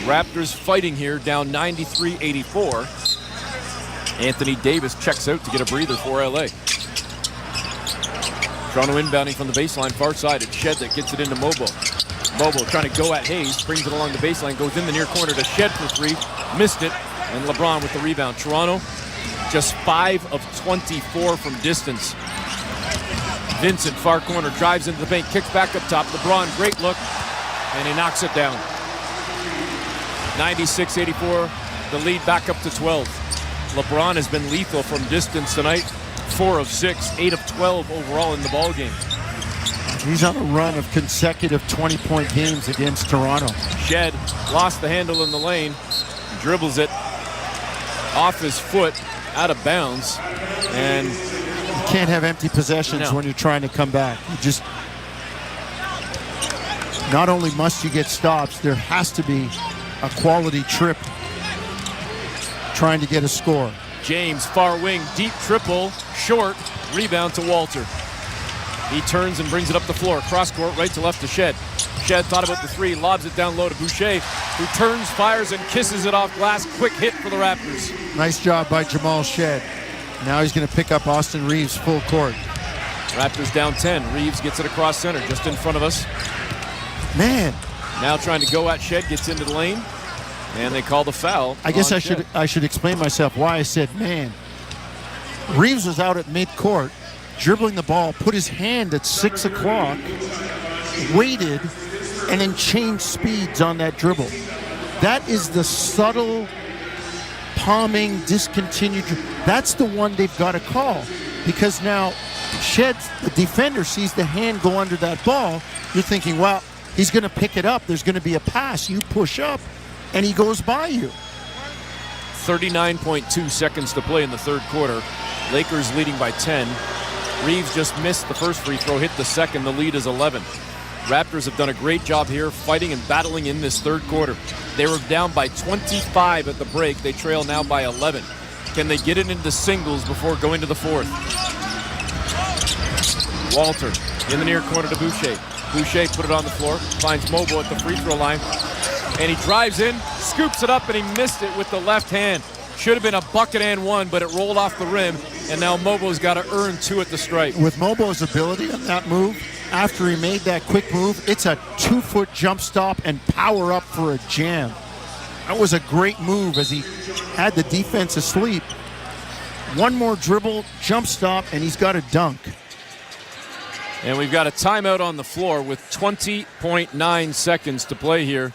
Raptors fighting here, down 93-84. Anthony Davis checks out to get a breather for LA. Toronto inbounding from the baseline, far side. It's Shed that gets it into Mobo. Mobo trying to go at Hayes, brings it along the baseline, goes in the near corner to Shed for 3, missed it, and LeBron with the rebound. Toronto just 5 of 24 from distance. Vincent, far corner, drives into the paint, kicks back up top. LeBron, great look, and he knocks it down. 96-84, the lead back up to 12. LeBron has been lethal from distance tonight. 4 of 6, 8 of 12 overall in the ballgame. He's on a run of consecutive 20-point games against Toronto. Shed lost the handle in the lane, dribbles it off his foot, out of bounds, and you can't have empty possessions when you're trying to come back. You just, not only must you get stops, there has to be a quality trip trying to get a score. James, far wing, deep triple, short, rebound to Walter. He turns and brings it up the floor, cross court, right to left to Shed. Shed thought about the 3, lobs it down low to Boucher, who turns, fires, and kisses it off glass. Quick hit for the Raptors. Nice job by Jamal Shed. Now he's going to pick up Austin Reeves full court. Raptors down 10. Reeves gets it across center, just in front of us. Man. Now trying to go at Shed, gets into the lane. And they call the foul. I guess I should explain myself why I said man. Reeves was out at midcourt, dribbling the ball, put his hand at 6 o'clock, waited, and then changed speeds on that dribble. That is the subtle palming, discontinued. That's the one they've got to call, because now Shed's, the defender, sees the hand go under that ball. You're thinking, well, he's going to pick it up. There's going to be a pass. You push up, and he goes by you. 39.2 seconds to play in the third quarter. Lakers leading by 10. Reeves just missed the first free throw, hit the second. The lead is 11. Raptors have done a great job here fighting and battling in this third quarter. They were down by 25 at the break. They trail now by 11. Can they get it into singles before going to the fourth? Walter in the near corner to Boucher. Boucher put it on the floor, finds Mobo at the free throw line, and he drives in, scoops it up, and he missed it with the left hand. Should have been a bucket and one, but it rolled off the rim, and now Mobo's got to earn 2 at the stripe. With Mobo's ability on that move, after he made that quick move, it's a 2-foot jump stop and power up for a jam. That was a great move as he had the defense asleep. One more dribble, jump stop, and he's got a dunk. And we've got a timeout on the floor with 20.9 seconds to play here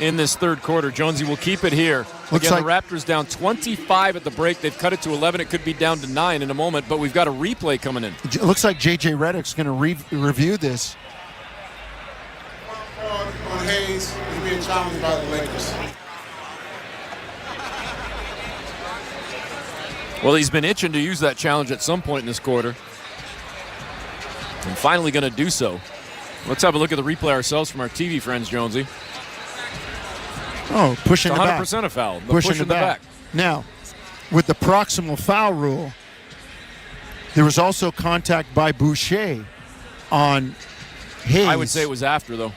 in this third quarter. Jonesy will keep it here. Again, the Raptors down 25 at the break. They've cut it to 11. It could be down to 9 in a moment, but we've got a replay coming in. It looks like J.J. Redick's going to review this. On Hayes is being challenged by the Lakers. Well, he's been itching to use that challenge at some point in this quarter. And finally going to do so. Let's have a look at the replay ourselves from our TV friends, Jonesy. Oh, pushing the back. 100% a foul. Pushing the back. Now, with the proximal foul rule, there was also contact by Boucher on Hayes. I would say it was after, though.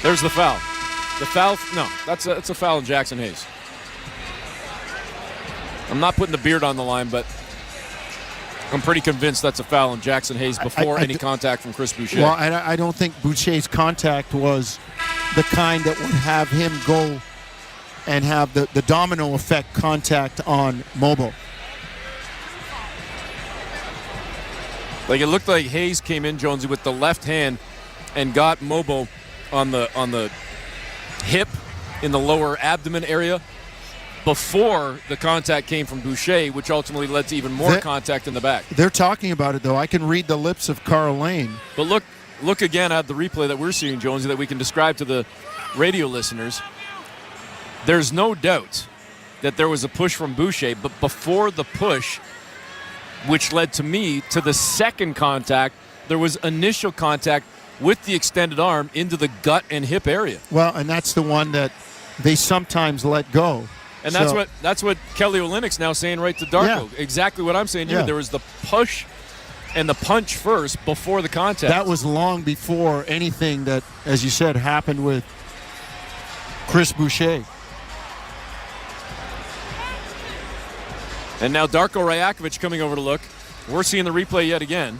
There's the foul. The foul, no, that's a foul in Jackson Hayes. I'm not putting the beard on the line, but I'm pretty convinced that's a foul on Jackson Hayes before any contact from Chris Boucher. Well, I don't think Boucher's contact was the kind that would have him go and have the domino effect contact on Mobo. Like, it looked like Hayes came in, Jonesy, with the left hand and got Mobo on the hip in the lower abdomen area before the contact came from Boucher, which ultimately led to even more contact in the back. They're talking about it, though. I can read the lips of Carl Lane. But look again at the replay that we're seeing, Jonesy, that we can describe to the radio listeners. There's no doubt that there was a push from Boucher, but before the push, which led to me to the second contact, there was initial contact with the extended arm into the gut and hip area. Well, and that's the one that they sometimes let go. And that's what Kelly Olynyk's now saying right to Darko. Yeah. Exactly what I'm saying to you. There was the push and the punch first before the contact. That was long before anything that, as you said, happened with Chris Boucher. And now Darko Rajakovic coming over to look. We're seeing the replay yet again.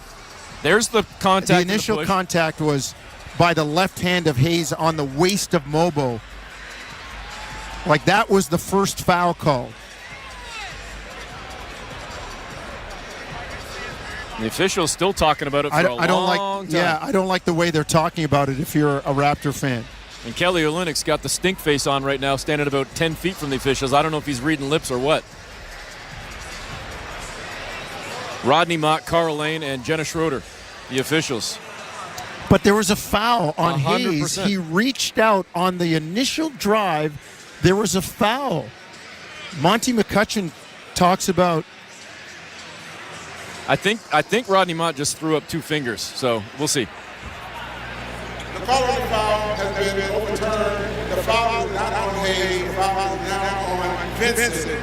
There's the contact. The initial contact was by the left hand of Hayes on the waist of Mobo. Like, that was the first foul call. The official's still talking about it for a long time. Yeah, I don't like the way they're talking about it if you're a Raptor fan. And Kelly Olynyk's got the stink face on right now, standing about 10 feet from the officials. I don't know if he's reading lips or what. Rodney Mott, Carl Lane, and Jenna Schroeder, the officials. But there was a foul on 100%. Hayes. He reached out on the initial drive. There was a foul. Monty McCutcheon talks about. I think Rodney Mott just threw up 2 fingers, so we'll see. The call on the foul has been overturned. The foul is not on Hayes. The foul is now on Vincent.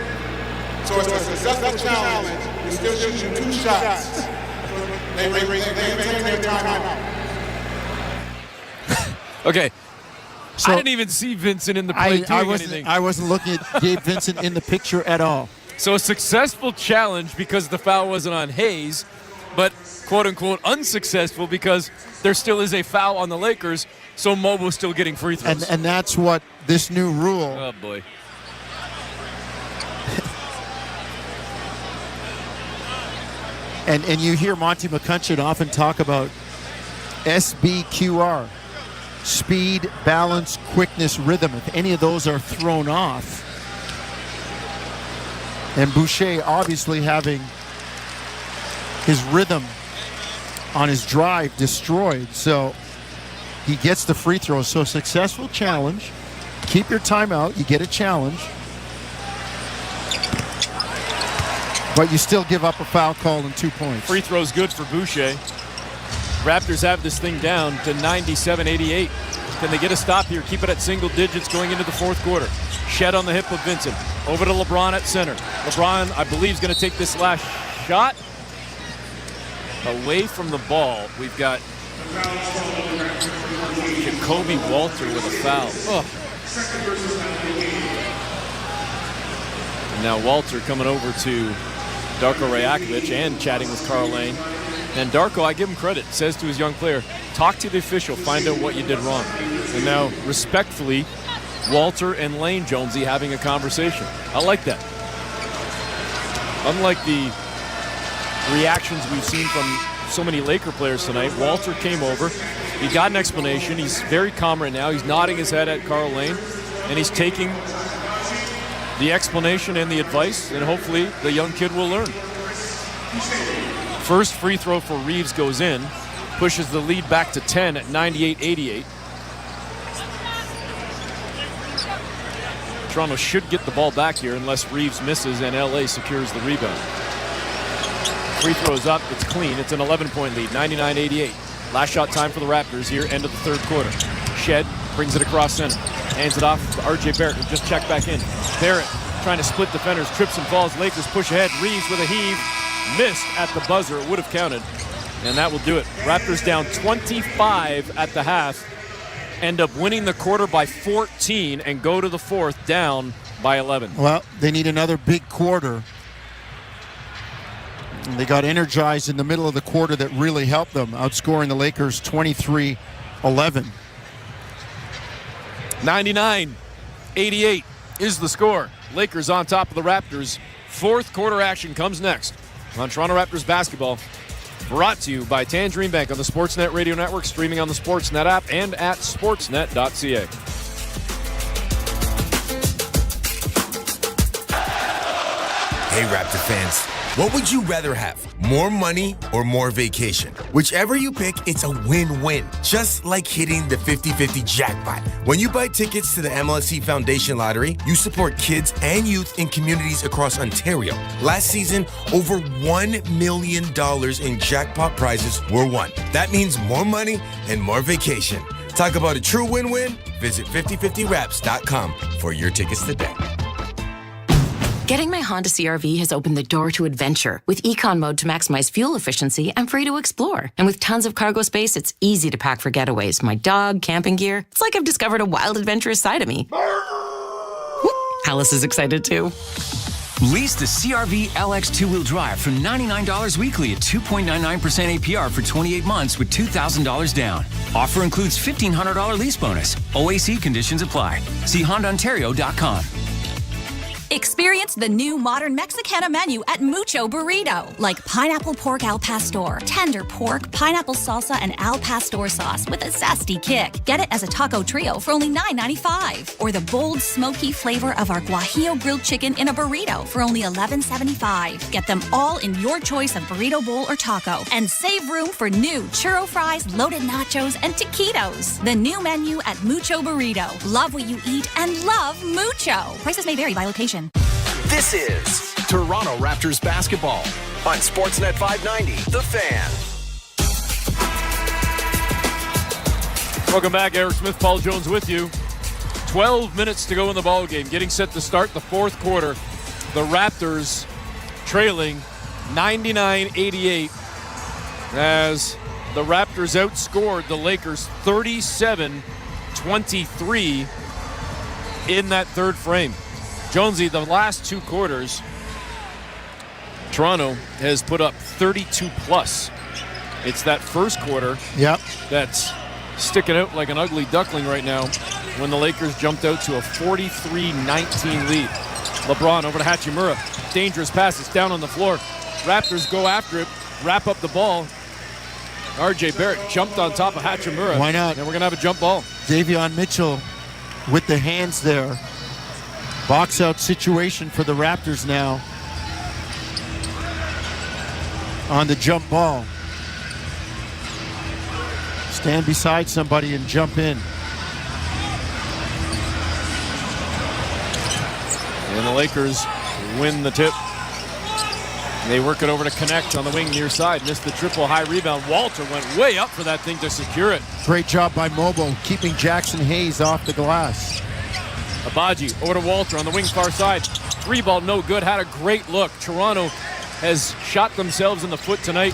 So it's a successful challenge. You're still shooting 2 shots. They maintain their timeout. Okay. So I didn't even see Vincent in the play doing anything. I wasn't looking at Gabe Vincent in the picture at all. So a successful challenge because the foul wasn't on Hayes, but quote-unquote unsuccessful because there still is a foul on the Lakers, so Mobo's still getting free throws. And that's what this new rule. Oh, boy. And you hear Monty McCutcheon often talk about SBQR. Speed, balance, quickness, rhythm. If any of those are thrown off. And Boucher obviously having his rhythm on his drive destroyed. So he gets the free throw. So successful challenge. Keep your timeout. You get a challenge. But you still give up a foul call and 2 points. Free throw's good for Boucher. Raptors have this thing down to 97-88. Can they get a stop here? Keep it at single digits going into the fourth quarter. Shed on the hip of Vincent. Over to LeBron at center. LeBron, I believe, is going to take this last shot. Away from the ball, we've got Jacoby Walter with a foul. Oh. And now Walter coming over to Darko Rajakovic and chatting with Carl Lane. And Darko, I give him credit, says to his young player, talk to the official, find out what you did wrong. And now, respectfully, Walter and Lane Jonesy having a conversation. I like that. Unlike the reactions we've seen from so many Laker players tonight, Walter came over, He got an explanation. He's very calm right now. He's nodding his head at Carl Lane, and he's taking the explanation and the advice, and hopefully the young kid will learn. First free throw for Reeves goes in, pushes the lead back to 10 at 98-88. Toronto should get the ball back here unless Reeves misses and LA secures the rebound. Free throws up, it's clean. It's an 11-point lead, 99-88. Last shot time for the Raptors here, end of the third quarter. Shed brings it across center. Hands it off to RJ Barrett, who just checked back in. Barrett trying to split defenders, trips and falls. Lakers push ahead. Reeves with a heave. Missed at the buzzer. It would have counted. And that will do it. Raptors down 25 at the half. End up winning the quarter by 14 and go to the fourth down by 11. Well, they need another big quarter. And they got energized in the middle of the quarter that really helped them, outscoring the Lakers 23-11. 99-88 is the score. Lakers on top of the Raptors. Fourth quarter action comes next on Toronto Raptors basketball. Brought to you by Tangerine Bank on the Sportsnet Radio Network, streaming on the Sportsnet app and at sportsnet.ca. Hey, Raptor fans, what would you rather have? More money or more vacation? Whichever you pick, it's a win-win. Just like hitting the 50-50 jackpot. When you buy tickets to the MLSE Foundation Lottery, you support kids and youth in communities across Ontario. Last season, over $1 million in jackpot prizes were won. That means more money and more vacation. Talk about a true win-win? Visit 5050raps.com for your tickets today. Getting my Honda CR-V has opened the door to adventure. With Econ Mode to maximize fuel efficiency, I'm free to explore. And with tons of cargo space, it's easy to pack for getaways. My dog, camping gear. It's like I've discovered a wild, adventurous side of me. Alice is excited too. Lease the CR-V LX two-wheel drive for $99 weekly at 2.99% APR for 28 months with $2,000 down. Offer includes $1,500 lease bonus. OAC conditions apply. See HondaOntario.com. Experience the new modern Mexicana menu at Mucho Burrito, like pineapple pork al pastor, tender pork, pineapple salsa, and al pastor sauce with a zesty kick. Get it as a taco trio for only $9.95. Or the bold, smoky flavor of our guajillo grilled chicken in a burrito for only $11.75. Get them all in your choice of burrito bowl or taco. And save room for new churro fries, loaded nachos, and taquitos. The new menu at Mucho Burrito. Love what you eat and love Mucho. Prices may vary by location. This is Toronto Raptors basketball on Sportsnet 590, The Fan. Welcome back. Eric Smith, Paul Jones with you. 12 minutes to go in the ball game. Getting set to start the fourth quarter. The Raptors trailing 99-88 as the Raptors outscored the Lakers 37-23 in that third frame. Jonesy, the last two quarters, Toronto has put up 32+. It's that first quarter that's sticking out like an ugly duckling right now when the Lakers jumped out to a 43-19 lead. LeBron over to Hachimura. Dangerous pass. It's down on the floor. Raptors go after it, wrap up the ball. RJ Barrett jumped on top of Hachimura. Why not? And we're going to have a jump ball. Davion Mitchell with the hands there. Box out situation for the Raptors now on the jump ball. Stand beside somebody and jump in. And the Lakers win the tip. They work it over to Connect on the wing near side. Missed the triple, high rebound. Walter went way up for that thing to secure it. Great job by Mobo, keeping Jackson Hayes off the glass. Abaji over to Walter on the wing far side. Three ball no good. Had a great look. Toronto has shot themselves in the foot tonight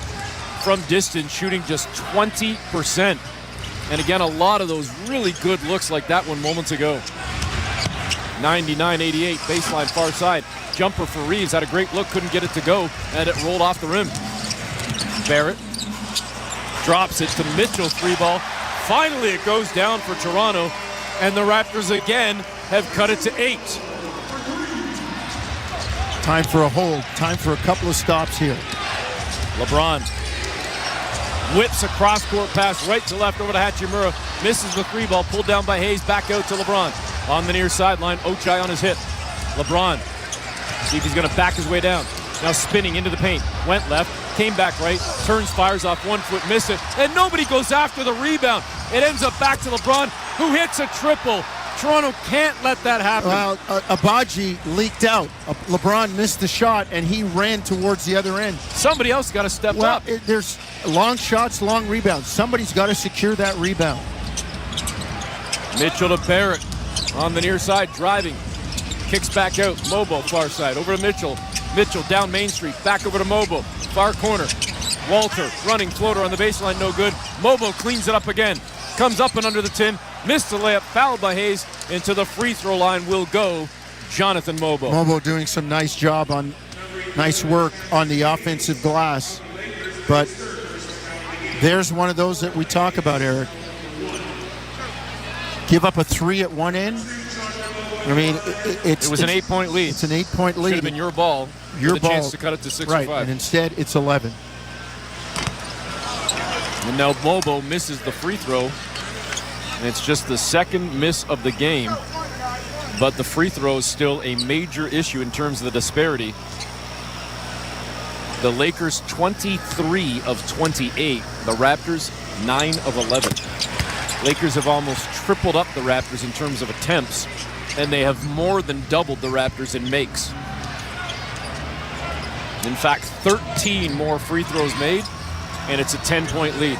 from distance, shooting just 20%. And again, a lot of those really good looks like that one moments ago. 99-88, baseline far side. Jumper for Reeves. Had a great look. Couldn't get it to go. And it rolled off the rim. Barrett drops it to Mitchell. Three ball. Finally, it goes down for Toronto. And the Raptors again have cut it to 8. Time for a hold. Time for a couple of stops here. LeBron Whips a cross-court pass right to left over to Hachimura. Misses the three ball, pulled down by Hayes. Back out to LeBron. On the near sideline, Ochai on his hip. LeBron, see if he's going to back his way down. Now spinning into the paint. Went left, came back right, turns, fires off 1 foot, missed it. And nobody goes after the rebound. It ends up back to LeBron, who hits a triple. Toronto can't let that happen. Well, Abaji leaked out. LeBron missed the shot, and he ran towards the other end. Somebody else got to step up. There's long shots, long rebounds. Somebody's got to secure that rebound. Mitchell to Barrett on the near side, driving. Kicks back out. Mobo, far side. Over to Mitchell. Mitchell down Main Street. Back over to Mobo. Far corner. Walter running floater on the baseline. No good. Mobo cleans it up again. Comes up and under the tin. Missed the layup. Fouled by Hayes. Into the free throw line will go Jonathan Mobo. Mobo doing some nice work on the offensive glass. But there's one of those that we talk about, Eric. Give up a three at one end. I mean, it was an 8-point lead. It's an 8-point lead. Should have been your ball. Your ball. Chance to cut it to 6 right, or 5. And instead it's 11. And now Mobo misses the free throw. And it's just the second miss of the game. But the free throw is still a major issue in terms of the disparity. The Lakers 23 of 28. The Raptors 9 of 11. Lakers have almost tripled up the Raptors in terms of attempts, and they have more than doubled the Raptors in makes. In fact, 13 more free throws made, and it's a 10-point lead.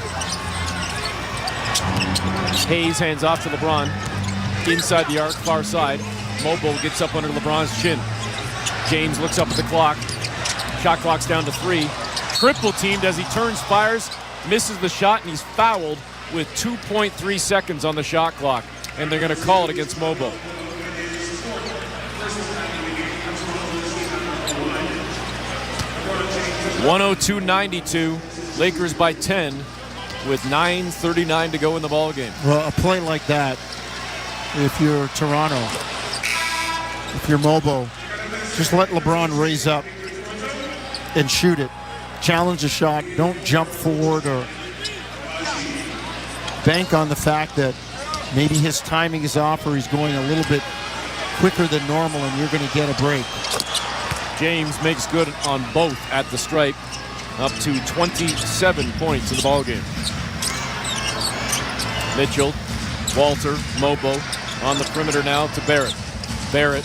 Hayes hands off to LeBron. Inside the arc, far side. Mobo gets up under LeBron's chin. James looks up at the clock. Shot clock's down to 3. Triple teamed as he turns, fires, misses the shot, and he's fouled with 2.3 seconds on the shot clock. And they're going to call it against Mobo. (102-92). Lakers by 10 with 9:39 to go in the ball game. Well, a play like that, if you're Toronto, if you're Mobo, just let LeBron raise up and shoot it. Challenge a shot. Don't jump forward or bank on the fact that maybe his timing is off or he's going a little bit quicker than normal and you're going to get a break. James makes good on both at the stripe, up to 27 points in the ballgame. Mitchell, Walter, Mobo on the perimeter now to Barrett. Barrett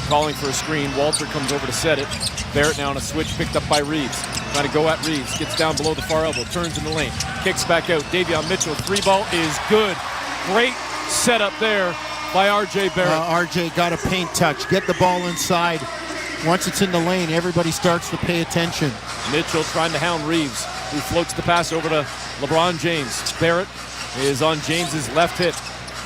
calling for a screen. Walter comes over to set it. Barrett now on a switch picked up by Reeves. Trying to go at Reeves. Gets down below the far elbow. Turns in the lane. Kicks back out. Davion Mitchell. 3-ball is good. Great setup there by R.J. Barrett. R.J. got a paint touch. Get the ball inside. Once it's in the lane, everybody starts to pay attention. Mitchell trying to hound Reeves, who floats the pass over to LeBron James. Barrett is on James's left hip.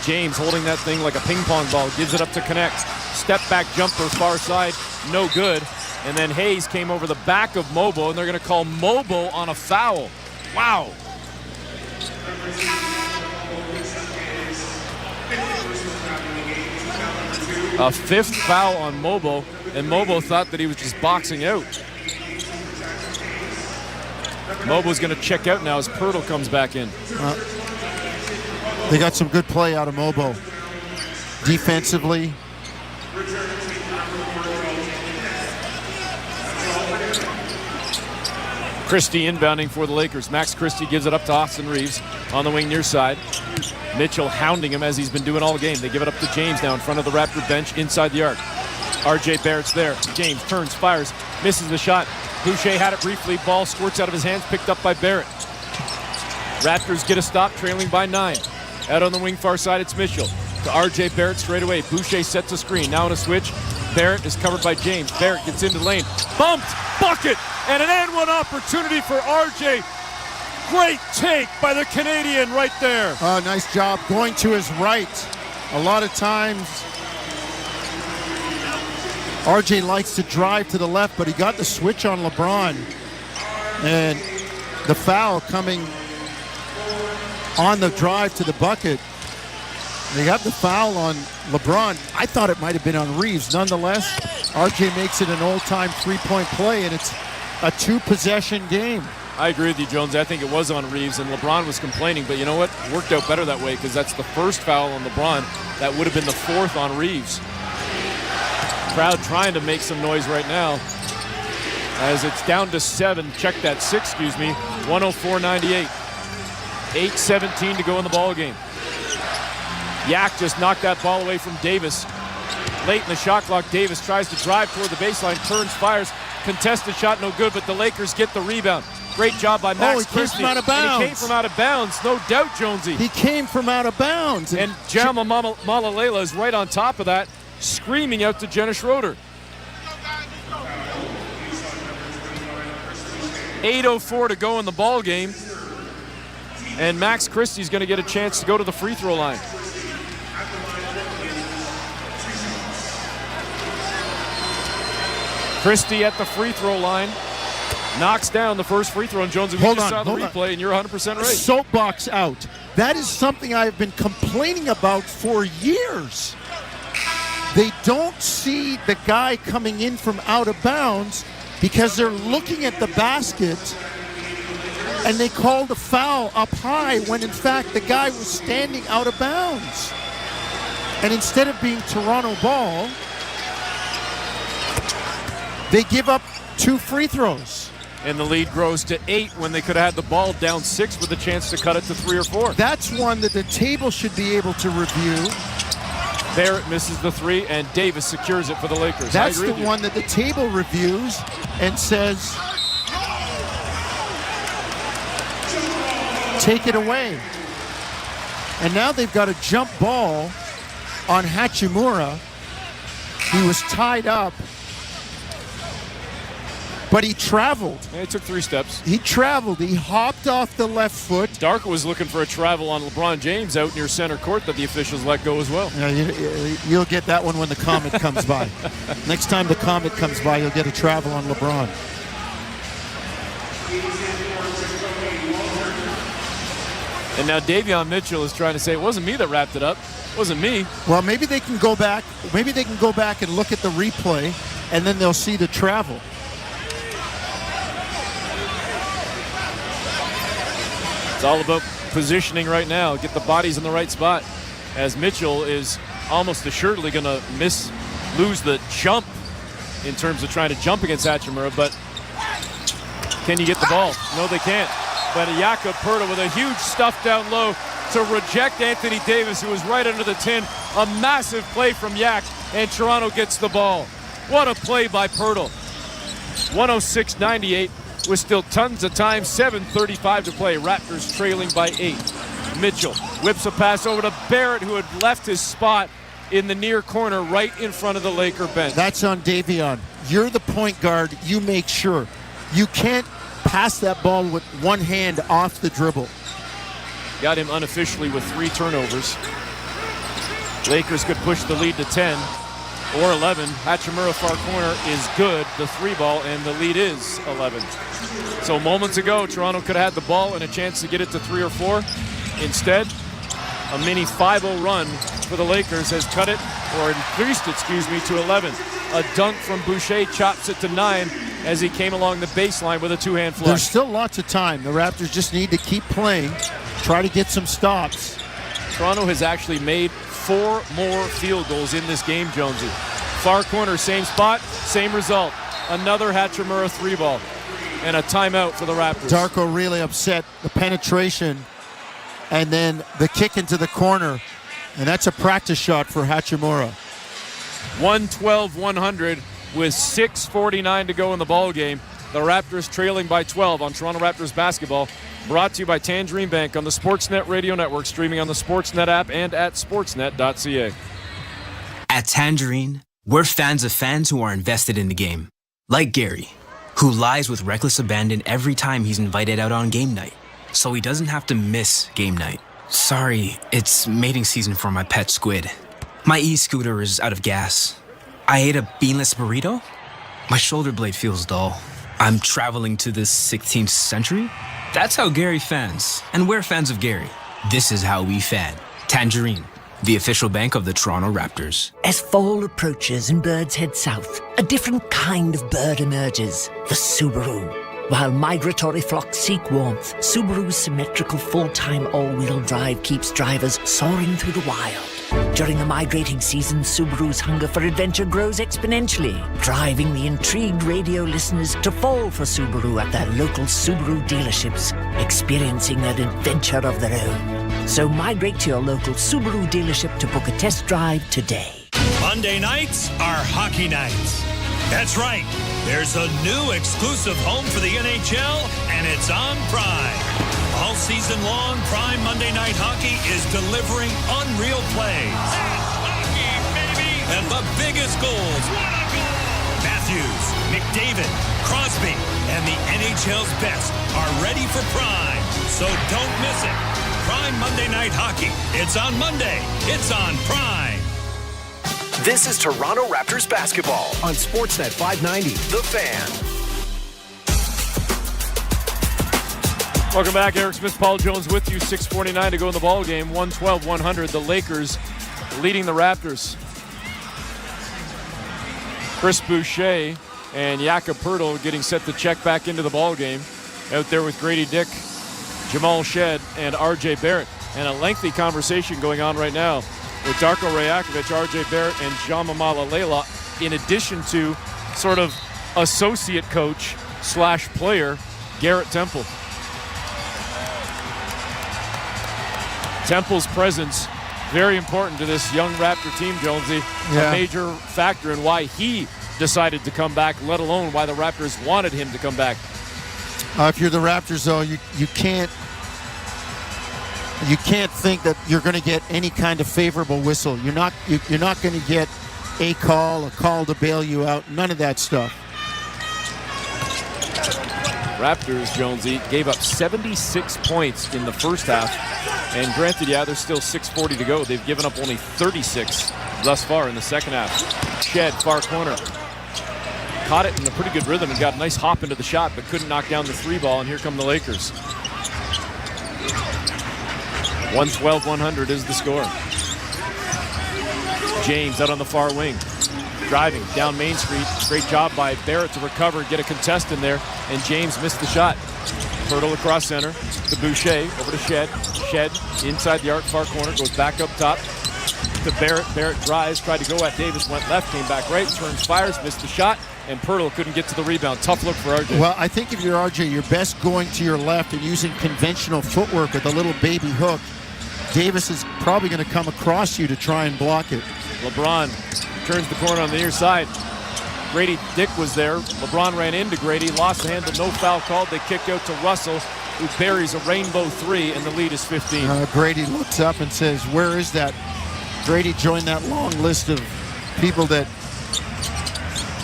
James holding that thing like a ping pong ball. Gives it up to connect. Step back jumper far side. No good. And then Hayes came over the back of Mobo, and they're going to call Mobo on a foul. Wow. A fifth foul on Mobo, and Mobo thought that he was just boxing out. Mobo's going to check out now as Pirtle comes back in. They got some good play out of Mobo. Defensively. Christie inbounding for the Lakers. Max Christie gives it up to Austin Reeves on the wing near side. Mitchell hounding him as he's been doing all game. They give it up to James now in front of the Raptor bench inside the arc. R.J. Barrett's there. James turns, fires, misses the shot. Boucher had it briefly. Ball squirts out of his hands, picked up by Barrett. Raptors get a stop, trailing by 9. Out on the wing far side, it's Mitchell. To R.J. Barrett straight away. Boucher sets a screen. Now on a switch. Barrett is covered by James. Barrett gets into the lane. Bumped! Bucket! And an and-one opportunity for R.J. Great take by the Canadian right there. Nice job going to his right. A lot of times R.J. likes to drive to the left, but he got the switch on LeBron. And the foul coming on the drive to the bucket. They got the foul on LeBron. I thought it might have been on Reeves. Nonetheless, R.J. makes it an all-time three-point play, and it's a two-possession game. I agree with you, Jones. I think it was on Reeves, and LeBron was complaining, but you know what? It worked out better that way because that's the first foul on LeBron. That would have been the fourth on Reeves. Crowd trying to make some noise right now as it's down to 7. Check that, 6, excuse me. 104-98. 8:17 to go in the ball game. Yak just knocked that ball away from Davis. Late in the shot clock, Davis tries to drive toward the baseline, turns, fires. Contested shot, no good, but the Lakers get the rebound. Great job by Max Christie. Came from out of bounds. And he came from out of bounds, no doubt, Jonesy. He came from out of bounds. And Jama Malalela is right on top of that, screaming out to Jenna Schroeder. 8:04 to go in the ball game. And Max Christie's going to get a chance to go to the free throw line. Christie at the free throw line. Knocks down the first free throw. And Jones, we just saw the replay, and you're 100% right. Soapbox out. That is something I've been complaining about for years. They don't see the guy coming in from out of bounds because they're looking at the basket, and they called a foul up high when, in fact, the guy was standing out of bounds. And instead of being Toronto ball, they give up 2 free throws. And the lead grows to 8 when they could have had the ball down 6 with a chance to cut it to 3 or 4. That's one that the table should be able to review. Barrett misses the 3, and Davis secures it for the Lakers. That's the one that the table reviews and says, take it away. And now they've got a jump ball on Hachimura. He was tied up, but he traveled. Yeah, he took 3 steps. He traveled. He hopped off the left foot. Darko was looking for a travel on LeBron James out near center court that the officials let go as well. Yeah, you'll get that one when the Comet comes by. Next time the Comet comes by, you'll get a travel on LeBron. And now Davion Mitchell is trying to say, it wasn't me that wrapped it up. It wasn't me. Well, maybe they can go back. Maybe they can go back and look at the replay, and then they'll see the travel. It's all about positioning right now. Get the bodies in the right spot, as Mitchell is almost assuredly going to lose the jump in terms of trying to jump against Hachimura. But can you get the ball? No, they can't. But Jakob Poeltl with a huge stuff down low to reject Anthony Davis, who was right under the tin. A massive play from Yak, and Toronto gets the ball. What a play by Poeltl. 106-98 with still tons of time. 7:35 to play. Raptors trailing by 8. Mitchell whips a pass over to Barrett, who had left his spot in the near corner right in front of the Laker bench. That's on Davion. You're the point guard. You make sure. You can't pass that ball with one hand off the dribble. Got him unofficially with 3 turnovers. Lakers could push the lead to 10 or 11. Hachimura far corner is good. The 3 ball, and the lead is 11. So moments ago, Toronto could have had the ball and a chance to get it to 3 or 4. Instead, a mini 5-0 run for the Lakers has cut it, or increased it, excuse me, to 11. A dunk from Boucher chops it to 9 as he came along the baseline with a 2-hand flush. There's still lots of time. The Raptors just need to keep playing, try to get some stops. Toronto has actually made 4 more field goals in this game, Jonesy. Far corner, same spot, same result. Another Hachimura 3 ball. And a timeout for the Raptors. Darko really upset. The penetration and then the kick into the corner. And that's a practice shot for Hachimura. 112-100 with 6:49 to go in the ball game. The Raptors trailing by 12 on Toronto Raptors basketball. Brought to you by Tangerine Bank on the Sportsnet Radio Network, streaming on the Sportsnet app and at sportsnet.ca. At Tangerine, we're fans of fans who are invested in the game. Like Gary, who lies with reckless abandon every time he's invited out on game night, so he doesn't have to miss game night. Sorry, it's mating season for my pet squid. My e-scooter is out of gas. I ate a beanless burrito? My shoulder blade feels dull. I'm traveling to the 16th century? That's how Gary fans. And we're fans of Gary. This is how we fan. Tangerine, the official bank of the Toronto Raptors. As fall approaches and birds head south, a different kind of bird emerges. The Subaru. While migratory flocks seek warmth, Subaru's symmetrical full-time all-wheel drive keeps drivers soaring through the wild. During the migrating season, Subaru's hunger for adventure grows exponentially, driving the intrigued radio listeners to fall for Subaru at their local Subaru dealerships, experiencing an adventure of their own. So migrate to your local Subaru dealership to book a test drive today. Monday nights are hockey nights. That's right. There's a new exclusive home for the NHL, and it's on Prime. All season long, Prime Monday Night Hockey is delivering unreal plays. That's hockey, baby! And the biggest goals. What a goal! Matthews, McDavid, Crosby, and the NHL's best are ready for Prime. So don't miss it. Prime Monday Night Hockey. It's on Monday. It's on Prime. This is Toronto Raptors basketball on Sportsnet 590, The Fan. Welcome back. Eric Smith, Paul Jones with you. 6:49 to go in the ball game. 112-100. The Lakers leading the Raptors. Chris Boucher and Jakob Poeltl getting set to check back into the ball game. Out there with Grady Dick, Jamal Shed, and R.J. Barrett. And a lengthy conversation going on right now with Darko Rajakovic, R.J. Barrett, and Jamamala Leila, in addition to sort of associate coach / player Garrett Temple. Temple's presence, very important to this young Raptor team, Jonesy. Yeah. A major factor in why he decided to come back, let alone why the Raptors wanted him to come back. If you're the Raptors, though, you can't think that you're going to get any kind of favorable whistle. You're not going to get a call to bail you out. None of that stuff. Raptors, Jonesy, gave up 76 points in the first half. And granted, there's still 6:40 to go. They've given up only 36 thus far in the second half. Shed, far corner. Caught it in a pretty good rhythm and got a nice hop into the shot, but couldn't knock down the three ball, and here come the Lakers. 112-100 is the score. James out on the far wing. Driving down Main Street. Great job by Barrett to recover, get a contest in there, and James missed the shot. Poeltl across center to Boucher, over to Shed. Shed inside the arc, far corner, goes back up top to Barrett. Barrett drives, tried to go at Davis, went left, came back right, turns, fires, missed the shot, and Poeltl couldn't get to the rebound. Tough look for RJ. Well, I think if you're RJ, you're best going to your left and using conventional footwork with a little baby hook. Davis is probably going to come across you to try and block it. LeBron turns the corner on the near side. Grady Dick was there. LeBron ran into Grady, lost the handle, no foul called. They kick out to Russell, who buries a rainbow three, and the lead is 15. Grady looks up and says, where is that? Grady joined that long list of people that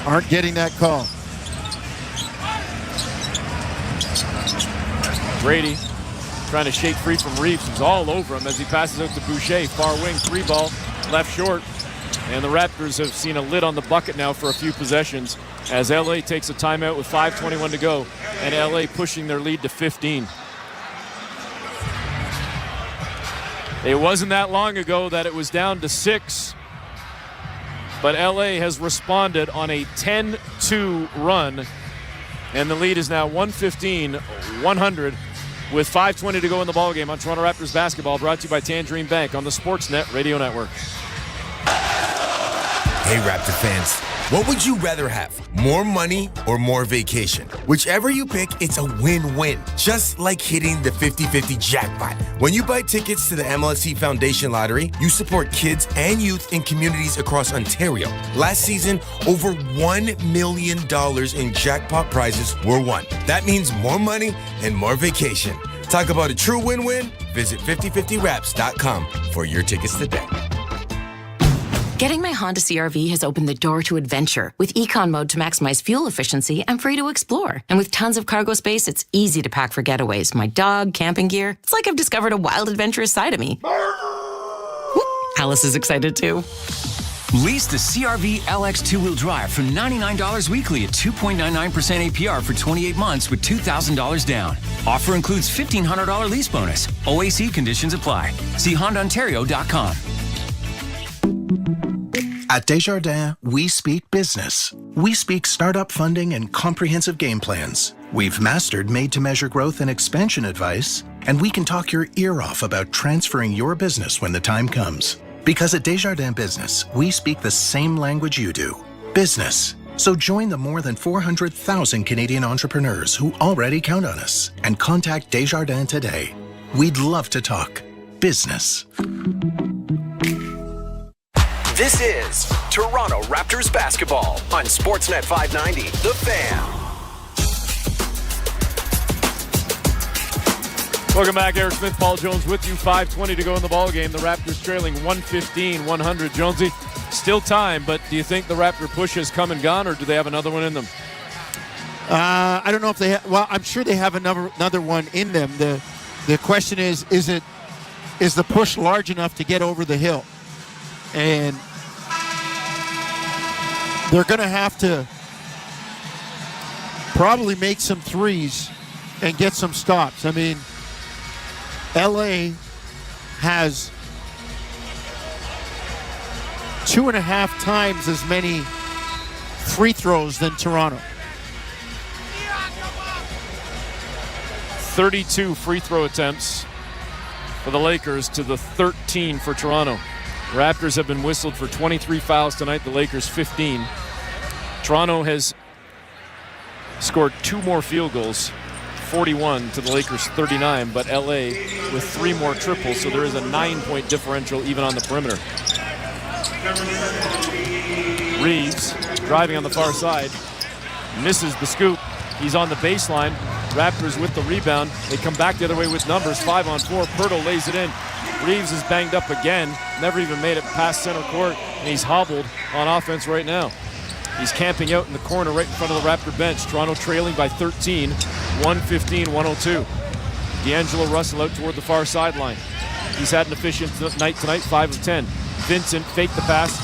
aren't getting that call. Grady trying to shake free from Reeves, who's all over him as he passes out to Boucher. Far wing, three ball, left short. And the Raptors have seen a lid on the bucket now for a few possessions as LA takes a timeout with 5:21 to go, and LA pushing their lead to 15. It wasn't that long ago that it was down to 6, but LA has responded on a 10-2 run, and the lead is now 115-100 with 5:20 to go in the ballgame on Toronto Raptors basketball, brought to you by Tangerine Bank on the Sportsnet Radio Network. Hey, Raptor fans, what would you rather have? More money or more vacation? Whichever you pick, it's a win-win. Just like hitting the 50-50 jackpot. When you buy tickets to the MLSE Foundation Lottery, you support kids and youth in communities across Ontario. Last season, over $1 million in jackpot prizes were won. That means more money and more vacation. Talk about a true win-win? Visit 5050raps.com for your tickets today. Getting my Honda CR-V has opened the door to adventure with Econ Mode to maximize fuel efficiency and free to explore. And with tons of cargo space, it's easy to pack for getaways. My dog, camping gear. It's like I've discovered a wild, adventurous side of me. Alice is excited too. Lease the CR-V LX two-wheel drive for $99 weekly at 2.99% APR for 28 months with $2,000 down. Offer includes $1,500 lease bonus. OAC conditions apply. See HondaOntario.com. At Desjardins, we speak business. We speak startup funding and comprehensive game plans. We've mastered made-to-measure growth and expansion advice, and we can talk your ear off about transferring your business when the time comes. Because at Desjardins Business, we speak the same language you do, business. So join the more than 400,000 Canadian entrepreneurs who already count on us and contact Desjardins today. We'd love to talk business. This is Toronto Raptors basketball on Sportsnet 590, The Fan. Welcome back. Eric Smith, Paul Jones with you. 5:20 to go in the ballgame. The Raptors trailing 115-100. Jonesy, still time, but do you think the Raptor push has come and gone, or do they have another one in them? I don't know if they have. Well, I'm sure they have another one in them. The question is the push large enough to get over the hill? And they're going to have to probably make some threes and get some stops. I mean, LA has 2.5 times as many free throws than Toronto. 32 free throw attempts for the Lakers to the 13 for Toronto. Raptors have been whistled for 23 fouls tonight, the Lakers 15. Toronto has scored 2 more field goals, 41 to the Lakers 39, but LA with 3 more triples, so there is a 9-point differential even on the perimeter. Reeves driving on the far side, misses the scoop. He's on the baseline. Raptors with the rebound. They come back the other way with numbers, 5-on-4. Pirtle lays it in. Reeves is banged up again, never even made it past center court, and he's hobbled on offense right now. He's camping out in the corner right in front of the Raptor bench. Toronto trailing by 13, 115-102. D'Angelo Russell out toward the far sideline. He's had an efficient night tonight, 5 of 10. Vincent faked the pass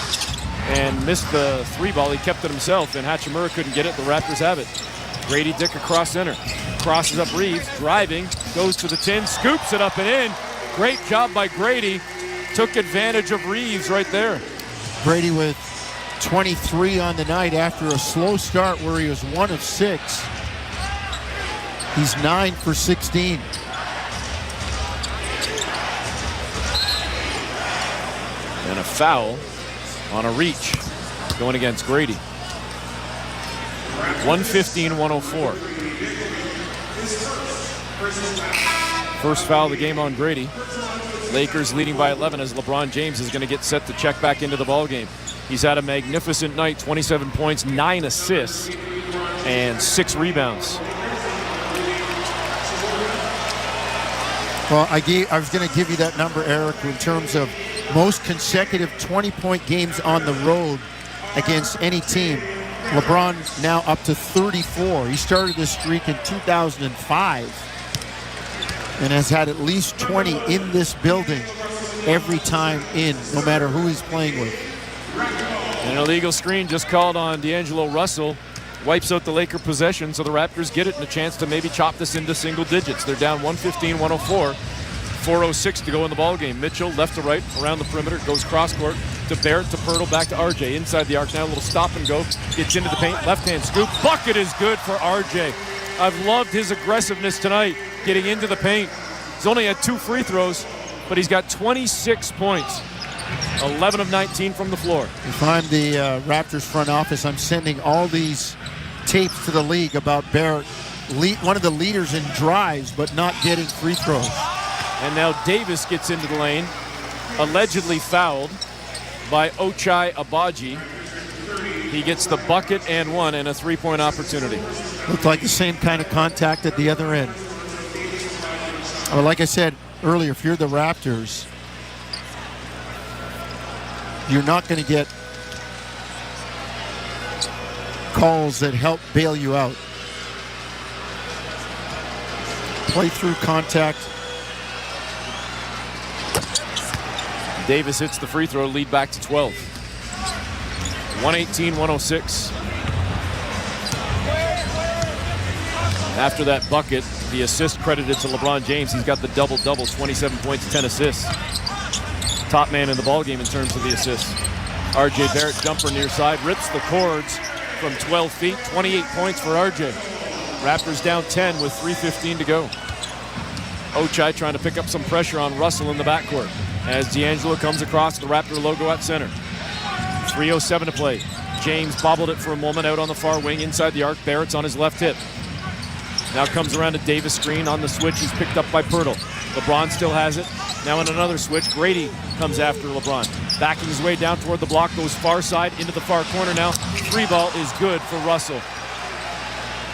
and missed the 3 ball. He kept it himself, and Hachimura couldn't get it. The Raptors have it. Grady Dick across center. Crosses up Reeves, driving, goes to the tin, scoops it up and in. Great job by Grady. Took advantage of Reeves right there. Grady with 23 on the night after a slow start where he was 1 of 6. He's 9 for 16. And a foul on a reach going against Grady. 115-104. First foul of the game on Grady. Lakers leading by 11 as LeBron James is going to get set to check back into the ballgame. He's had a magnificent night, 27 points, 9 assists, and 6 rebounds. Well, I was going to give you that number, Eric, in terms of most consecutive 20-point games on the road against any team. LeBron now up to 34. He started this streak in 2005 and has had at least 20 in this building every time in, no matter who he's playing with. An illegal screen just called on D'Angelo Russell. Wipes out the Laker possession, so the Raptors get it and a chance to maybe chop this into single digits. They're down 115-104. 4:06 to go in the ballgame. Mitchell left to right around the perimeter, goes cross court to Barrett, to Pirtle, back to RJ. Inside the arc now, a little stop and go. Gets into the paint, left-hand scoop. Bucket is good for RJ. I've loved his aggressiveness tonight, getting into the paint. He's only had 2 free throws, but he's got 26 points. 11 of 19 from the floor. If I'm the Raptors front office, I'm sending all these tapes to the league about Barrett, one of the leaders in drives, but not getting free throws. And now Davis gets into the lane, allegedly fouled by Ochai Agbaji. He gets the bucket and 1 and a 3-point opportunity. Looked like the same kind of contact at the other end. Well, like I said earlier, if you're the Raptors, you're not going to get calls that help bail you out. Play through contact. Davis hits the free throw, lead back to 12. 118-106. After that bucket, the assist credited to LeBron James. He's got the double-double, 27 points, 10 assists. Top man in the ballgame in terms of the assists. RJ Barrett, jumper near side, rips the cords from 12 feet, 28 points for RJ. Raptors down 10 with 3:15 to go. Ochai trying to pick up some pressure on Russell in the backcourt as D'Angelo comes across the Raptor logo at center. 3:07 to play. James bobbled it for a moment out on the far wing inside the arc. Barrett's on his left hip. Now comes around to Davis screen on the switch. He's picked up by Pirtle. LeBron still has it. Now in another switch, Grady comes after LeBron. Backing his way down toward the block, goes far side into the far corner now. Three ball is good for Russell.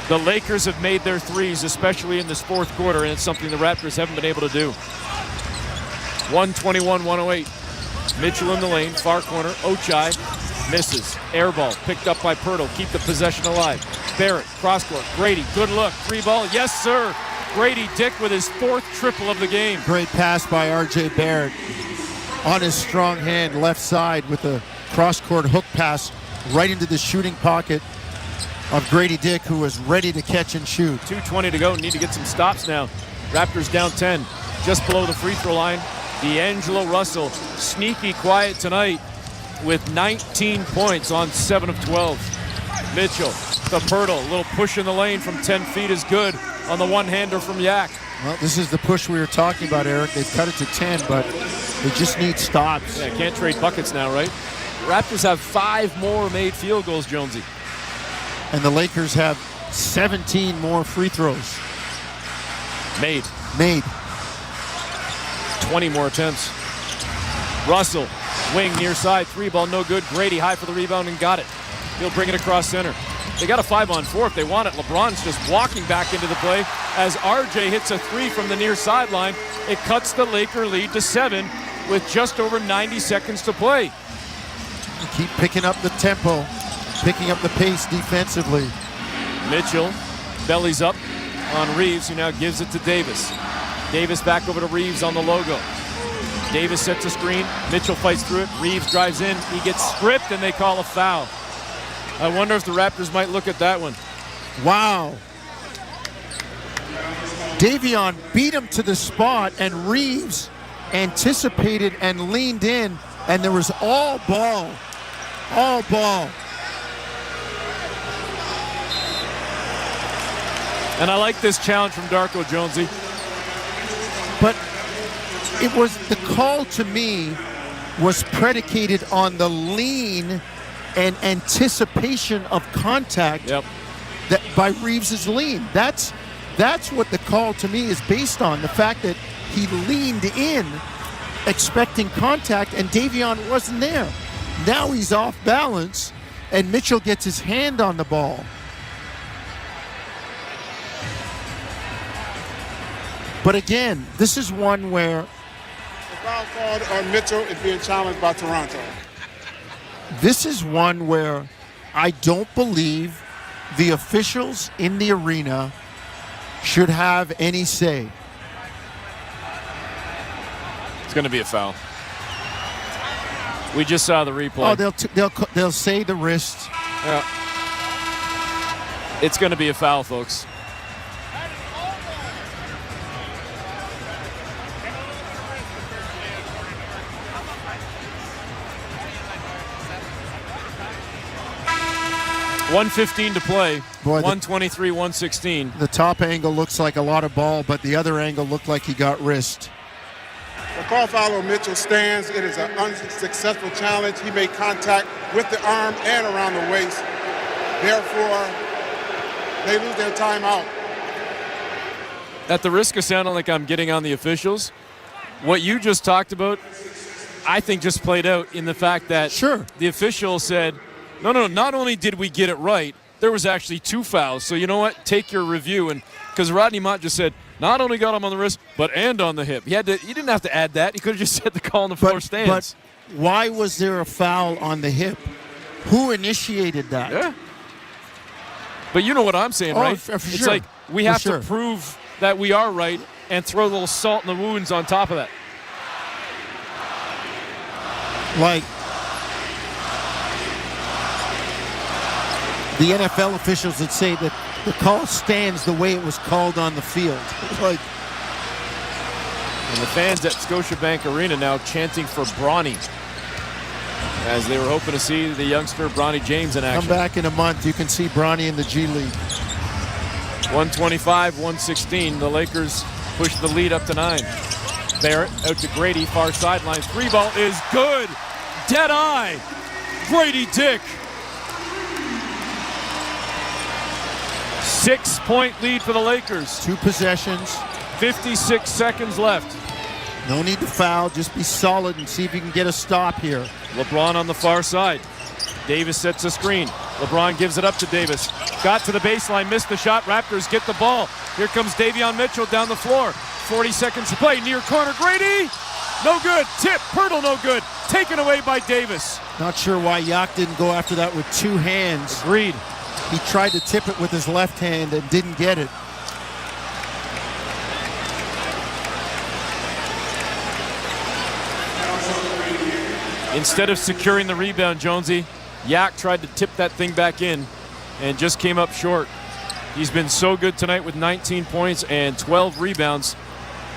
The Lakers have made their threes, especially in this fourth quarter, and it's something the Raptors haven't been able to do. 121-108. Mitchell in the lane, far corner. Ochai misses. Air ball picked up by Pirtle. Keep the possession alive. Barrett, cross court. Grady, good look. Three ball. Yes, sir. Grady Dick with his fourth triple of the game. Great pass by R.J. Barrett on his strong hand, left side with a cross-court hook pass right into the shooting pocket of Grady Dick, who was ready to catch and shoot. 2:20 to go. Need to get some stops now. Raptors down 10. Just below the free throw line. D'Angelo Russell, sneaky quiet tonight with 19 points on 7 of 12. Mitchell, the Pirtle, a little push in the lane from 10 feet is good on the one-hander from Yak. Well, this is the push we were talking about, Eric. They've cut it to 10, but they just need stops. Yeah, can't trade buckets now, right? The Raptors have 5 more made field goals, Jonesy. And the Lakers have 17 more free throws. Made. 20 more attempts. Russell, wing near side, three ball, no good. Grady high for the rebound and got it. He'll bring it across center. They got a 5-on-4 if they want it. LeBron's just walking back into the play as RJ hits a three from the near sideline. It cuts the Laker lead to 7 with just over 90 seconds to play. Keep picking up the tempo, picking up the pace defensively. Mitchell bellies up on Reeves, who now gives it to Davis. Davis back over to Reeves on the logo. Davis sets a screen. Mitchell fights through it. Reeves drives in. He gets stripped, and they call a foul. I wonder if the Raptors might look at that one. Wow. Davion beat him to the spot, and Reeves anticipated and leaned in, and there was all ball. All ball. And I like this challenge from Darko, Jonesy. But it was, the call to me was predicated on the lean and anticipation of contact that by Reeves' lean. That's what the call to me is based on. The fact that he leaned in expecting contact and Davion wasn't there. Now he's off balance and Mitchell gets his hand on the ball. But again, this is one where the foul called on Mitchell is being challenged by Toronto. This is one where I don't believe the officials in the arena should have any say. It's going to be a foul. We just saw the replay. Oh, they'll say the wrist. Yeah. It's going to be a foul, folks. .115 to play. Boy, 123-116. The top angle looks like a lot of ball, but the other angle looked like he got wrist. The call foul on Mitchell stands. It is an unsuccessful challenge. He made contact with the arm and around the waist. Therefore, they lose their timeout. At the risk of sounding like I'm getting on the officials, what you just talked about, I think just played out in the fact that the official said, no, not only did we get it right, there was actually 2 fouls. So you know what? Take your review. And because Rodney Mott just said, not only got him on the wrist, but and on the hip. He didn't have to add that. He could have just said the call on the floor stands. But why was there a foul on the hip? Who initiated that? Yeah. But you know what I'm saying, right? For it's sure. like we have to prove that we are right and throw a little salt in the wounds on top of that. Like, the NFL officials that say that the call stands the way it was called on the field. Like, and the fans at Scotiabank Arena now chanting for Bronny, as they were hoping to see the youngster Bronny James in action. Come back in a month, you can see Bronny in the G League. 125-116. The Lakers push the lead up to 9. Barrett out to Grady, far sideline. 3-ball is good. Dead eye. Grady Dick. 6-point lead for the Lakers. 2 possessions. 56 seconds left. No need to foul. Just be solid and see if you can get a stop here. LeBron on the far side. Davis sets a screen. LeBron gives it up to Davis. Got to the baseline, missed the shot. Raptors get the ball. Here comes Davion Mitchell down the floor. 40 seconds to play. Near corner, Grady. No good. Tip. Pirtle, no good. Taken away by Davis. Not sure why Yak didn't go after that with 2 hands. Agreed. He tried to tip it with his left hand and didn't get it. Instead of securing the rebound, Jonesy, Yak tried to tip that thing back in and just came up short. He's been so good tonight with 19 points and 12 rebounds.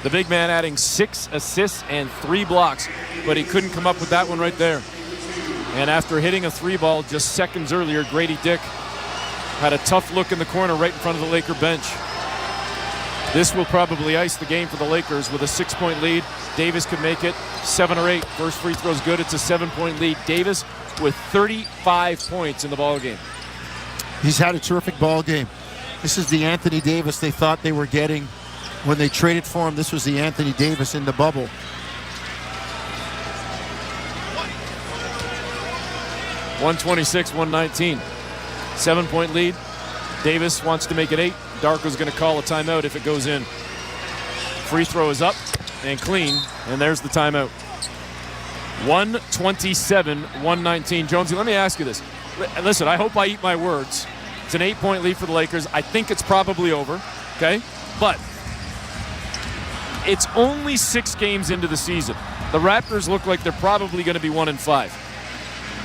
The big man adding 6 assists and 3 blocks, but he couldn't come up with that one right there. And after hitting a 3-ball just seconds earlier, Grady Dick had a tough look in the corner right in front of the Laker bench. This will probably ice the game for the Lakers with a 6-point lead. Davis could make it 7 or 8. First free throw's good. It's a 7-point lead. Davis with 35 points in the ball game. He's had a terrific ball game. This is the Anthony Davis they thought they were getting when they traded for him. This was the Anthony Davis in the bubble. $126-119. 7-point lead. Davis wants to make it 8. Darko's going to call a timeout if it goes in. Free throw is up and clean, and there's the timeout. 127-119. Jonesy, let me ask you this. Listen, I hope I eat my words. It's an 8-point lead for the Lakers. I think it's probably over, okay? But it's only 6 games into the season. The Raptors look like they're probably going to be 1-5.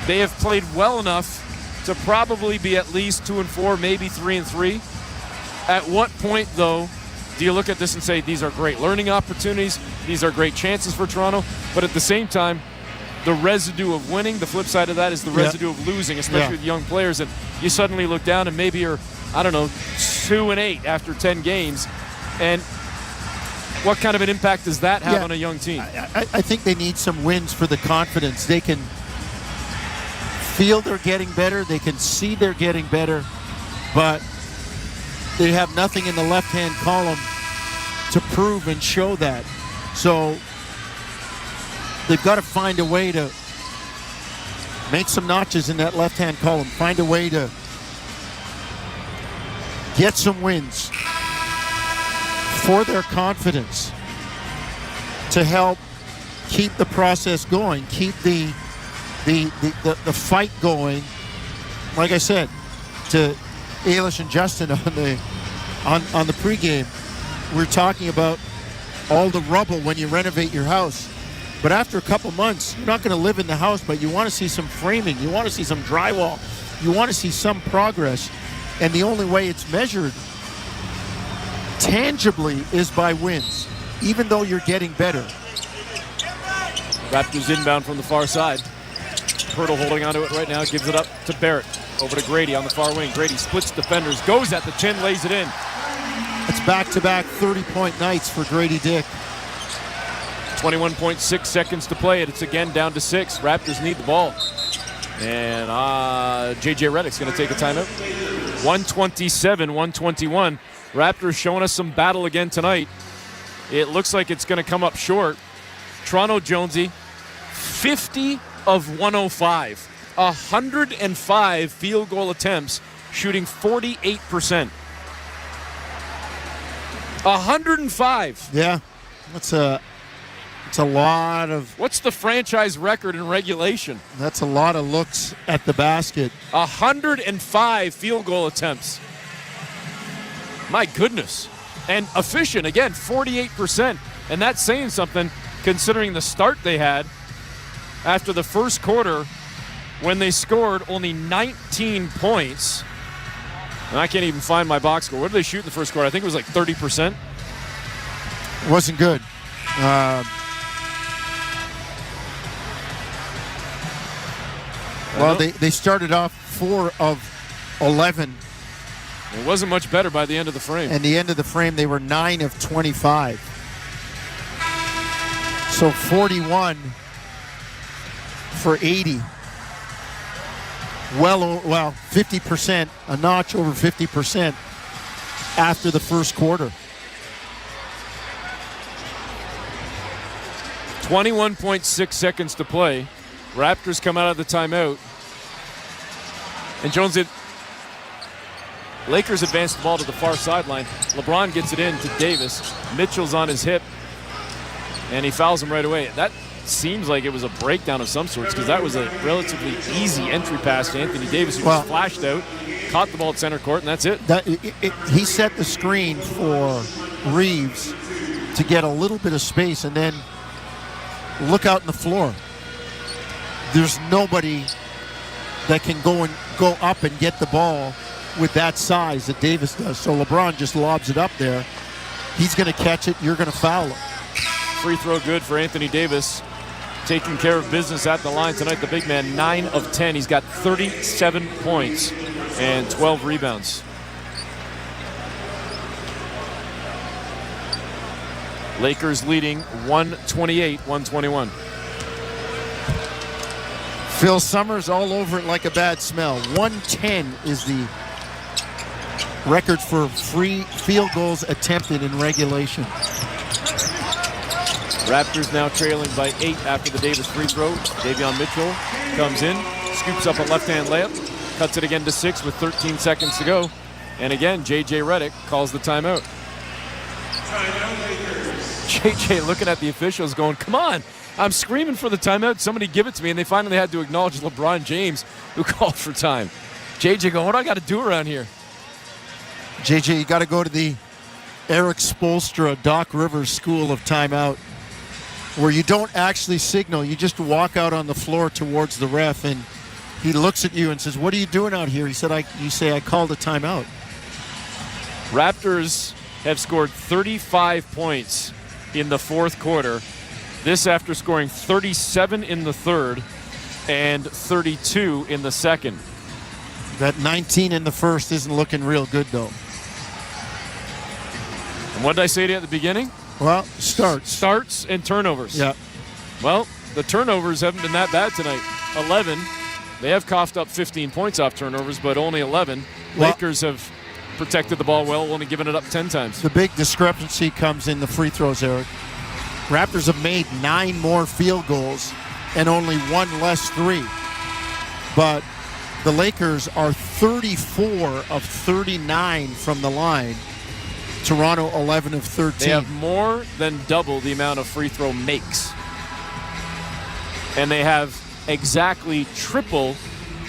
They have played well enough to probably be at least 2-4, maybe 3-3. At what point, though, do you look at this and say these are great learning opportunities, these are great chances for Toronto, but at the same time, the residue of winning, the flip side of that is the residue of losing, especially with young players, and you suddenly look down and maybe you're, 2-8 after 10 games, and what kind of an impact does that have on a young team? I think they need some wins for the confidence. They can feel they're getting better, they can see they're getting better, but they have nothing in the left-hand column to prove and show that. So they've got to find a way to make some notches in that left-hand column, find a way to get some wins for their confidence to help keep the process going, keep the fight going. Like I said to Ailish and Justin on the pregame, we're talking about all the rubble when you renovate your house. But after a couple months, you're not going to live in the house, but you want to see some framing, you want to see some drywall, you want to see some progress. And the only way it's measured tangibly is by wins, even though you're getting better. Raptors inbound from the far side. Pirtle holding onto it right now, gives it up to Barrett. Over to Grady on the far wing. Grady splits defenders, goes at the 10, lays it in. It's back-to-back 30-point nights for Grady Dick. 21.6 seconds to play, and it's again down to 6. Raptors need the ball. And J.J. Redick's going to take a timeout. 127-121. Raptors showing us some battle again tonight. It looks like it's going to come up short. Toronto, Jonesy, 50 of 105. 105 field goal attempts, shooting 48%. 105. Yeah, it's a lot of... What's the franchise record in regulation? That's a lot of looks at the basket. 105 field goal attempts. My goodness. And efficient, again, 48%. And that's saying something considering the start they had after the first quarter when they scored only 19 points. And I can't even find my box score. What did they shoot in the first quarter? I think it was like 30%. Wasn't good. Well, they started off 4 of 11 It wasn't much better by the end of the frame. And the end of the frame, they were 9 of 25. So 41 for 80. Well, 50%, a notch over 50% after the first quarter. 21.6 seconds to play. Raptors come out of the timeout. And Jones did. Lakers advance the ball to the far sideline. LeBron gets it in to Davis. Mitchell's on his hip, and he fouls him right away. That seems like it was a breakdown of some sorts, because that was a relatively easy entry pass to Anthony Davis, who just flashed out, caught the ball at center court, and that's it. He set the screen for Reeves to get a little bit of space, and then look out in the floor. There's nobody that can go up and get the ball with that size that Davis does. So LeBron just lobs it up there. He's going to catch it. You're going to foul him. Free throw good for Anthony Davis. Taking care of business at the line tonight. The big man, 9 of 10. He's got 37 points and 12 rebounds. Lakers leading 128-121. Phil Summers all over it like a bad smell. 110 is the record for free field goals attempted in regulation. Raptors now trailing by 8 after the Davis free throw. Davion Mitchell comes in, scoops up a left-hand layup, cuts it again to 6 with 13 seconds to go. And again, J.J. Redick calls the timeout. J.J. looking at the officials going, come on, I'm screaming for the timeout. Somebody give it to me. And they finally had to acknowledge LeBron James, who called for time. J.J. going, what do I got to do around here? J.J., you got to go to the Eric Spoelstra, Doc Rivers School of Timeout, where you don't actually signal. You just walk out on the floor towards the ref, and he looks at you and says, what are you doing out here? He said, you say, I called a timeout. Raptors have scored 35 points in the fourth quarter. This after scoring 37 in the third and 32 in the second. That 19 in the first isn't looking real good, though. And what did I say to you at the beginning? Well, starts and turnovers. Yeah. Well, the turnovers haven't been that bad tonight. 11. They have coughed up 15 points off turnovers, but only 11. Lakers have protected the ball well, only given it up 10 times. The big discrepancy comes in the free throws, Eric. Raptors have made 9 more field goals and only 1 less three. But the Lakers are 34 of 39 from the line. Toronto 11 of 13. They have more than double the amount of free throw makes. And they have exactly triple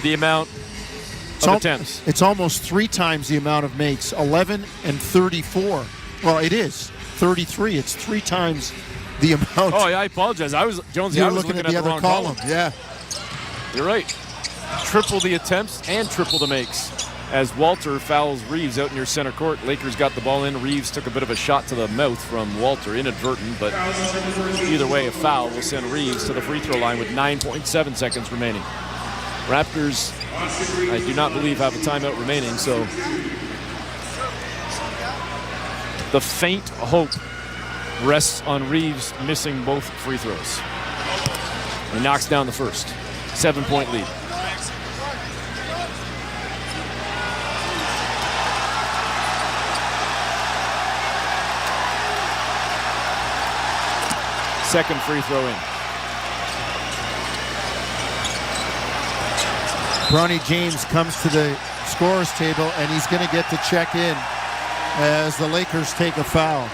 the amount of attempts. It's almost 3 times the amount of makes. 11 and 34. Well, it is 33. It's 3 times the amount. Oh, yeah, I apologize. Jonesy, I was looking at the other wrong column. Yeah. You're right. Triple the attempts and triple the makes. As Walter fouls Reeves out near center court. Lakers got the ball in. Reeves took a bit of a shot to the mouth from Walter, inadvertent, but either way, a foul will send Reeves to the free throw line with 9.7 seconds remaining. Raptors, I do not believe, have a timeout remaining, so the faint hope rests on Reeves missing both free throws. He knocks down the first. 7-point lead. Second free throw in. Bronny James comes to the scorer's table, and he's going to get to check in as the Lakers take a foul.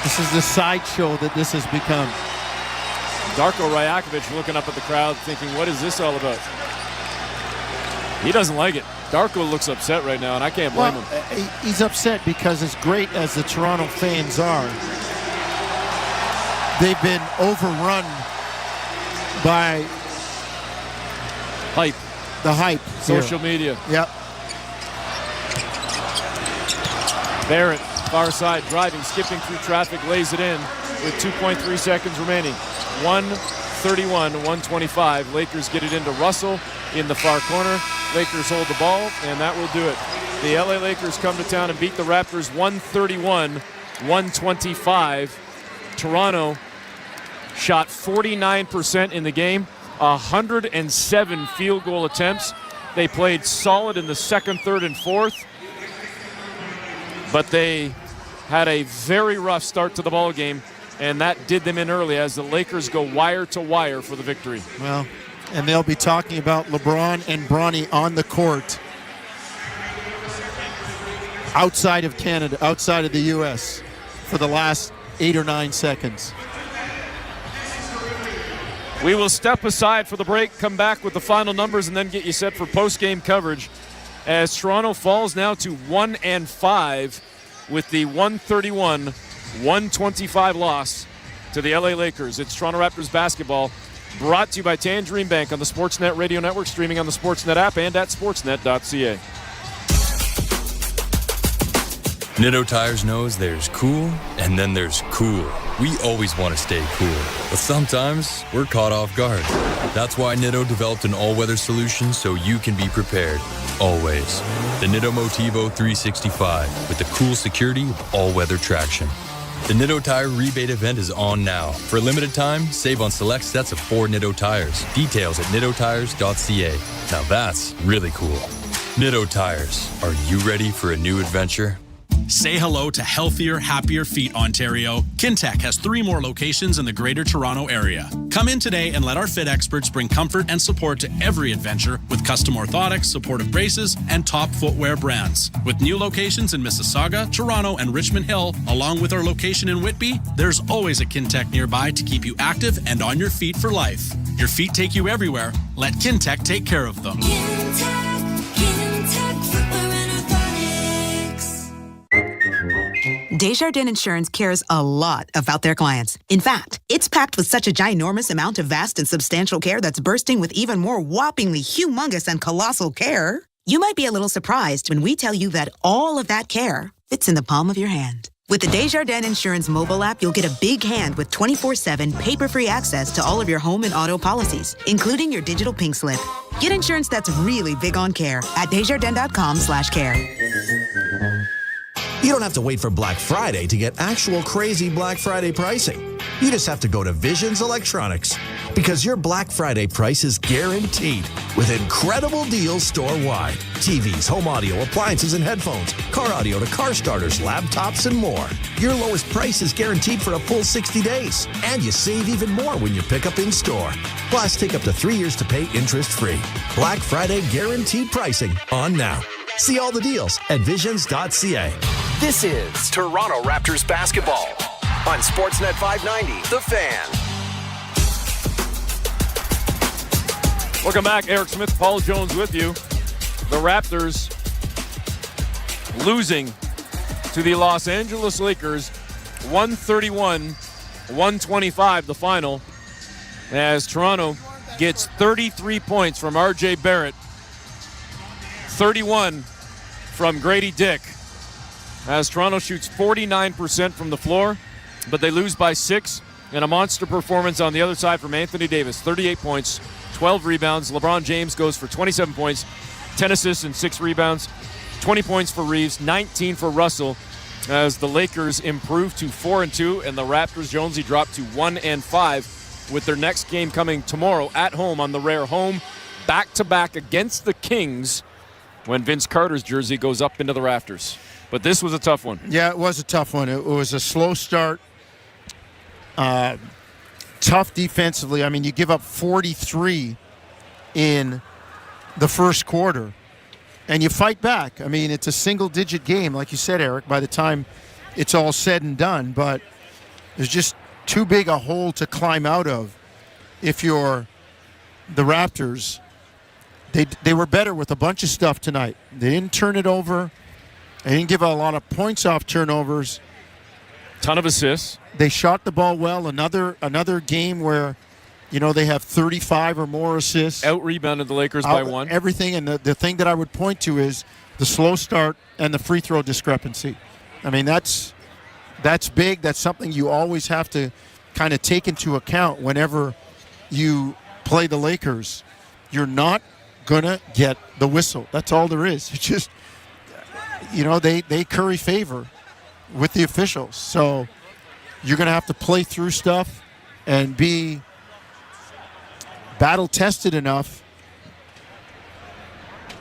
This is the sideshow that this has become. Darko Rajakovic looking up at the crowd thinking, what is this all about? He doesn't like it. Darko looks upset right now, and I can't blame him. He's upset because as great as the Toronto fans are, they've been overrun by hype. The hype. Social media. Yep. Barrett, far side, driving, skipping through traffic, lays it in with 2.3 seconds remaining. 131-125. Lakers get it into Russell in the far corner. Lakers hold the ball, and that will do it. The LA Lakers come to town and beat the Raptors 131-125. Toronto shot 49% in the game, 107 field goal attempts. They played solid in the second, third, and fourth, but they had a very rough start to the ball game, and that did them in early as the Lakers go wire to wire for the victory. Well, and they'll be talking about LeBron and Bronny on the court outside of Canada, outside of the U.S. for the last 8 or 9 seconds. We will step aside for the break, come back with the final numbers, and then get you set for post-game coverage as Toronto falls now to 1-5 with the 131-125 loss to the LA Lakers. It's Toronto Raptors basketball, brought to you by Tangerine Bank on the Sportsnet Radio Network, streaming on the Sportsnet app and at sportsnet.ca. Nitto Tires knows there's cool, and then there's cool. We always want to stay cool, but sometimes we're caught off guard. That's why Nitto developed an all-weather solution so you can be prepared, always. The Nitto Motivo 365 with the cool security of all-weather traction. The Nitto Tire rebate event is on now. For a limited time, save on select sets of 4 Nitto tires. Details at nittotires.ca. Now that's really cool. Nitto Tires. Are you ready for a new adventure? Say hello to Healthier, Happier Feet, Ontario. Kintec has 3 more locations in the Greater Toronto Area. Come in today and let our fit experts bring comfort and support to every adventure with custom orthotics, supportive braces, and top footwear brands. With new locations in Mississauga, Toronto, and Richmond Hill, along with our location in Whitby, there's always a Kintec nearby to keep you active and on your feet for life. Your feet take you everywhere. Let Kintec take care of them. Desjardins Insurance cares a lot about their clients. In fact, it's packed with such a ginormous amount of vast and substantial care that's bursting with even more whoppingly humongous and colossal care. You might be a little surprised when we tell you that all of that care fits in the palm of your hand. With the Desjardins Insurance mobile app, you'll get a big hand with 24/7 paper-free access to all of your home and auto policies, including your digital pink slip. Get insurance that's really big on care at desjardins.com/care. You don't have to wait for Black Friday to get actual crazy Black Friday pricing. You just have to go to Visions Electronics, because your Black Friday price is guaranteed with incredible deals store-wide. TVs, home audio, appliances and headphones, car audio to car starters, laptops, and more. Your lowest price is guaranteed for a full 60 days. And you save even more when you pick up in-store. Plus, take up to 3 years to pay interest-free. Black Friday guaranteed pricing on now. See all the deals at visions.ca. This is Toronto Raptors basketball on Sportsnet 590, The Fan. Welcome back. Eric Smith, Paul Jones with you. The Raptors losing to the Los Angeles Lakers 131-125, the final, as Toronto gets 33 points from R.J. Barrett, 31 from Grady Dick, as Toronto shoots 49% from the floor, but they lose by 6, and a monster performance on the other side from Anthony Davis, 38 points, 12 rebounds. LeBron James goes for 27 points, 10 assists and 6 rebounds, 20 points for Reeves, 19 for Russell, as the Lakers improve to 4-2, and the Raptors, Jonesy, drop to 1-5 with their next game coming tomorrow at home on the rare home back-to-back against the Kings when Vince Carter's jersey goes up into the rafters. But this was a tough one. Yeah, it was a tough one. It was a slow start. Tough defensively. I mean, you give up 43 in the first quarter, and you fight back. I mean, it's a single-digit game, like you said, Eric, by the time it's all said and done. But there's just too big a hole to climb out of if you're the Raptors. They were better with a bunch of stuff tonight. They didn't turn it over. They didn't give a lot of points off turnovers. Ton of assists. They shot the ball well. Another game where, you know, they have 35 or more assists. Out-rebounded the Lakers by 1. Everything, and the thing that I would point to is the slow start and the free throw discrepancy. I mean, that's big. That's something you always have to kind of take into account whenever you play the Lakers, you're not going to get the whistle. That's all there is. It's just, they curry favor with the officials. So you're going to have to play through stuff and be battle-tested enough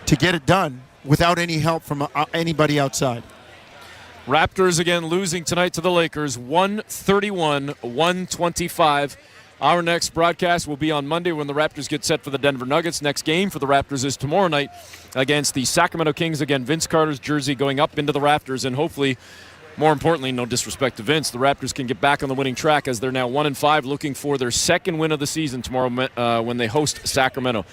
to get it done without any help from anybody outside. Raptors again losing tonight to the Lakers, 131-125. Our next broadcast will be on Monday when the Raptors get set for the Denver Nuggets. Next game for the Raptors is tomorrow night against the Sacramento Kings. Again, Vince Carter's jersey going up into the Raptors, and hopefully, more importantly, no disrespect to Vince, the Raptors can get back on the winning track as they're now 1-5, looking for their second win of the season tomorrow when they host Sacramento.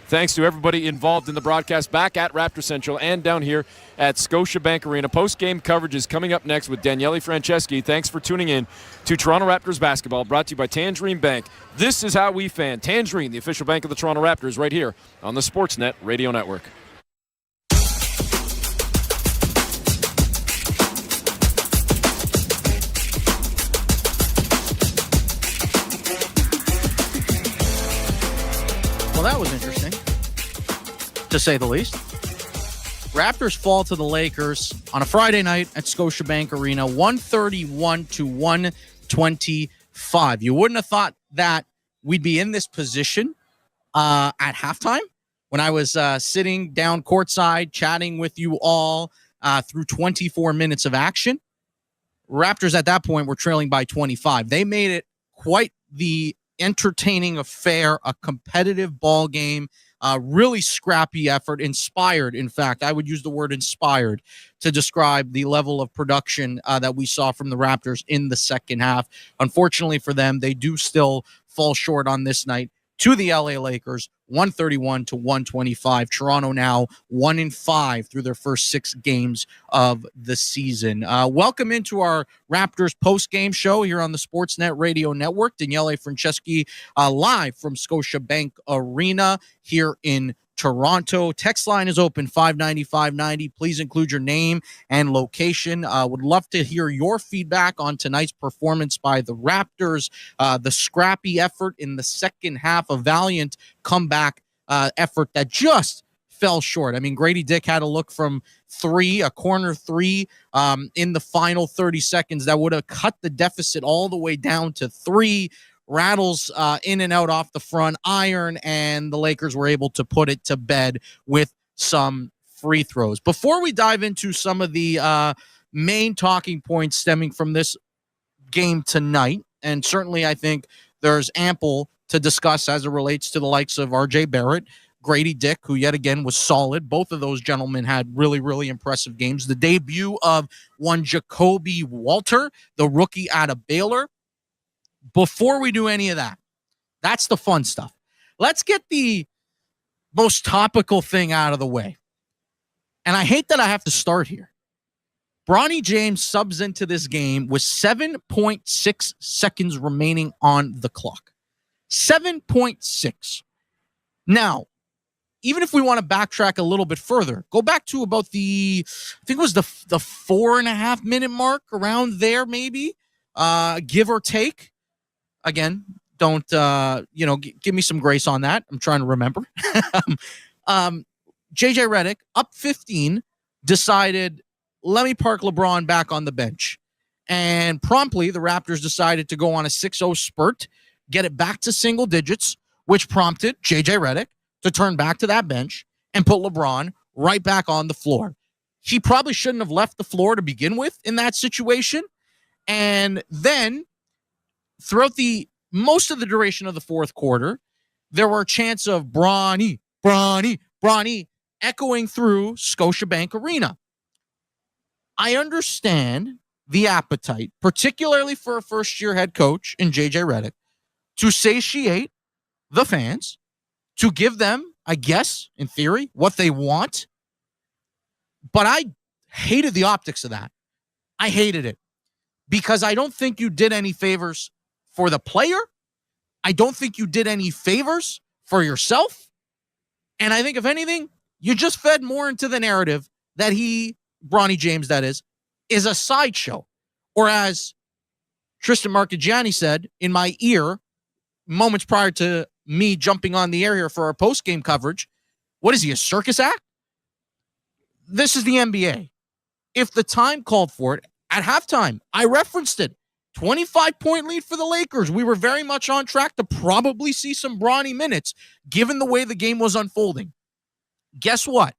Thanks to everybody involved in the broadcast back at Raptor Central and down here at Scotiabank Arena. Post-game coverage is coming up next with Daniele Franceschi. Thanks for tuning in to Toronto Raptors basketball, brought to you by Tangerine Bank. This is how we fan. Tangerine, the official bank of the Toronto Raptors, right here on the Sportsnet Radio Network. Well, that was interesting, to say the least. Raptors fall to the Lakers on a Friday night at Scotiabank Arena, 131-125. You wouldn't have thought that we'd be in this position at halftime when I was sitting down courtside chatting with you all through 24 minutes of action. Raptors at that point were trailing by 25. They made it quite the entertaining affair, a competitive ball game, really scrappy effort, inspired. In fact, I would use the word inspired to describe the level of production that we saw from the Raptors in the second half. Unfortunately for them, they do still fall short on this night to the LA Lakers, 131-125. Toronto now 1-5 through their first 6 games of the season. Welcome into our Raptors post-game show here on the Sportsnet Radio Network. Daniele Franceschi live from Scotiabank Arena here in Toronto. Text line is open, 590-590. Please include your name and location. Would love to hear your feedback on tonight's performance by the Raptors, the scrappy effort in the second half, a valiant comeback effort that just fell short. I mean, Grady Dick had a look from three, a corner three, in the final 30 seconds that would have cut the deficit all the way down to 3. Rattles in and out off the front iron, and the Lakers were able to put it to bed with some free throws. Before we dive into some of the main talking points stemming from this game tonight, and certainly I think there's ample to discuss as it relates to the likes of R.J. Barrett, Grady Dick, who yet again was solid. Both of those gentlemen had really, really impressive games. The debut of one Jacoby Walter, the rookie out of Baylor. Before we do any of that, that's the fun stuff. Let's get the most topical thing out of the way. And I hate that I have to start here. Bronny James subs into this game with 7.6 seconds remaining on the clock. 7.6. Now, even if we want to backtrack a little bit further, go back to about I think it was the 4.5 minute mark, around there maybe, give or take. Again, don't, give me some grace on that. I'm trying to remember. JJ Redick, up 15, decided, let me park LeBron back on the bench. And promptly, the Raptors decided to go on a 6-0 spurt, get it back to single digits, which prompted JJ Redick to turn back to that bench and put LeBron right back on the floor. He probably shouldn't have left the floor to begin with in that situation. And then throughout the most of the duration of the fourth quarter, there were chants of Bronny echoing through Scotiabank Arena. I understand the appetite, particularly for a first-year head coach in JJ Redick, to satiate the fans, to give them, I guess, in theory, what they want. But I hated the optics of that. I hated it because I don't think you did any favors for the player. I don't think you did any favors for yourself. And I think, if anything, you just fed more into the narrative that Bronny James, that is a sideshow. Or as Tristan Marchigiani said in my ear moments prior to me jumping on the air here for our post-game coverage. What is he, a circus act? This is the NBA. If the time called for it, at halftime, I referenced it. 25-point lead for the Lakers. We were very much on track to probably see some Bronny minutes, given the way the game was unfolding. Guess what?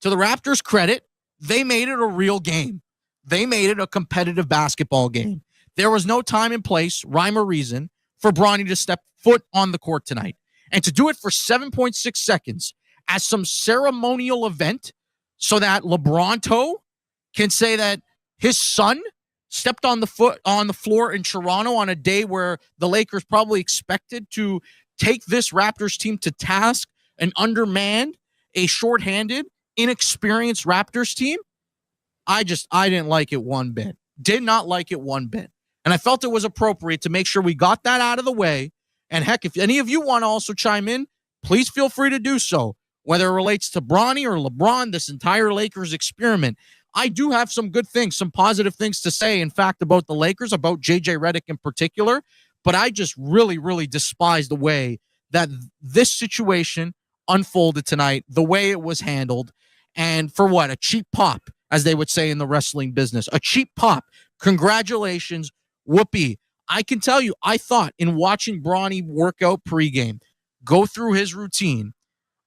To the Raptors' credit, they made it a real game. They made it a competitive basketball game. There was no time and place, rhyme or reason, for Bronny to step foot on the court tonight. And to do it for 7.6 seconds as some ceremonial event so that LeBron can say that his son stepped on the floor in Toronto on a day where the Lakers probably expected to take this Raptors team to task, an undermanned, a shorthanded, inexperienced Raptors team. I didn't like it one bit. Did not like it one bit. And I felt it was appropriate to make sure we got that out of the way. And heck, if any of you want to also chime in, please feel free to do so. Whether it relates to Bronny or LeBron, this entire Lakers experiment. I do have some good things, some positive things to say, in fact, about the Lakers, about JJ Redick in particular. But I just really, really despise the way that this situation unfolded tonight, the way it was handled. And for what? A cheap pop, as they would say in the wrestling business. A cheap pop. Congratulations. Whoopee. I can tell you, I thought in watching Bronny work out pregame, go through his routine,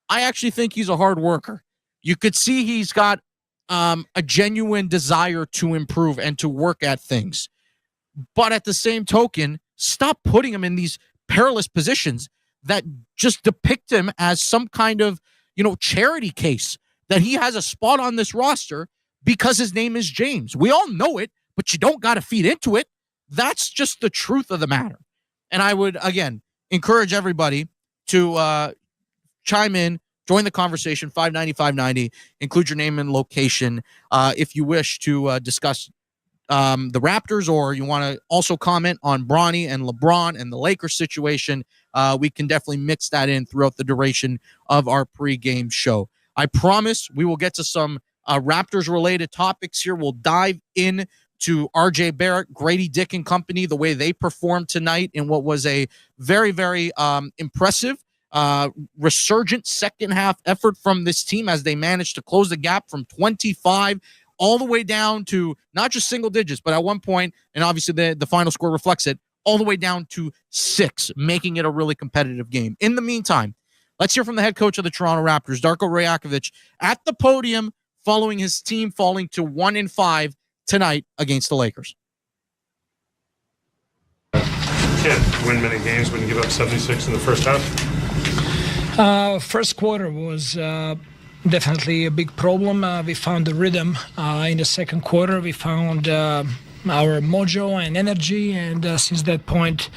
I actually think he's a hard worker. You could see he's got a genuine desire to improve and to work at things. But at the same token, stop putting him in these perilous positions that just depict him as some kind of, charity case, that he has a spot on this roster because his name is James. We all know it, but you don't got to feed into it. That's just the truth of the matter. And I would, again, encourage everybody to chime in, join the conversation, 590-590, include your name and location if you wish to discuss the Raptors, or you want to also comment on Bronny and LeBron and the Lakers situation. We can definitely mix that in throughout the duration of our pregame show. I promise we will get to some Raptors-related topics here. We'll dive in to RJ Barrett, Grady Dick and company, the way they performed tonight in what was a very, very impressive, resurgent second-half effort from this team as they managed to close the gap from 25 all the way down to not just single digits, but at one point, and obviously the final score reflects it, all the way down to 6, making it a really competitive game. In the meantime, let's hear from the head coach of the Toronto Raptors, Darko Rajakovic, at the podium following his team falling to 1-5 tonight against the Lakers. Can't win many games when you give up 76 in the first half. First quarter was definitely a big problem. We found the rhythm. In the second quarter, we found our mojo and energy, and since that point,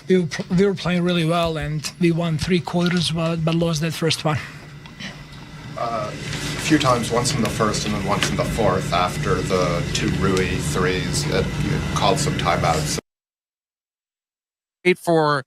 we were playing really well, and we won 3 quarters, but lost that first one. A few times, once in the first and then once in the fourth, after the 2 Rui threes, you called some timeouts. Wait for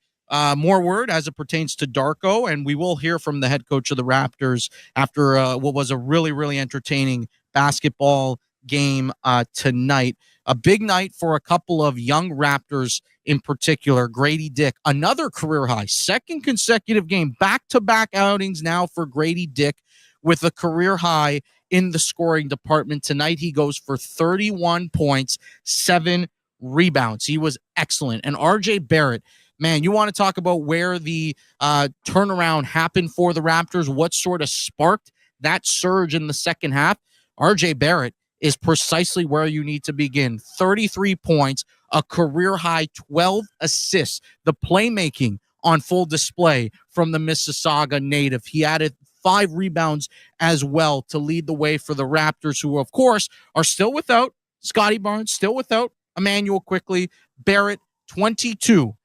more word as it pertains to Darko, and we will hear from the head coach of the Raptors after what was a really, really entertaining basketball game tonight. A big night for a couple of young Raptors in particular. Grady Dick, another career high, second consecutive game, back-to-back outings now for Grady Dick with a career high in the scoring department. Tonight he goes for 31 points, 7 rebounds. He was excellent. And RJ Barrett, man, you want to talk about where the turnaround happened for the Raptors, what sort of sparked that surge in the second half? RJ Barrett is precisely where you need to begin. 33 points, a career-high 12 assists. The playmaking on full display from the Mississauga native. He added 5 rebounds as well to lead the way for the Raptors, who, of course, are still without Scotty Barnes, still without Emmanuel Quickley. Barrett, 24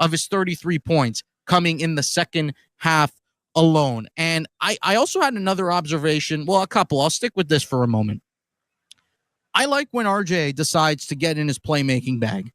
of his 33 points coming in the second half alone. And I also had another observation, well, a couple. I'll stick with this for a moment. I like when RJ decides to get in his playmaking bag.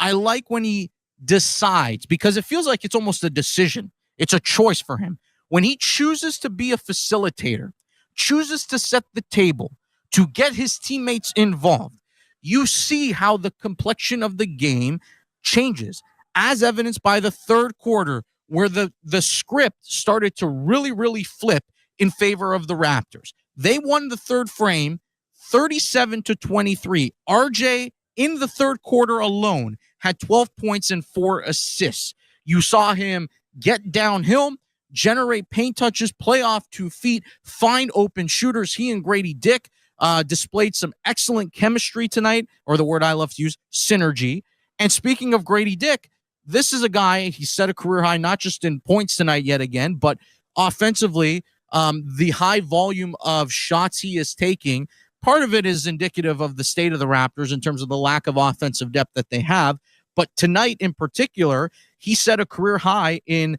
I like when he decides, because it feels like it's almost a decision. It's a choice for him. When he chooses to be a facilitator, chooses to set the table, to get his teammates involved, you see how the complexion of the game changes, as evidenced by the third quarter, where the script started to really, really flip in favor of the Raptors. They won the third frame 37-23. RJ, in the third quarter alone, had 12 points and 4 assists. You saw him get downhill, generate paint touches, play off 2 feet, find open shooters. He and Grady Dick displayed some excellent chemistry tonight, or the word I love to use, synergy. And speaking of Grady Dick, this is a guy, he set a career high, not just in points tonight yet again, but offensively, the high volume of shots he is taking, part of it is indicative of the state of the Raptors in terms of the lack of offensive depth that they have. But tonight in particular, he set a career high in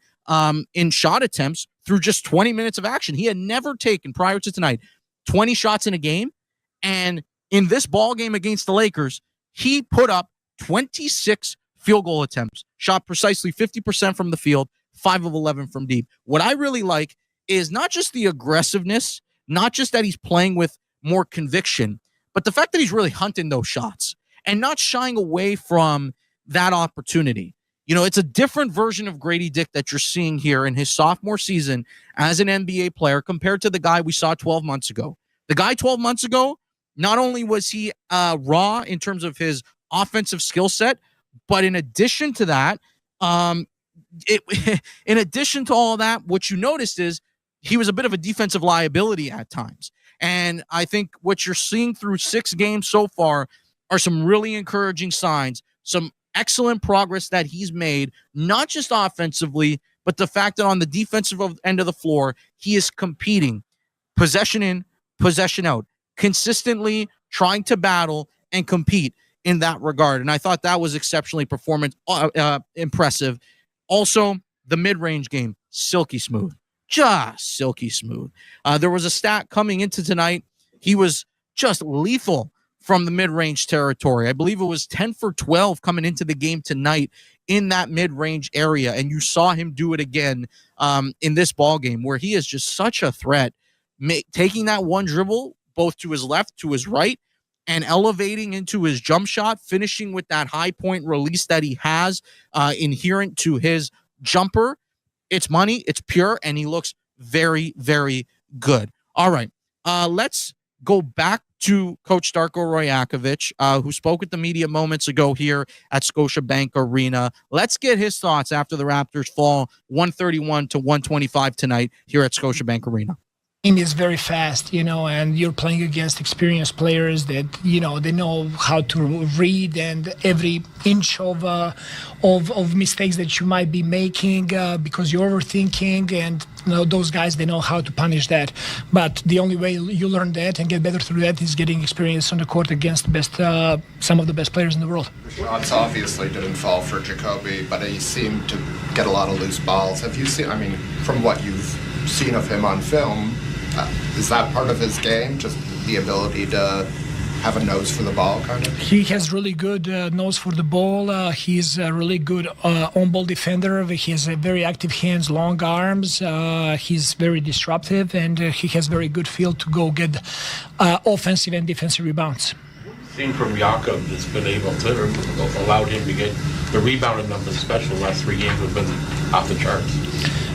shot attempts through just 20 minutes of action. He had never taken, prior to tonight, 20 shots in a game. And in this ball game against the Lakers, he put up 26 field goal attempts, shot precisely 50% from the field, 5 of 11 from deep. What I really like is not just the aggressiveness, not just that he's playing with more conviction, but the fact that he's really hunting those shots and not shying away from that opportunity. You know, it's a different version of Grady Dick that you're seeing here in his sophomore season as an NBA player compared to the guy we saw 12 months ago. The guy 12 months ago, not only was he raw in terms of his offensive skill set, but in addition to that, in addition to all that, what you noticed is he was a bit of a defensive liability at times. And I think what you're seeing through 6 games so far are some really encouraging signs, some excellent progress that he's made, not just offensively, but the fact that on the defensive end of the floor, he is competing possession in, possession out, consistently trying to battle and compete in that regard. And I thought that was exceptionally impressive. Also, the mid-range game, silky smooth. Just silky smooth. There was a stat coming into tonight. He was just lethal from the mid-range territory. I believe it was 10 for 12 coming into the game tonight in that mid-range area. And you saw him do it again in this ball game, where he is just such a threat, taking that one dribble both to his left, to his right, and elevating into his jump shot, finishing with that high point release that he has inherent to his jumper. It's money, it's pure, and he looks very, very good. All right, let's go back to Coach Darko Rajakovic, who spoke with the media moments ago here at Scotiabank Arena. Let's get his thoughts after the Raptors fall 131-125 tonight here at Scotiabank Arena. Game is very fast, and you're playing against experienced players that, they know how to read, and every inch of mistakes that you might be making because you're overthinking, and those guys, they know how to punish that. But the only way you learn that and get better through that is getting experience on the court against the best, some of the best players in the world. Shots obviously didn't fall for Jacoby, but he seemed to get a lot of loose balls. Have you seen, from what you've seen of him on film, is that part of his game, just the ability to have a nose for the ball, kind of? He has really good nose for the ball. He's a really good on-ball defender. He has very active hands, long arms. He's very disruptive, and he has very good feel to go get offensive and defensive rebounds. Seen from Jakob that's been able to, allowed him to get the rebounding numbers, especially the last 3 games, have been off the charts.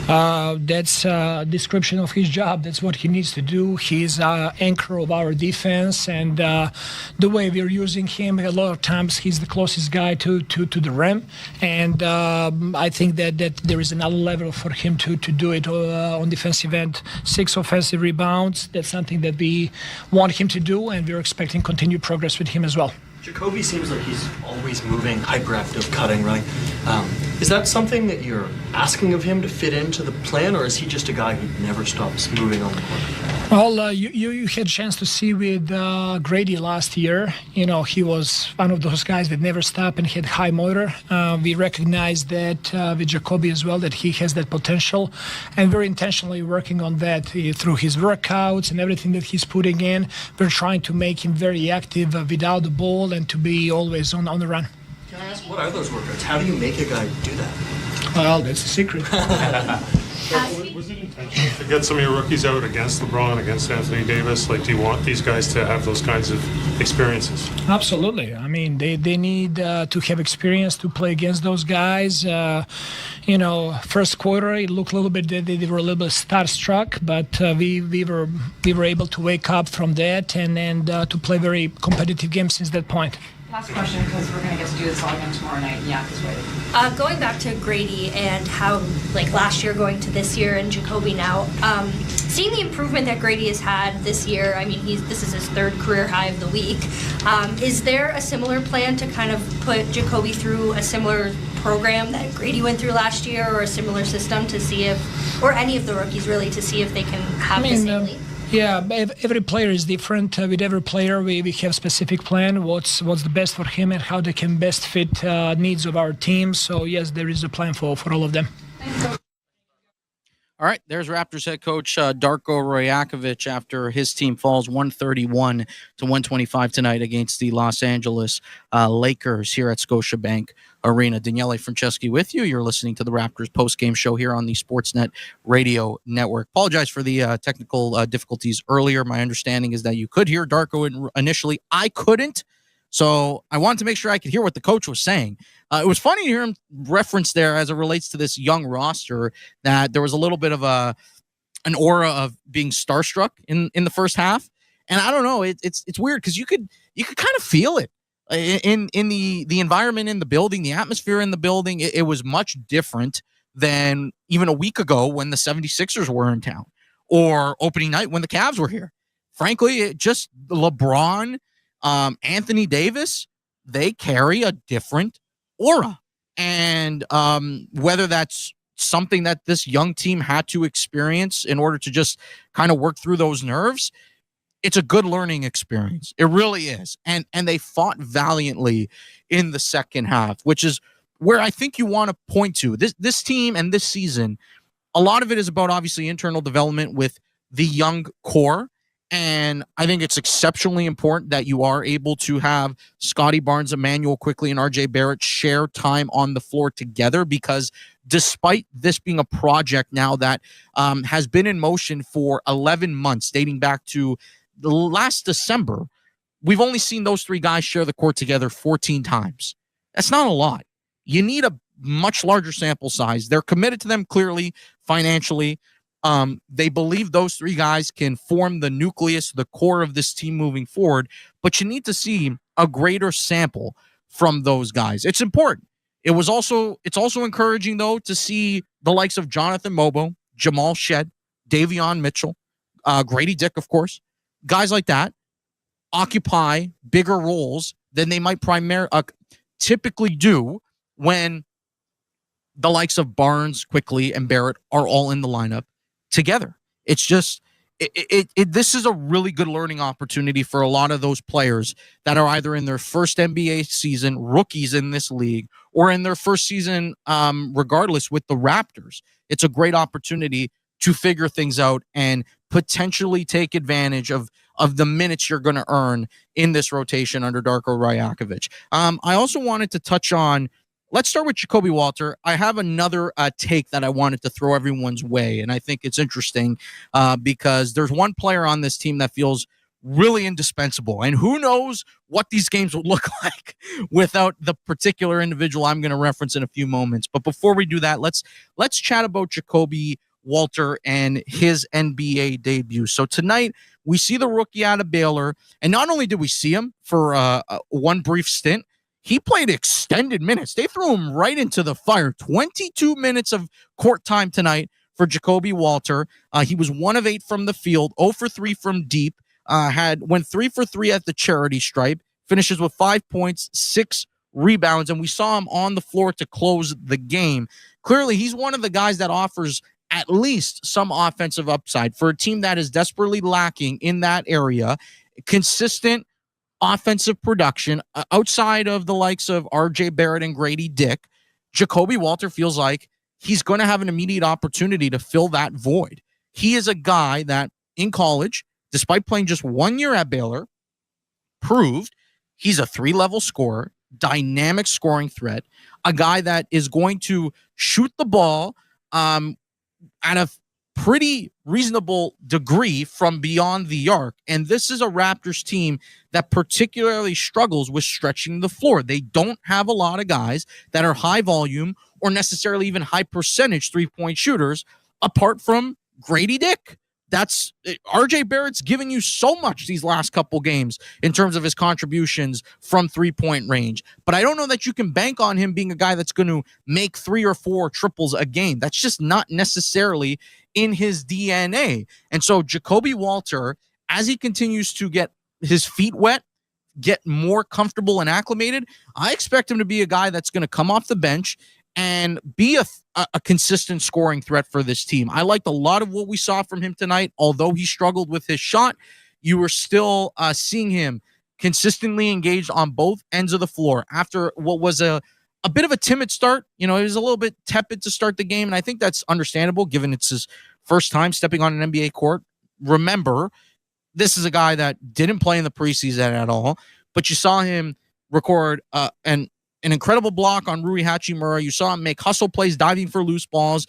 That's a description of his job. That's what he needs to do. He's anchor of our defense, and the way we're using him, a lot of times he's the closest guy to the rim, and I think that there is another level for him to do it on defensive end. 6 offensive rebounds, that's something that we want him to do, and we're expecting continued progress with him as well. Jacoby seems like he's always moving, hyperactive, cutting, right? Is that something that you're asking of him to fit into the plan, or is he just a guy who never stops moving on the court? Well, you had a chance to see with Grady last year. He was one of those guys that never stopped and had high motor. We recognized that with Jacoby as well, that he has that potential, and we're intentionally working on that through his workouts and everything that he's putting in. We're trying to make him very active without the ball and to be always on the run. Can I ask, what are those workouts? How do you make a guy do that? Well, that's a secret. Was it intentional to get some of your rookies out against LeBron, against Anthony Davis? Like, do you want these guys to have those kinds of experiences? Absolutely. I mean, they need to have experience to play against those guys. First quarter it looked a little bit they were a little bit starstruck, but we were able to wake up from that and to play very competitive games since that point. Last question, because we're going to get to do this all again tomorrow night. Yeah, this way. Going back to Grady and how, like, last year going to this year and Jacoby now, seeing the improvement that Grady has had this year, I mean, this is his third career high of the week. Is there a similar plan to kind of put Jacoby through a similar program that Grady went through last year, or a similar system to see if, or any of the rookies really, to see if they can have the same league? Yeah, every player is different. With every player, we have specific plan. What's the best for him and how they can best fit needs of our team. So yes, there is a plan for all of them. All right, there's Raptors head coach Darko Rajakovic after his team falls 131 to 125 tonight against the Los Angeles Lakers here at Scotiabank Arena. Daniele Franceschi with you. You're listening to the Raptors post-game show here on the Sportsnet Radio Network. Apologize for the technical difficulties earlier. My understanding is that you could hear Darko initially. I couldn't. So I wanted to make sure I could hear what the coach was saying. It was funny to hear him reference there as it relates to this young roster that there was a little bit of an aura of being starstruck in the first half. And I don't know, it's weird because you could kind of feel it in the environment in the building, the atmosphere in the building. It was much different than even a week ago when the 76ers were in town, or opening night when the Cavs were here. Frankly, it just LeBron, Anthony Davis, they carry a different aura. And whether that's something that this young team had to experience in order to just kind of work through those nerves, it's a good learning experience. It really is. And they fought valiantly in the second half, which is where I think you want to point to. This team and this season, a lot of it is about obviously internal development with the young core. And I think it's exceptionally important that you are able to have Scotty Barnes, Emmanuel Quickley, and RJ Barrett share time on the floor together, because despite this being a project now that has been in motion for 11 months, dating back to the last December, we've only seen those three guys share the court together 14 times. That's not a lot. You need a much larger sample size. They're committed to them clearly, financially. They believe those three guys can form the nucleus, the core of this team moving forward, but you need to see a greater sample from those guys. It's important. It's also encouraging, though, to see the likes of Jonathan Mobo, Jamal Shed, Davion Mitchell, Grady Dick, of course, guys like that occupy bigger roles than they might typically do when the likes of Barnes, Quickley, and Barrett are all in the lineup together. It's just this is a really good learning opportunity for a lot of those players that are either in their first NBA season, rookies in this league, or in their first season regardless with the Raptors. It's a great opportunity to figure things out and potentially take advantage of the minutes you're going to earn in this rotation under Darko Rajakovic. I also wanted to touch on, let's start with Jacoby Walter. I have another take that I wanted to throw everyone's way, and I think it's interesting because there's one player on this team that feels really indispensable, and who knows what these games would look like without the particular individual I'm going to reference in a few moments. But before we do that, let's chat about Jacoby Walter and his NBA debut. So tonight, we see the rookie out of Baylor, and not only did we see him for one brief stint, he played extended minutes. They threw him right into the fire. 22 minutes of court time tonight for Jacoby Walter. He was 1 of 8 from the field, 0 for 3 from deep, went 3 for 3 at the charity stripe, finishes with 5 points, 6 rebounds, and we saw him on the floor to close the game. Clearly, he's one of the guys that offers at least some offensive upside for a team that is desperately lacking in that area. Consistent offensive production outside of the likes of RJ Barrett and Grady Dick. Jacoby Walter feels like he's going to have an immediate opportunity to fill that void. He is a guy that in college, despite playing just 1 year at Baylor, proved he's a 3-level scorer, dynamic scoring threat, a guy that is going to shoot the ball at a pretty reasonable degree from beyond the arc. And this is a Raptors team that particularly struggles with stretching the floor. They don't have a lot of guys that are high volume or necessarily even high percentage three-point shooters apart from Grady Dick. That's RJ Barrett's given you so much these last couple games in terms of his contributions from three-point range. But I don't know that you can bank on him being a guy that's going to make 3 or 4 triples a game. That's just not necessarily in his DNA. And so Jacoby Walter, as he continues to get his feet wet, get more comfortable and acclimated, I expect him to be a guy that's going to come off the bench and be a consistent scoring threat for this team. I liked a lot of what we saw from him tonight. Although he struggled with his shot, you were still seeing him consistently engaged on both ends of the floor after what was a bit of a timid start. He was a little bit tepid to start the game, and I think that's understandable given it's his first time stepping on an NBA court. Remember, this is a guy that didn't play in the preseason at all, but you saw him record an incredible block on Rui Hachimura. You saw him make hustle plays, diving for loose balls.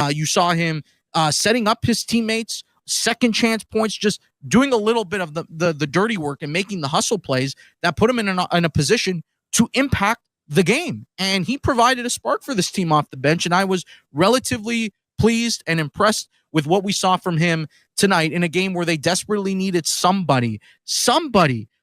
You saw him setting up his teammates, second chance points, just doing a little bit of the dirty work and making the hustle plays that put him in a position to impact the game. And he provided a spark for this team off the bench, and I was relatively pleased and impressed with what we saw from him tonight in a game where they desperately needed somebody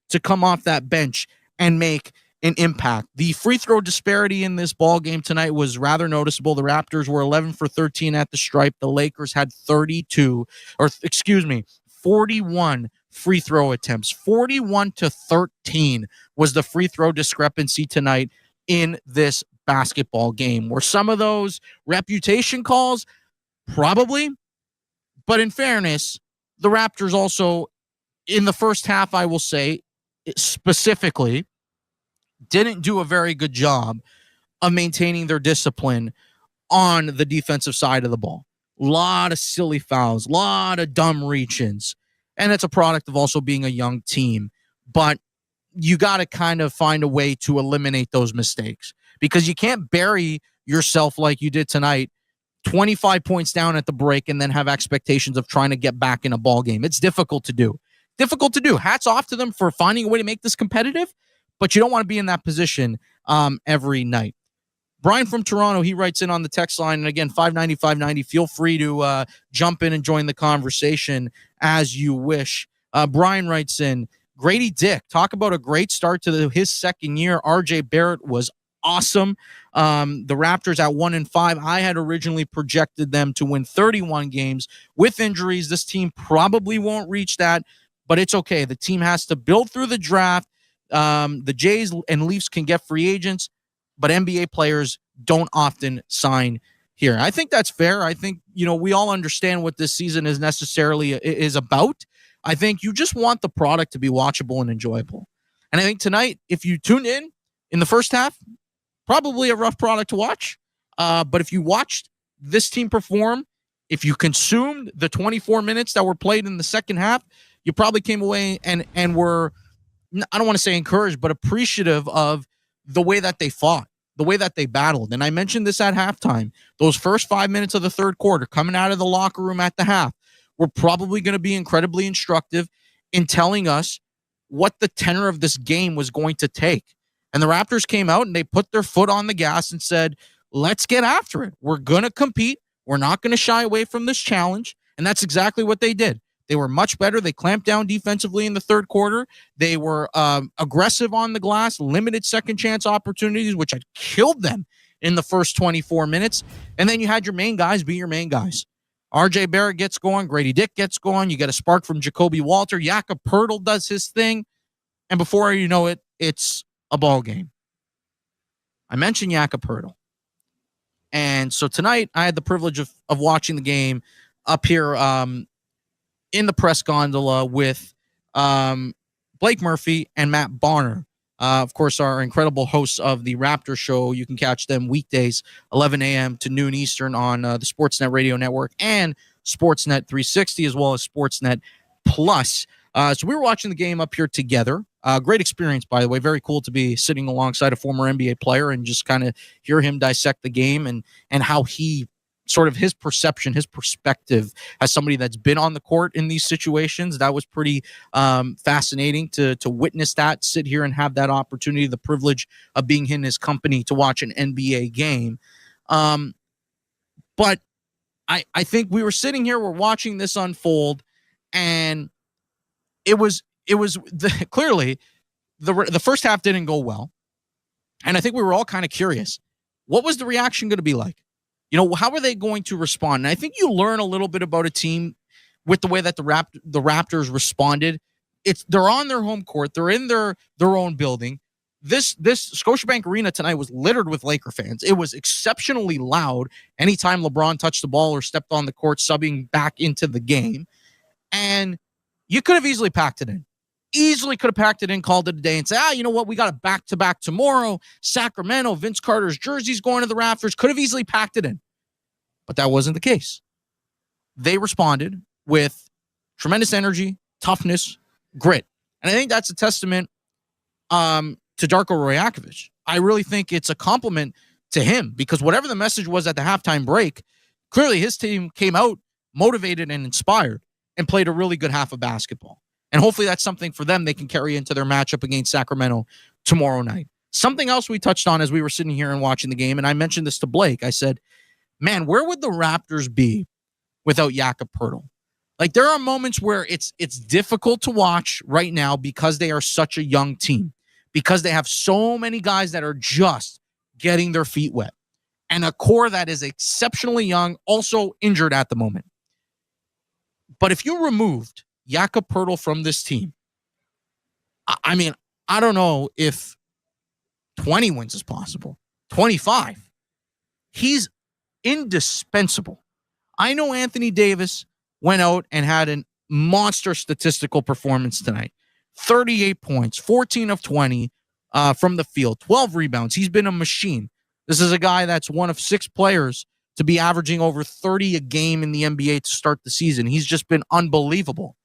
to come off that bench and make an impact. The free throw disparity in this ball game tonight was rather noticeable. The Raptors were 11 for 13 at the stripe. The Lakers had 41 free throw attempts. 41 to 13 was the free throw discrepancy tonight in this basketball game. Were some of those reputation calls? Probably. But in fairness, the Raptors also, in the first half, I will say, specifically, didn't do a very good job of maintaining their discipline on the defensive side of the ball. A lot of silly fouls, a lot of dumb reach-ins. And it's a product of also being a young team. But you got to kind of find a way to eliminate those mistakes, because you can't bury yourself like you did tonight, 25 points down at the break, and then have expectations of trying to get back in a ball game. It's difficult to do. Hats off to them for finding a way to make this competitive, but you don't want to be in that position every night. Brian from Toronto, he writes in on the text line. And again, 590. Feel free to jump in and join the conversation as you wish. Brian writes in, Grady Dick, talk about a great start to his second year. RJ Barrett was awesome. The Raptors at 1-5. I had originally projected them to win 31 games. With injuries, this team probably won't reach that, but it's okay. The team has to build through the draft. The Jays and Leafs can get free agents, but NBA players don't often sign here. I think that's fair. I think, we all understand what this season is necessarily is about. I think you just want the product to be watchable and enjoyable. And I think tonight, if you tuned in the first half, probably a rough product to watch. But if you watched this team perform, if you consumed the 24 minutes that were played in the second half, you probably came away and were, I don't want to say encouraged, but appreciative of the way that they fought, the way that they battled. And I mentioned this at halftime. Those first 5 minutes of the third quarter, coming out of the locker room at the half, were probably going to be incredibly instructive in telling us what the tenor of this game was going to take. And the Raptors came out and they put their foot on the gas and said, let's get after it. We're going to compete. We're not going to shy away from this challenge. And that's exactly what they did. They were much better. They clamped down defensively in the third quarter. They were aggressive on the glass, limited second chance opportunities, which had killed them in the first 24 minutes. And then you had your main guys be your main guys. RJ Barrett gets going. Grady Dick gets going. You get a spark from Jacoby Walter. Jakob Poeltl does his thing. And before you know it, it's a ball game. I mentioned Jakob Poeltl. And so tonight, I had the privilege of watching the game up here in the press gondola with Blake Murphy and Matt Bonner. Of course, our incredible hosts of the Raptor Show. You can catch them weekdays, 11 a.m. to noon Eastern on the Sportsnet Radio Network and Sportsnet 360, as well as Sportsnet Plus. So we were watching the game up here together. Great experience, by the way. Very cool to be sitting alongside a former NBA player and just kind of hear him dissect the game and how he sort of his perception, his perspective as somebody that's been on the court in these situations. That was pretty fascinating to witness that, sit here and have that opportunity, the privilege of being in his company to watch an NBA game. But I think we were sitting here, we're watching this unfold, and it was clearly the first half didn't go well. And I think we were all kind of curious. What was the reaction going to be like? How are they going to respond? And I think you learn a little bit about a team with the way that the Raptors responded. They're on their home court. They're in their own building. This Scotiabank Arena tonight was littered with Laker fans. It was exceptionally loud anytime LeBron touched the ball or stepped on the court, subbing back into the game. And you could have easily packed it in. Called it a day and said, you know what? We got a back-to-back tomorrow. Sacramento, Vince Carter's jersey's going to the Raptors. Could have easily packed it in. But that wasn't the case. They responded with tremendous energy, toughness, grit. And I think that's a testament to Darko Rajakovic. I really think it's a compliment to him, because whatever the message was at the halftime break, clearly his team came out motivated and inspired and played a really good half of basketball. And hopefully that's something for them they can carry into their matchup against Sacramento tomorrow night. Something else we touched on as we were sitting here and watching the game, and I mentioned this to Blake. I said, man, where would the Raptors be without Jakob Poeltl? Like, there are moments where it's difficult to watch right now because they are such a young team, because they have so many guys that are just getting their feet wet, and a core that is exceptionally young, also injured at the moment. But if you removed Jakob Poeltl from this team, I mean, I don't know if 20 wins is possible. 25. He's indispensable. I know Anthony Davis went out and had a monster statistical performance tonight. 38 points, 14 of 20 from the field, 12 rebounds. He's been a machine. This is a guy that's one of 6 players to be averaging over 30 a game in the NBA to start the season. He's just been unbelievable.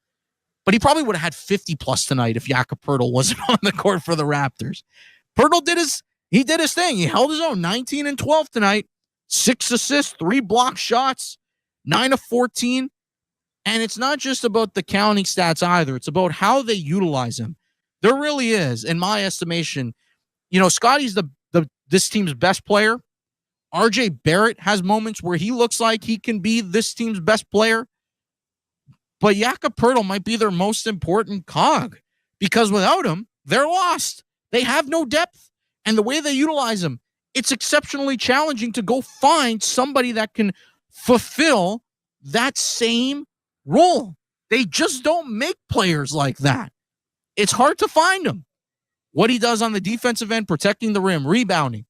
But he probably would have had 50 plus tonight if Jakob Poeltl wasn't on the court for the Raptors. Poeltl did his thing. He held his own. 19 and 12 tonight. 6 assists, 3 block shots, 9 of 14. And it's not just about the counting stats either. It's about how they utilize him. There really is, in my estimation, Scotty's this team's best player. RJ Barrett has moments where he looks like he can be this team's best player. But Jakob Poeltl might be their most important cog, because without him, they're lost. They have no depth. And the way they utilize him, it's exceptionally challenging to go find somebody that can fulfill that same role. They just don't make players like that. It's hard to find him. What he does on the defensive end, protecting the rim, rebounding.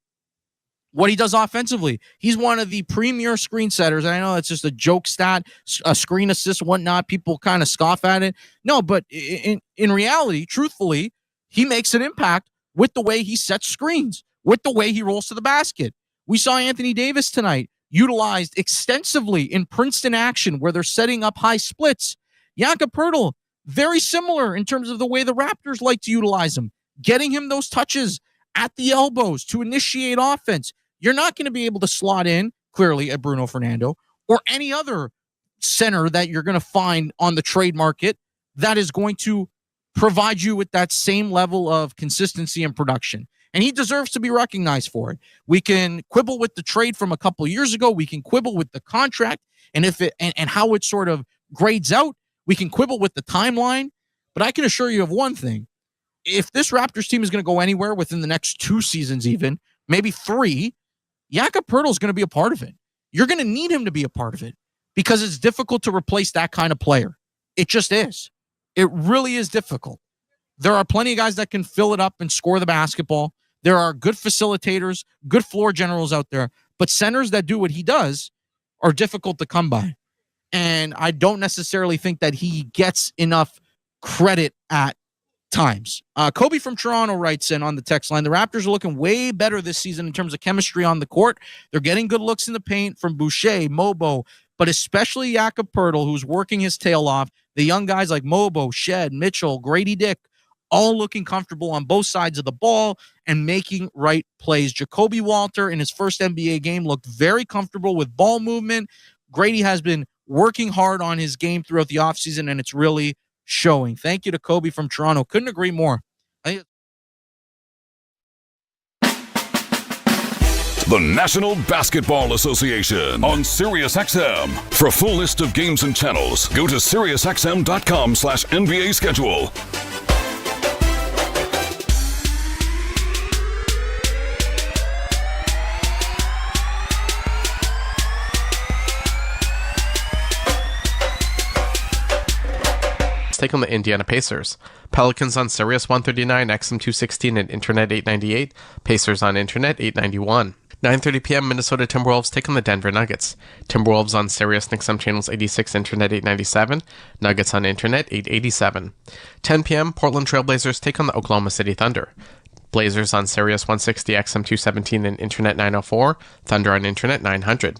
What he does offensively, he's one of the premier screen setters. And I know that's just a joke stat, a screen assist, whatnot. People kind of scoff at it. No, but in reality, truthfully, he makes an impact with the way he sets screens, with the way he rolls to the basket. We saw Anthony Davis tonight utilized extensively in Princeton action where they're setting up high splits. Jakob Poeltl, very similar in terms of the way the Raptors like to utilize him, getting him those touches at the elbows to initiate offense. You're not going to be able to slot in, clearly, at Bruno Fernando or any other center that you're going to find on the trade market that is going to provide you with that same level of consistency and production. And he deserves to be recognized for it. We can quibble with the trade from a couple years ago. We can quibble with the contract and and how it sort of grades out. We can quibble with the timeline. But I can assure you of one thing. If this Raptors team is going to go anywhere within the next 2 seasons even, maybe 3, Jakob Poeltl is going to be a part of it. You're going to need him to be a part of it because it's difficult to replace that kind of player. It just is. It really is difficult. There are plenty of guys that can fill it up and score the basketball. There are good facilitators, good floor generals out there, but centers that do what he does are difficult to come by. And I don't necessarily think that he gets enough credit at times. Kobe from Toronto writes in on the text line, the Raptors are looking way better this season in terms of chemistry on the court. They're getting good looks in the paint from Boucher, Mobo, but especially Jakob Poeltl, who's working his tail off. The young guys like Mobo, Shed, Mitchell, Grady Dick, all looking comfortable on both sides of the ball and making right plays. Jacoby Walter in his first NBA game looked very comfortable with ball movement. Grady has been working hard on his game throughout the offseason, and it's really showing. Thank you to Kobe from Toronto. Couldn't agree more. The National Basketball Association on SiriusXM. For a full list of games and channels, go to SiriusXM.com/NBA schedule. Take on the Indiana Pacers. Pelicans on Sirius 139, XM 216, and Internet 898. Pacers on Internet 891. 9:30 p.m. Minnesota Timberwolves take on the Denver Nuggets. Timberwolves on Sirius XM channels 86, Internet 897. Nuggets on Internet 887. 10 p.m. Portland Trailblazers take on the Oklahoma City Thunder. Blazers on Sirius 160, XM 217, and Internet 904. Thunder on Internet 900.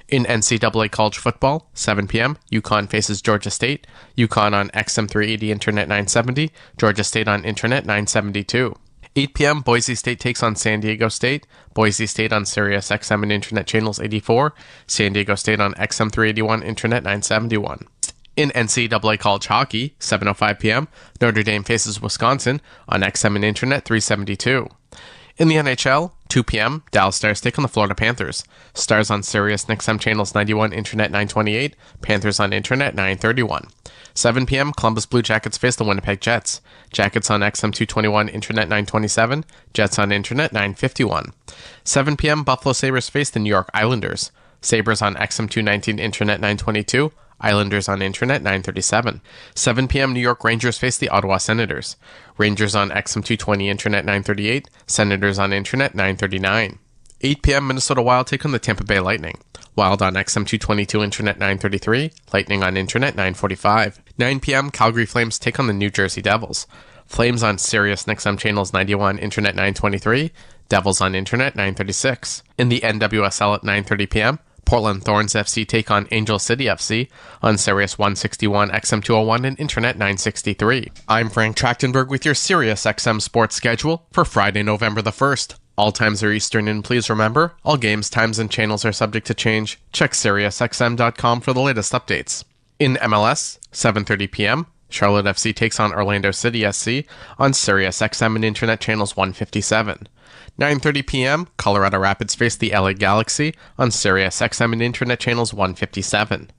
In NCAA college football, 7 p.m., UConn faces Georgia State. UConn on XM 380, Internet 970. Georgia State on Internet 972. 8 p.m., Boise State takes on San Diego State. Boise State on Sirius XM and Internet channels 84. San Diego State on XM 381, Internet 971. In NCAA college hockey, 7:05 p.m., Notre Dame faces Wisconsin on XM and Internet 372. In the NHL, 2 p.m., Dallas Stars take on the Florida Panthers. Stars on Sirius XM channels 91, Internet 928. Panthers on Internet 931. 7 p.m., Columbus Blue Jackets face the Winnipeg Jets. Jackets on XM 221, Internet 927. Jets on Internet 951. 7 p.m., Buffalo Sabres face the New York Islanders. Sabres on XM 219, Internet 922. Islanders on Internet 937. 7 p.m. New York Rangers face the Ottawa Senators. Rangers on XM 220, Internet 938. Senators on Internet 939. 8 p.m. Minnesota Wild take on the Tampa Bay Lightning. Wild on XM 222, Internet 933. Lightning on Internet 945. 9 p.m. Calgary Flames take on the New Jersey Devils. Flames on Sirius XM channels 91, Internet 923. Devils on Internet 936. In the NWSL at 9:30 p.m., Portland Thorns FC take on Angel City FC on Sirius 161, XM 201, and Internet 963. I'm Frank Trachtenberg with your Sirius XM sports schedule for Friday, November the 1st. All times are Eastern, and please remember, all games, times, and channels are subject to change. Check SiriusXM.com for the latest updates. In MLS, 7:30 p.m., Charlotte FC takes on Orlando City SC on Sirius XM and Internet channels 157. 9:30 p.m., Colorado Rapids face the LA Galaxy on Sirius XM and Internet channels 157.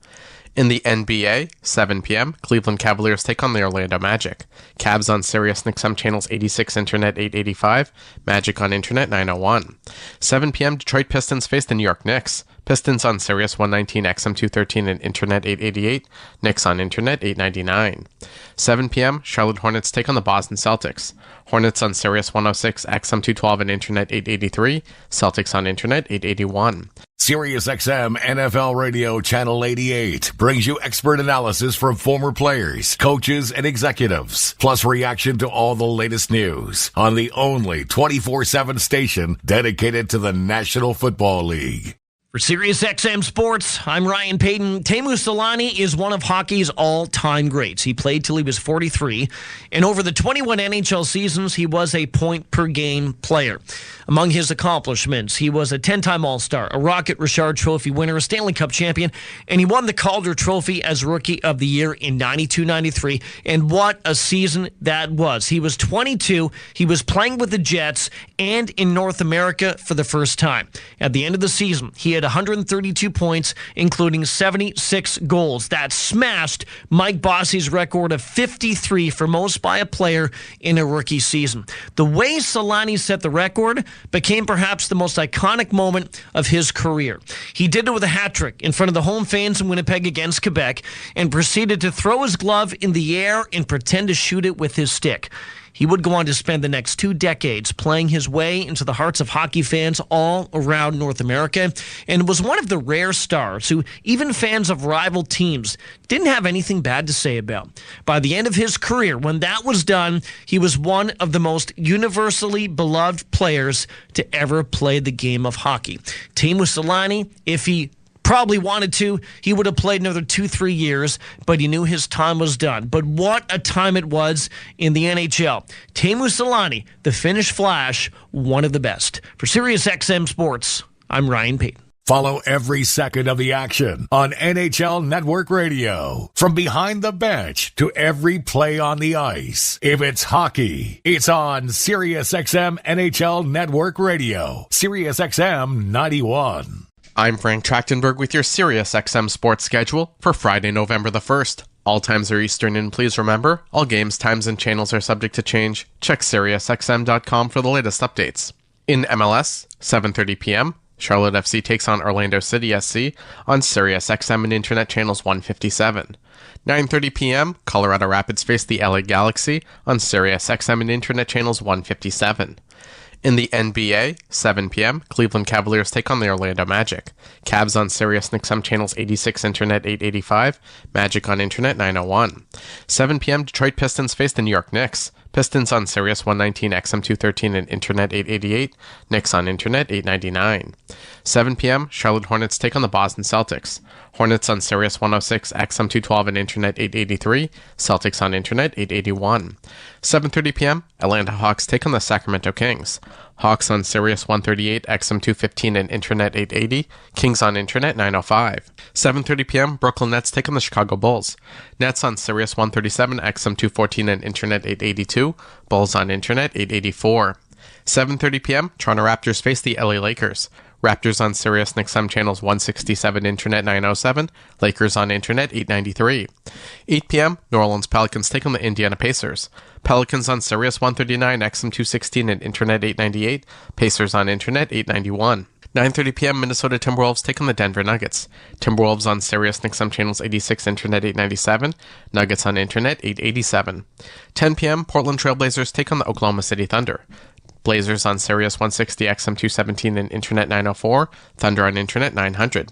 In the NBA, 7 p.m., Cleveland Cavaliers take on the Orlando Magic. Cavs on Sirius XM channels 86, Internet 885. Magic on Internet 901. 7 p.m., Detroit Pistons face the New York Knicks. Pistons on Sirius 119, XM 213, and Internet 888. Knicks on Internet 899. 7 p.m., Charlotte Hornets take on the Boston Celtics. Hornets on Sirius 106, XM 212, and Internet 883. Celtics on Internet 881. SiriusXM NFL Radio Channel 88 brings you expert analysis from former players, coaches, and executives, plus reaction to all the latest news on the only 24/7 station dedicated to the National Football League. For SiriusXM Sports, I'm Ryan Payton. Teemu Selanne is one of hockey's all-time greats. He played till he was 43, and over the 21 NHL seasons, he was a point-per-game player. Among his accomplishments, he was a 10-time All-Star, a Rocket Richard Trophy winner, a Stanley Cup champion, and he won the Calder Trophy as Rookie of the Year in 92-93, and what a season that was. He was 22, he was playing with the Jets, and in North America for the first time. At the end of the season, he had 132 points, including 76 goals. That smashed Mike Bossy's record of 53 for most by a player in a rookie season. The way Selanne set the record became perhaps the most iconic moment of his career. He did it with a hat trick in front of the home fans in Winnipeg against Quebec and proceeded to throw his glove in the air and pretend to shoot it with his stick. He would go on to spend the next 2 decades playing his way into the hearts of hockey fans all around North America, and was one of the rare stars who even fans of rival teams didn't have anything bad to say about. By the end of his career, when that was done, he was one of the most universally beloved players to ever play the game of hockey. Teemu Selanne, if he probably wanted to. He would have played another 2-3 years, but he knew his time was done. But what a time it was in the NHL. Teemu Selanne, the Finnish Flash, one of the best. For SiriusXM Sports, I'm Ryan Payton. Follow every second of the action on NHL Network Radio. From behind the bench to every play on the ice. If it's hockey, it's on SiriusXM NHL Network Radio. SiriusXM 91. I'm Frank Trachtenberg with your SiriusXM sports schedule for Friday, November the 1st. All times are Eastern, and please remember, all games, times, and channels are subject to change. Check SiriusXM.com for the latest updates. In MLS, 7:30 p.m., Charlotte FC takes on Orlando City SC on SiriusXM and Internet channels 157. 9:30 p.m., Colorado Rapids face the LA Galaxy on SiriusXM and Internet channels 157. In the NBA, 7 p.m., Cleveland Cavaliers take on the Orlando Magic. Cavs on SiriusXM channels 86, Internet 885, Magic on Internet 901. 7 p.m., Detroit Pistons face the New York Knicks. Pistons on Sirius 119, XM 213, and Internet 888. Knicks on Internet 899. 7 p.m., Charlotte Hornets take on the Boston Celtics. Hornets on Sirius 106, XM 212, and Internet 883. Celtics on Internet 881. 7:30 p.m., Atlanta Hawks take on the Sacramento Kings. Hawks on Sirius 138, XM 215, and Internet 880. Kings on Internet 905. 7:30 p.m., Brooklyn Nets take on the Chicago Bulls. Nets on Sirius 137, XM 214, and Internet 882. Bulls on Internet 884. 7:30 p.m., Toronto Raptors face the LA Lakers. Raptors on Sirius XM channels 167, Internet 907. Lakers on Internet 893. 8 p.m., New Orleans Pelicans take on the Indiana Pacers. Pelicans on Sirius 139, XM 216, and Internet 898. Pacers on Internet 891. 9:30 p.m., Minnesota Timberwolves take on the Denver Nuggets. Timberwolves on Sirius XM channels 86, Internet 897. Nuggets on Internet 887. 10 p.m., Portland Trailblazers take on the Oklahoma City Thunder. Blazers on Sirius 160, XM 217, and Internet 904. Thunder on Internet 900.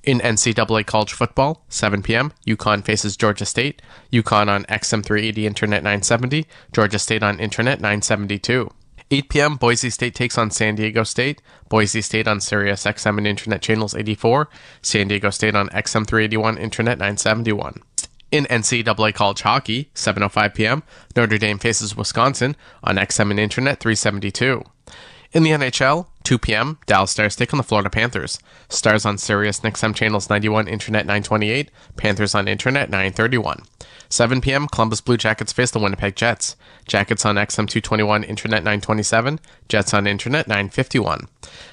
In NCAA college football, 7 p.m., UConn faces Georgia State. UConn on XM 380, Internet 970. Georgia State on Internet 972. 8 p.m., Boise State takes on San Diego State. Boise State on Sirius XM and Internet channels 84. San Diego State on XM 381, Internet 971. In NCAA college hockey, 7:05 p.m., Notre Dame faces Wisconsin on XM and Internet 372. In the NHL, 2 p.m., Dallas Stars take on the Florida Panthers. Stars on Sirius XM channels 91, Internet 928. Panthers on Internet 931. 7 p.m., Columbus Blue Jackets face the Winnipeg Jets. Jackets on XM 221, Internet 927. Jets on Internet 951.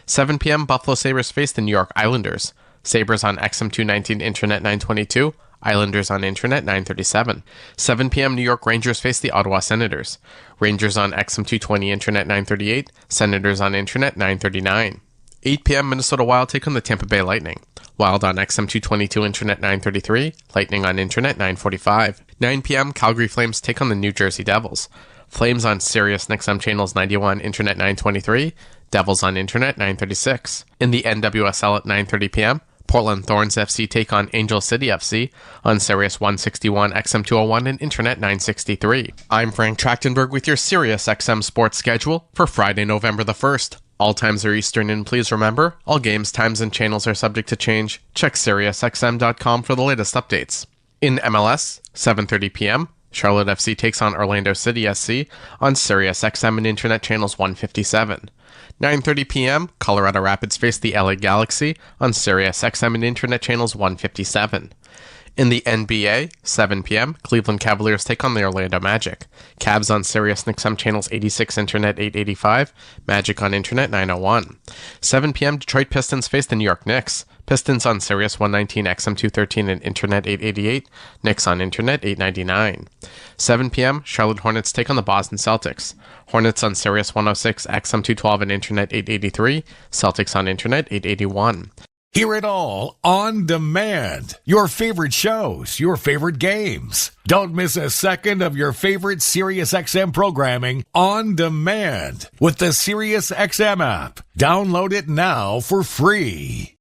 7 p.m., Buffalo Sabres face the New York Islanders. Sabres on XM 219, Internet 922. Islanders on Internet 937. 7 p.m. New York Rangers face the Ottawa Senators. Rangers on XM 220, Internet 938. Senators on Internet 939. 8 p.m. Minnesota Wild take on the Tampa Bay Lightning. Wild on XM 222, Internet 933. Lightning on Internet 945. 9 p.m. Calgary Flames take on the New Jersey Devils. Flames on Sirius XM channels 91, Internet 923. Devils on Internet 936. In the NWSL at 9:30 p.m., Portland Thorns FC take on Angel City FC on Sirius 161, XM 201, and Internet 963. I'm Frank Trachtenberg with your Sirius XM sports schedule for Friday, November the 1st. All times are Eastern, and please remember, all games, times, and channels are subject to change. Check SiriusXM.com for the latest updates. In MLS, 7:30 p.m., Charlotte FC takes on Orlando City SC on Sirius XM and Internet channels 157. 9:30 p.m., Colorado Rapids face the LA Galaxy on Sirius XM and Internet channels 157. In the NBA, 7 p.m., Cleveland Cavaliers take on the Orlando Magic. Cavs on Sirius XM channels 86, Internet 885, Magic on Internet 901. 7 p.m., Detroit Pistons face the New York Knicks. Pistons on Sirius 119, XM 213, and Internet 888. Knicks on Internet 899. 7 p.m., Charlotte Hornets take on the Boston Celtics. Hornets on Sirius 106, XM 212, and Internet 883. Celtics on Internet 881. Hear it all on demand. Your favorite shows, your favorite games. Don't miss a second of your favorite SiriusXM programming on demand with the SiriusXM app. Download it now for free.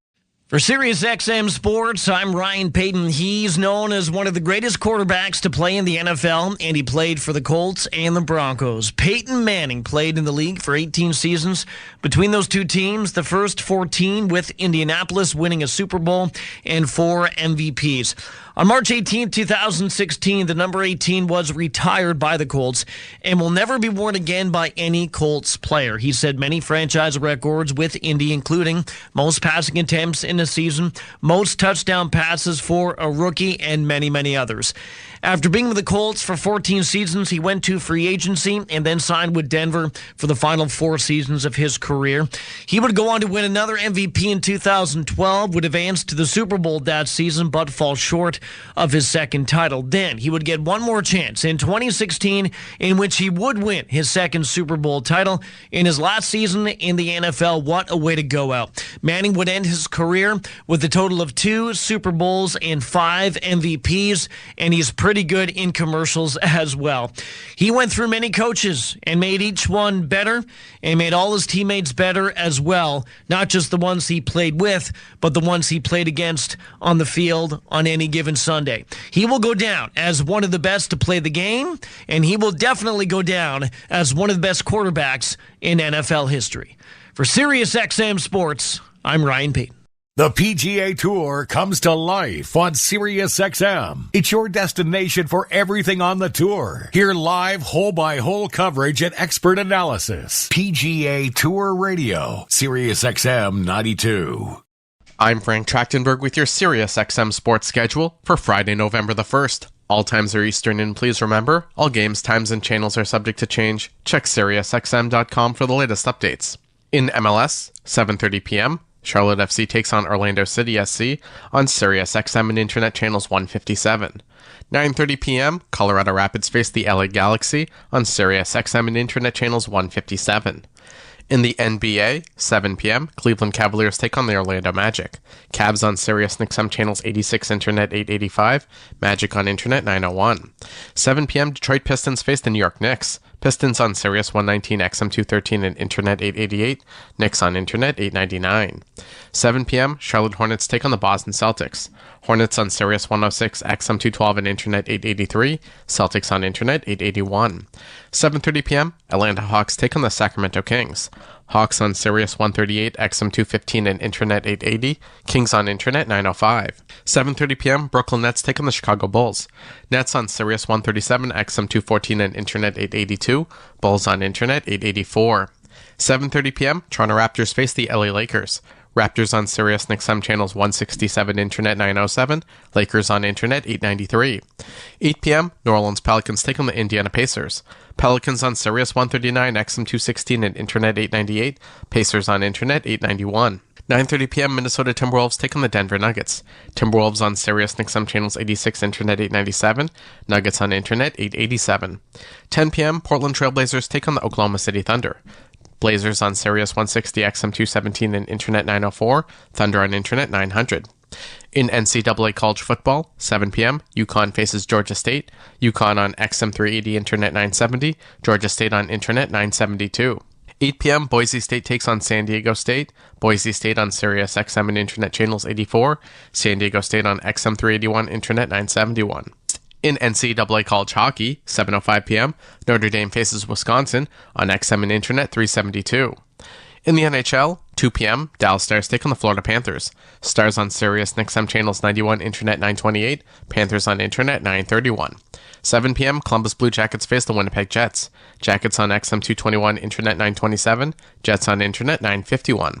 For SiriusXM Sports, I'm Ryan Payton. He's known as one of the greatest quarterbacks to play in the NFL, and he played for the Colts and the Broncos. Peyton Manning played in the league for 18 seasons. Between those two teams, the first 14 with Indianapolis winning a Super Bowl and 4 MVPs. On March 18, 2016, the number 18 was retired by the Colts and will never be worn again by any Colts player. He set many franchise records with Indy, including most passing attempts in a season, most touchdown passes for a rookie, and many, many others. After being with the Colts for 14 seasons, he went to free agency and then signed with Denver for the final 4 seasons of his career. He would go on to win another MVP in 2012, would advance to the Super Bowl that season, but fall short of his second title. Then he would get one more chance in 2016, in which he would win his second Super Bowl title. In his last season in the NFL, what a way to go out. Manning would end his career with a total of 2 Super Bowls and 5 MVPs, and he's pretty good in commercials as well. He went through many coaches and made each one better and made all his teammates better as well, not just the ones he played with, but the ones he played against on the field on any given Sunday. He will go down as one of the best to play the game, and he will definitely go down as one of the best quarterbacks in NFL history. For SiriusXM Sports, I'm Ryan Payton. The PGA Tour comes to life on SiriusXM. It's your destination for everything on the tour. Hear live hole-by-hole coverage and expert analysis. PGA Tour Radio, SiriusXM 92. I'm Frank Trachtenberg with your SiriusXM sports schedule for Friday, November the 1st. All times are Eastern, and please remember, all games, times, and channels are subject to change. Check SiriusXM.com for the latest updates. In MLS, 7:30 p.m., Charlotte FC takes on Orlando City SC on SiriusXM and Internet channels 157. 9:30 p.m., Colorado Rapids face the LA Galaxy on SiriusXM and Internet channels 157. In the NBA, 7 p.m., Cleveland Cavaliers take on the Orlando Magic. Cavs on SiriusXM channels 86, Internet 885, Magic on Internet 901. 7 p.m., Detroit Pistons face the New York Knicks. Pistons on Sirius 119, XM 213, and Internet 888. Knicks on Internet 899. 7 p.m., Charlotte Hornets take on the Boston Celtics. Hornets on Sirius 106, XM 212, and Internet 883. Celtics on Internet 881. 7:30 p.m., Atlanta Hawks take on the Sacramento Kings. Hawks on Sirius 138, XM 215, and Internet 880. Kings on Internet 905. 7:30 p.m., Brooklyn Nets take on the Chicago Bulls. Nets on Sirius 137, XM 214, and Internet 882. Bulls on Internet 884. 7:30 p.m., Toronto Raptors face the LA Lakers. Raptors on Sirius XM channels 167, Internet 907. Lakers on Internet 893. 8 p.m., New Orleans Pelicans take on the Indiana Pacers. Pelicans on Sirius 139, XM 216, and Internet 898. Pacers on Internet 891. 9:30 p.m., Minnesota Timberwolves take on the Denver Nuggets. Timberwolves on Sirius XM channels 86, Internet 897. Nuggets on Internet 887. 10 p.m., Portland Trailblazers take on the Oklahoma City Thunder. Blazers on Sirius 160, XM 217, and Internet 904. Thunder on Internet 900. In NCAA college football, 7 p.m., UConn faces Georgia State. UConn on XM 380, Internet 970. Georgia State on Internet 972. 8 p.m., Boise State takes on San Diego State. Boise State on Sirius XM and Internet channels 84. San Diego State on XM 381, Internet 971. In NCAA college hockey, 7:05 p.m., Notre Dame faces Wisconsin on XM and Internet 372. In the NHL, 2 p.m., Dallas Stars take on the Florida Panthers. Stars on Sirius XM channels 91, Internet 928. Panthers on Internet 931. 7 p.m., Columbus Blue Jackets face the Winnipeg Jets. Jackets on XM 221, Internet 927. Jets on Internet 951.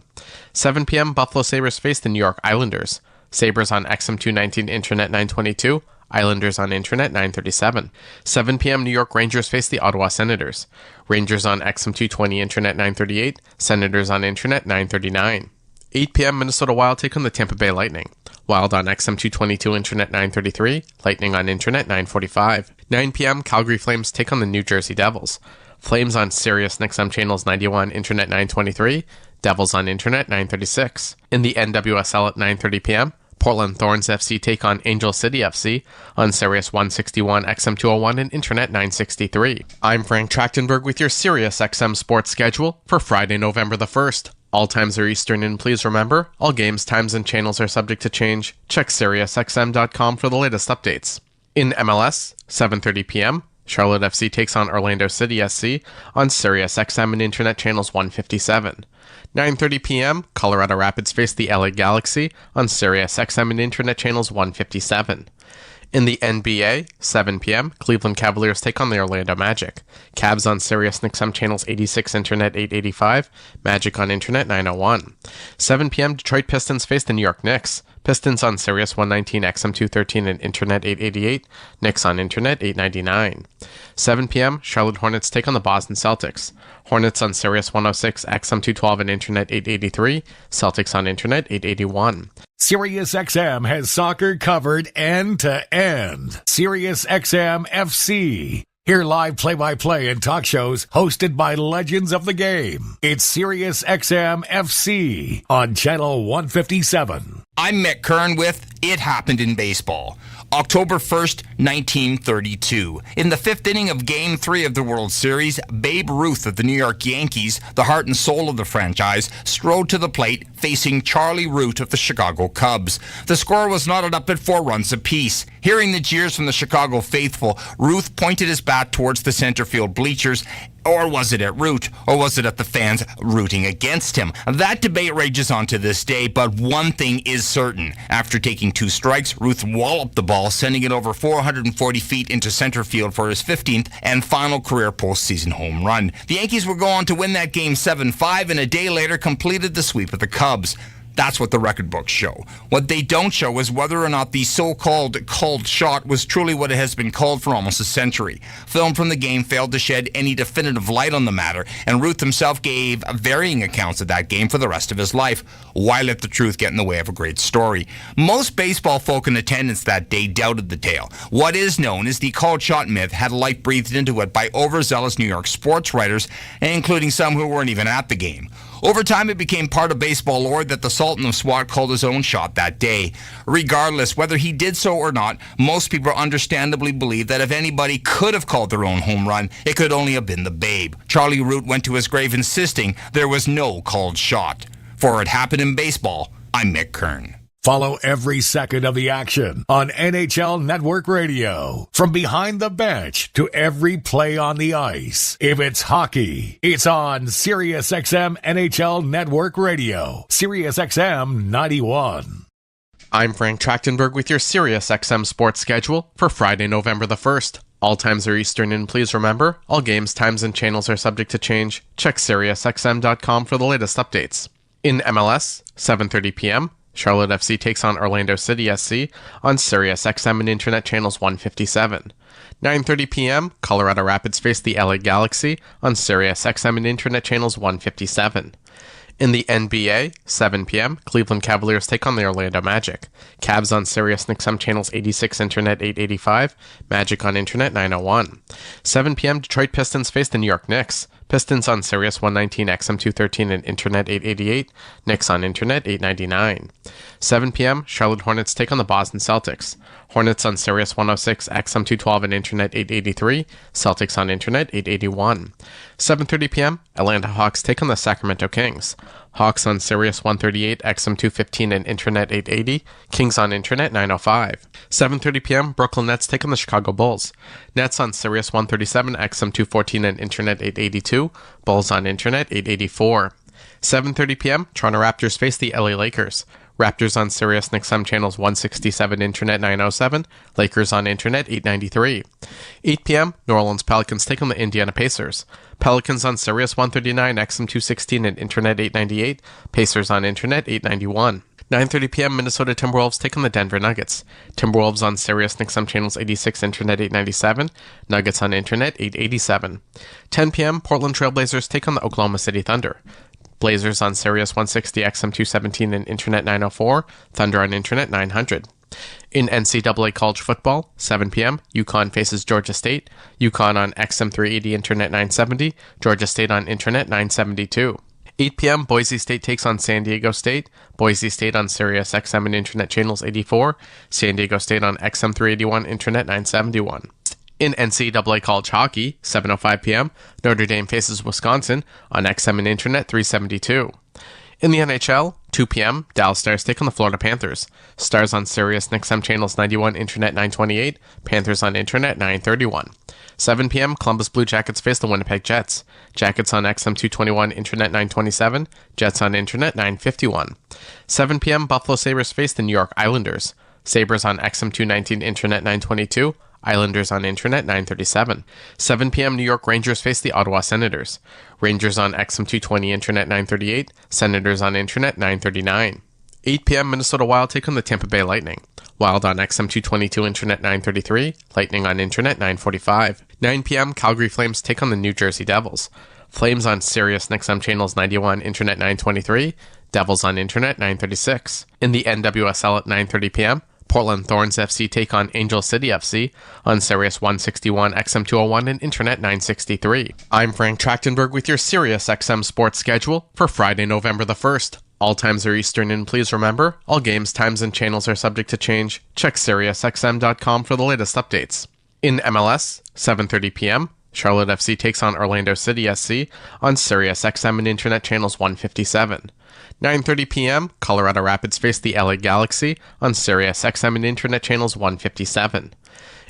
7 p.m., Buffalo Sabres face the New York Islanders. Sabres on XM 219, Internet 922. Islanders on Internet 937. 7 p.m. New York Rangers face the Ottawa Senators. Rangers on XM 220, Internet 938. Senators on Internet 939. 8 p.m. Minnesota Wild take on the Tampa Bay Lightning. Wild on XM 222, Internet 933. Lightning on Internet 945. 9 p.m. Calgary Flames take on the New Jersey Devils. Flames on Sirius XM channels 91, Internet 923. Devils on Internet 936. In the NWSL at 9:30 p.m., Portland Thorns FC take on Angel City FC on Sirius 161, XM 201, and Internet 963. I'm Frank Trachtenberg with your Sirius XM sports schedule for Friday, November the 1st. All times are Eastern, and please remember, all games, times, and channels are subject to change. Check SiriusXM.com for the latest updates. In MLS, 7:30 p.m., Charlotte FC takes on Orlando City SC on SiriusXM and Internet channels 157. 9:30 p.m., Colorado Rapids face the LA Galaxy on SiriusXM and Internet channels 157. In the NBA, 7 p.m., Cleveland Cavaliers take on the Orlando Magic. Cavs on SiriusXM channels 86, Internet 885, Magic on Internet 901. 7 p.m., Detroit Pistons face the New York Knicks. Pistons on Sirius 119, XM 213, and Internet 888. Knicks on Internet 899. 7 p.m., Charlotte Hornets take on the Boston Celtics. Hornets on Sirius 106, XM 212, and Internet 883. Celtics on Internet 881. SiriusXM has soccer covered end to end. SiriusXM FC. Hear live play-by-play and talk shows hosted by legends of the game. It's SiriusXM FC on Channel 157. I'm Mick Kern with It Happened in Baseball. October 1st, 1932. In the fifth inning of Game 3 of the World Series, Babe Ruth of the New York Yankees, the heart and soul of the franchise, strode to the plate facing Charlie Root of the Chicago Cubs. The score was knotted up at 4 runs apiece. Hearing the jeers from the Chicago faithful, Ruth pointed his bat towards the center field bleachers. Or was it at Root? Or was it at the fans rooting against him? That debate rages on to this day, but one thing is certain. After taking 2 strikes, Ruth walloped the ball, sending it over 440 feet into center field for his 15th and final career postseason home run. The Yankees would go on to win that game 7-5 and a day later completed the sweep of the Cubs. That's what the record books show. What they don't show is whether or not the so-called called shot was truly what it has been called for almost a century. Film from the game failed to shed any definitive light on the matter, and Ruth himself gave varying accounts of that game for the rest of his life. Why let the truth get in the way of a great story? Most baseball folk in attendance that day doubted the tale. What is known as the called shot myth had life breathed into it by overzealous New York sports writers, including some who weren't even at the game. Over time, it became part of baseball lore that the Sultan of SWAT called his own shot that day. Regardless, whether he did so or not, most people understandably believe that if anybody could have called their own home run, it could only have been the Babe. Charlie Root went to his grave insisting there was no called shot. For It Happened in Baseball, I'm Mick Kern. Follow every second of the action on NHL Network Radio. From behind the bench to every play on the ice. If it's hockey, it's on SiriusXM NHL Network Radio. SiriusXM 91. I'm Frank Trachtenberg with your SiriusXM sports schedule for Friday, November the 1st. All times are Eastern, and please remember, all games, times, and channels are subject to change. Check SiriusXM.com for the latest updates. In MLS, 7:30 p.m., Charlotte FC takes on Orlando City SC on SiriusXM and Internet channels 157. 9:30 p.m., Colorado Rapids face the LA Galaxy on SiriusXM and Internet channels 157. In the NBA, 7 p.m., Cleveland Cavaliers take on the Orlando Magic. Cavs on SiriusXM channels 86, Internet 885, Magic on Internet 901. 7 p.m., Detroit Pistons face the New York Knicks. Pistons on Sirius 119, XM 213, and Internet 888. Knicks on Internet 899. 7 p.m., Charlotte Hornets take on the Boston Celtics. Hornets on Sirius 106, XM 212, and Internet 883. Celtics on Internet 881. 7:30 p.m., Atlanta Hawks take on the Sacramento Kings. Hawks on Sirius 138, XM 215, and Internet 880. Kings on Internet 905. 7:30 p.m., Brooklyn Nets take on the Chicago Bulls. Nets on Sirius 137, XM 214, and Internet 882. Bulls on Internet 884. 7:30 p.m., Toronto Raptors face the LA Lakers. Raptors on Sirius XM channels 167, Internet 907. Lakers on Internet 893. 8 p.m., New Orleans Pelicans take on the Indiana Pacers. Pelicans on Sirius 139, XM 216, and Internet 898. Pacers on Internet 891. 9:30 p.m., Minnesota Timberwolves take on the Denver Nuggets. Timberwolves on Sirius XM channels 86, Internet 897. Nuggets on Internet 887. 10 p.m., Portland Trailblazers take on the Oklahoma City Thunder. Blazers on Sirius 160, XM 217, and Internet 904. Thunder on Internet 900. In NCAA college football, 7 p.m., UConn faces Georgia State. UConn on XM 380, Internet 970. Georgia State on Internet 972. 8 p.m., Boise State takes on San Diego State. Boise State on Sirius XM and Internet channels 84. San Diego State on XM 381, Internet 971. In NCAA college hockey, 7:05 p.m., Notre Dame faces Wisconsin on XM and Internet 372. In the NHL, 2 p.m., Dallas Stars take on the Florida Panthers. Stars on Sirius XM channels 91, Internet 928, Panthers on Internet 931. 7 p.m., Columbus Blue Jackets face the Winnipeg Jets. Jackets on XM 221, Internet 927, Jets on Internet 951. 7 p.m., Buffalo Sabres face the New York Islanders. Sabres on XM 219, Internet 922, Islanders on Internet 937. 7 p.m. New York Rangers face the Ottawa Senators. Rangers on XM 220 Internet 938. Senators on Internet 939. 8 p.m. Minnesota Wild take on the Tampa Bay Lightning. Wild on XM 222 Internet 933. Lightning on Internet 945. 9 p.m. Calgary Flames take on the New Jersey Devils. Flames on Sirius XM channels 91 Internet 923. Devils on Internet 936. In the NWSL at 9:30 p.m. Portland Thorns FC take on Angel City FC on Sirius 161, XM 201, and Internet 963. I'm Frank Trachtenberg with your Sirius XM sports schedule for Friday, November the 1st. All times are Eastern, and please remember, all games, times, and channels are subject to change. Check SiriusXM.com for the latest updates. In MLS, 7:30 p.m., Charlotte FC takes on Orlando City SC on Sirius XM and Internet channels 157. 9:30 p.m., Colorado Rapids face the LA Galaxy on Sirius XM and Internet channels 157.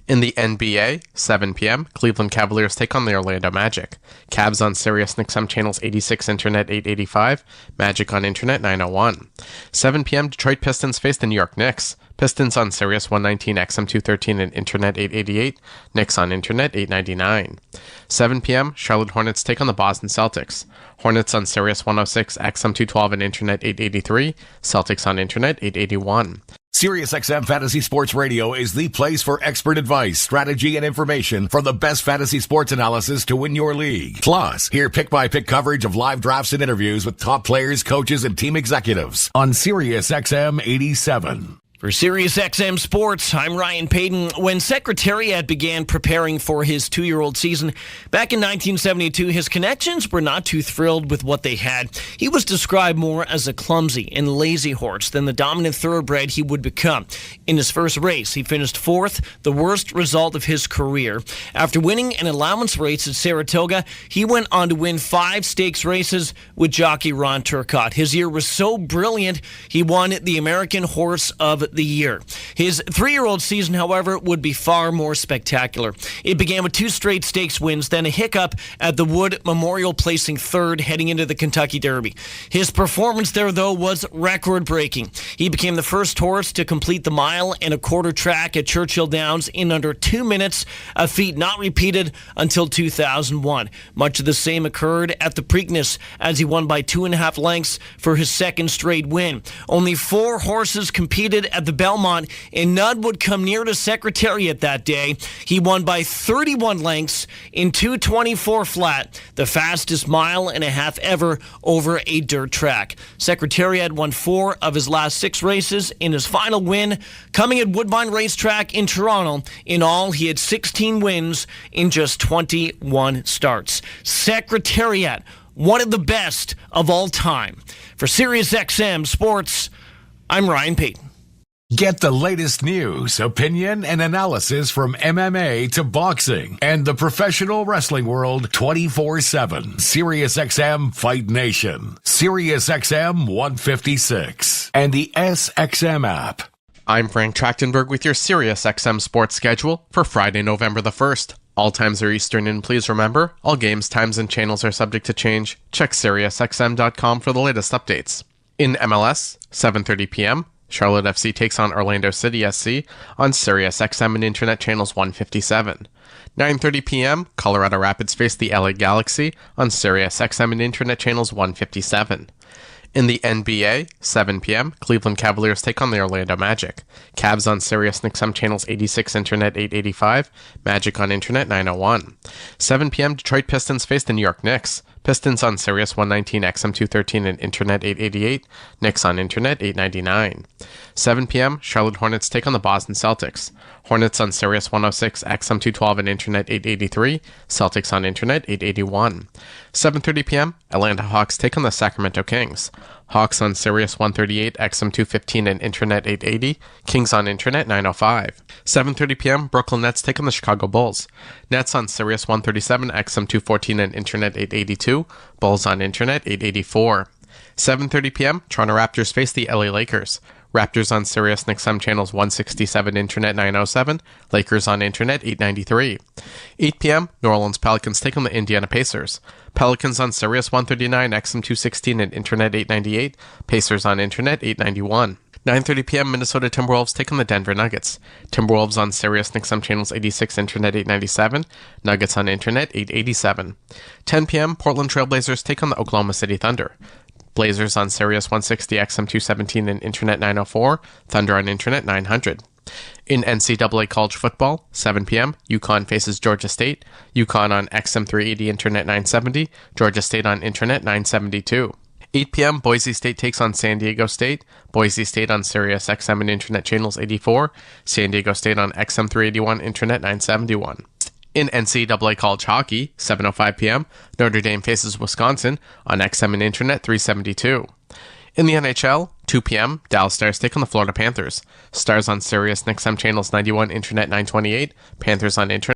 In the NBA, 7 p.m., Cleveland Cavaliers take on the Orlando Magic. Cavs on Sirius XM channels 86, Internet 885, Magic on Internet 901. 7 p.m., Detroit Pistons face the New York Knicks. Pistons on Sirius 119, XM 213, and Internet 888, Knicks on Internet 899. 7 p.m., Charlotte Hornets take on the Boston Celtics. Hornets on Sirius 106, XM 212, and Internet 883, Celtics on Internet 881. SiriusXM Fantasy Sports Radio is the place for expert advice, strategy, and information from the best fantasy sports analysis to win your league. Plus, hear pick-by-pick coverage of live drafts and interviews with top players, coaches, and team executives on SiriusXM 87. For SiriusXM Sports, I'm Ryan Payton. When Secretariat began preparing for his 2-year-old season back in 1972, his connections were not too thrilled with what they had. He was described more as a clumsy and lazy horse than the dominant thoroughbred he would become. In his first race, he finished 4th, the worst result of his career. After winning an allowance race at Saratoga, he went on to win 5 stakes races with jockey Ron Turcotte. His year was so brilliant, he won the American Horse of the Year. His 3-year-old season, however, would be far more spectacular. It began with 2 straight stakes wins, then a hiccup at the Wood Memorial, placing 3rd heading into the Kentucky Derby. His performance there, though, was record-breaking. He became the first horse to complete the mile and a quarter track at Churchill Downs in under 2 minutes, a feat not repeated until 2001. Much of the same occurred at the Preakness, as he won by 2.5 lengths for his 2nd straight win. Only 4 horses competed at the Belmont, and none would come near to Secretariat that day. He won by 31 lengths in 2:24 flat, the fastest 1.5 miles ever over a dirt track. Secretariat won 4 of his last 6 races in his final win, coming at Woodbine Racetrack in Toronto. In all, he had 16 wins in just 21 starts. Secretariat, one of the best of all time. For SiriusXM Sports, I'm Ryan Payton. Get the latest news, opinion, and analysis from MMA to boxing and the professional wrestling world 24/7. SiriusXM Fight Nation, SiriusXM 156, and the SXM app. I'm Frank Trachtenberg with your SiriusXM sports schedule for Friday, November the 1st. All times are Eastern, and please remember, all games, times, and channels are subject to change. Check SiriusXM.com for the latest updates. In MLS, 7:30 p.m., Charlotte FC takes on Orlando City SC on Sirius XM and Internet channels 157. 9:30 p.m., Colorado Rapids face the LA Galaxy on Sirius XM and Internet channels 157. In the NBA, 7 p.m., Cleveland Cavaliers take on the Orlando Magic. Cavs on Sirius XM channels 86, Internet 885, Magic on Internet 901. 7 p.m., Detroit Pistons face the New York Knicks. Pistons on Sirius 119, XM 213, and Internet 888, Knicks on Internet 899. 7 p.m., Charlotte Hornets take on the Boston Celtics. Hornets on Sirius 106, XM 212, and Internet 883, Celtics on Internet 881. 7:30 p.m., Atlanta Hawks take on the Sacramento Kings. Hawks on Sirius 138, XM 215, and Internet 880, Kings on Internet 905. 7:30 p.m., Brooklyn Nets take on the Chicago Bulls. Nets on Sirius 137, XM 214, and Internet 882, Bulls on Internet 884. 7:30 p.m., Toronto Raptors face the LA Lakers. Raptors on Sirius XM channels 167, Internet 907, Lakers on Internet 893. 8 p.m., New Orleans Pelicans take on the Indiana Pacers. Pelicans on Sirius 139, XM 216, and Internet 898, Pacers on Internet 891. 9:30 p.m., Minnesota Timberwolves take on the Denver Nuggets. Timberwolves on Sirius XM channels 86, Internet 897, Nuggets on Internet 887. 10 p.m., Portland Trailblazers take on the Oklahoma City Thunder. Blazers on Sirius 160, XM 217, and Internet 904, Thunder on Internet 900. In NCAA college football, 7 p.m., UConn faces Georgia State. UConn on XM 380, Internet 970, Georgia State on Internet 972. 8 p.m., Boise State takes on San Diego State. Boise State on Sirius XM and Internet channels 84. San Diego State on XM 381, Internet 971. In NCAA college hockey, 7:05 p.m., Notre Dame faces Wisconsin on XM and Internet 372. In the NHL, 2 p.m., Dallas Stars take on the Florida Panthers. Stars on Sirius XM channels 91, Internet 928, Panthers on Internet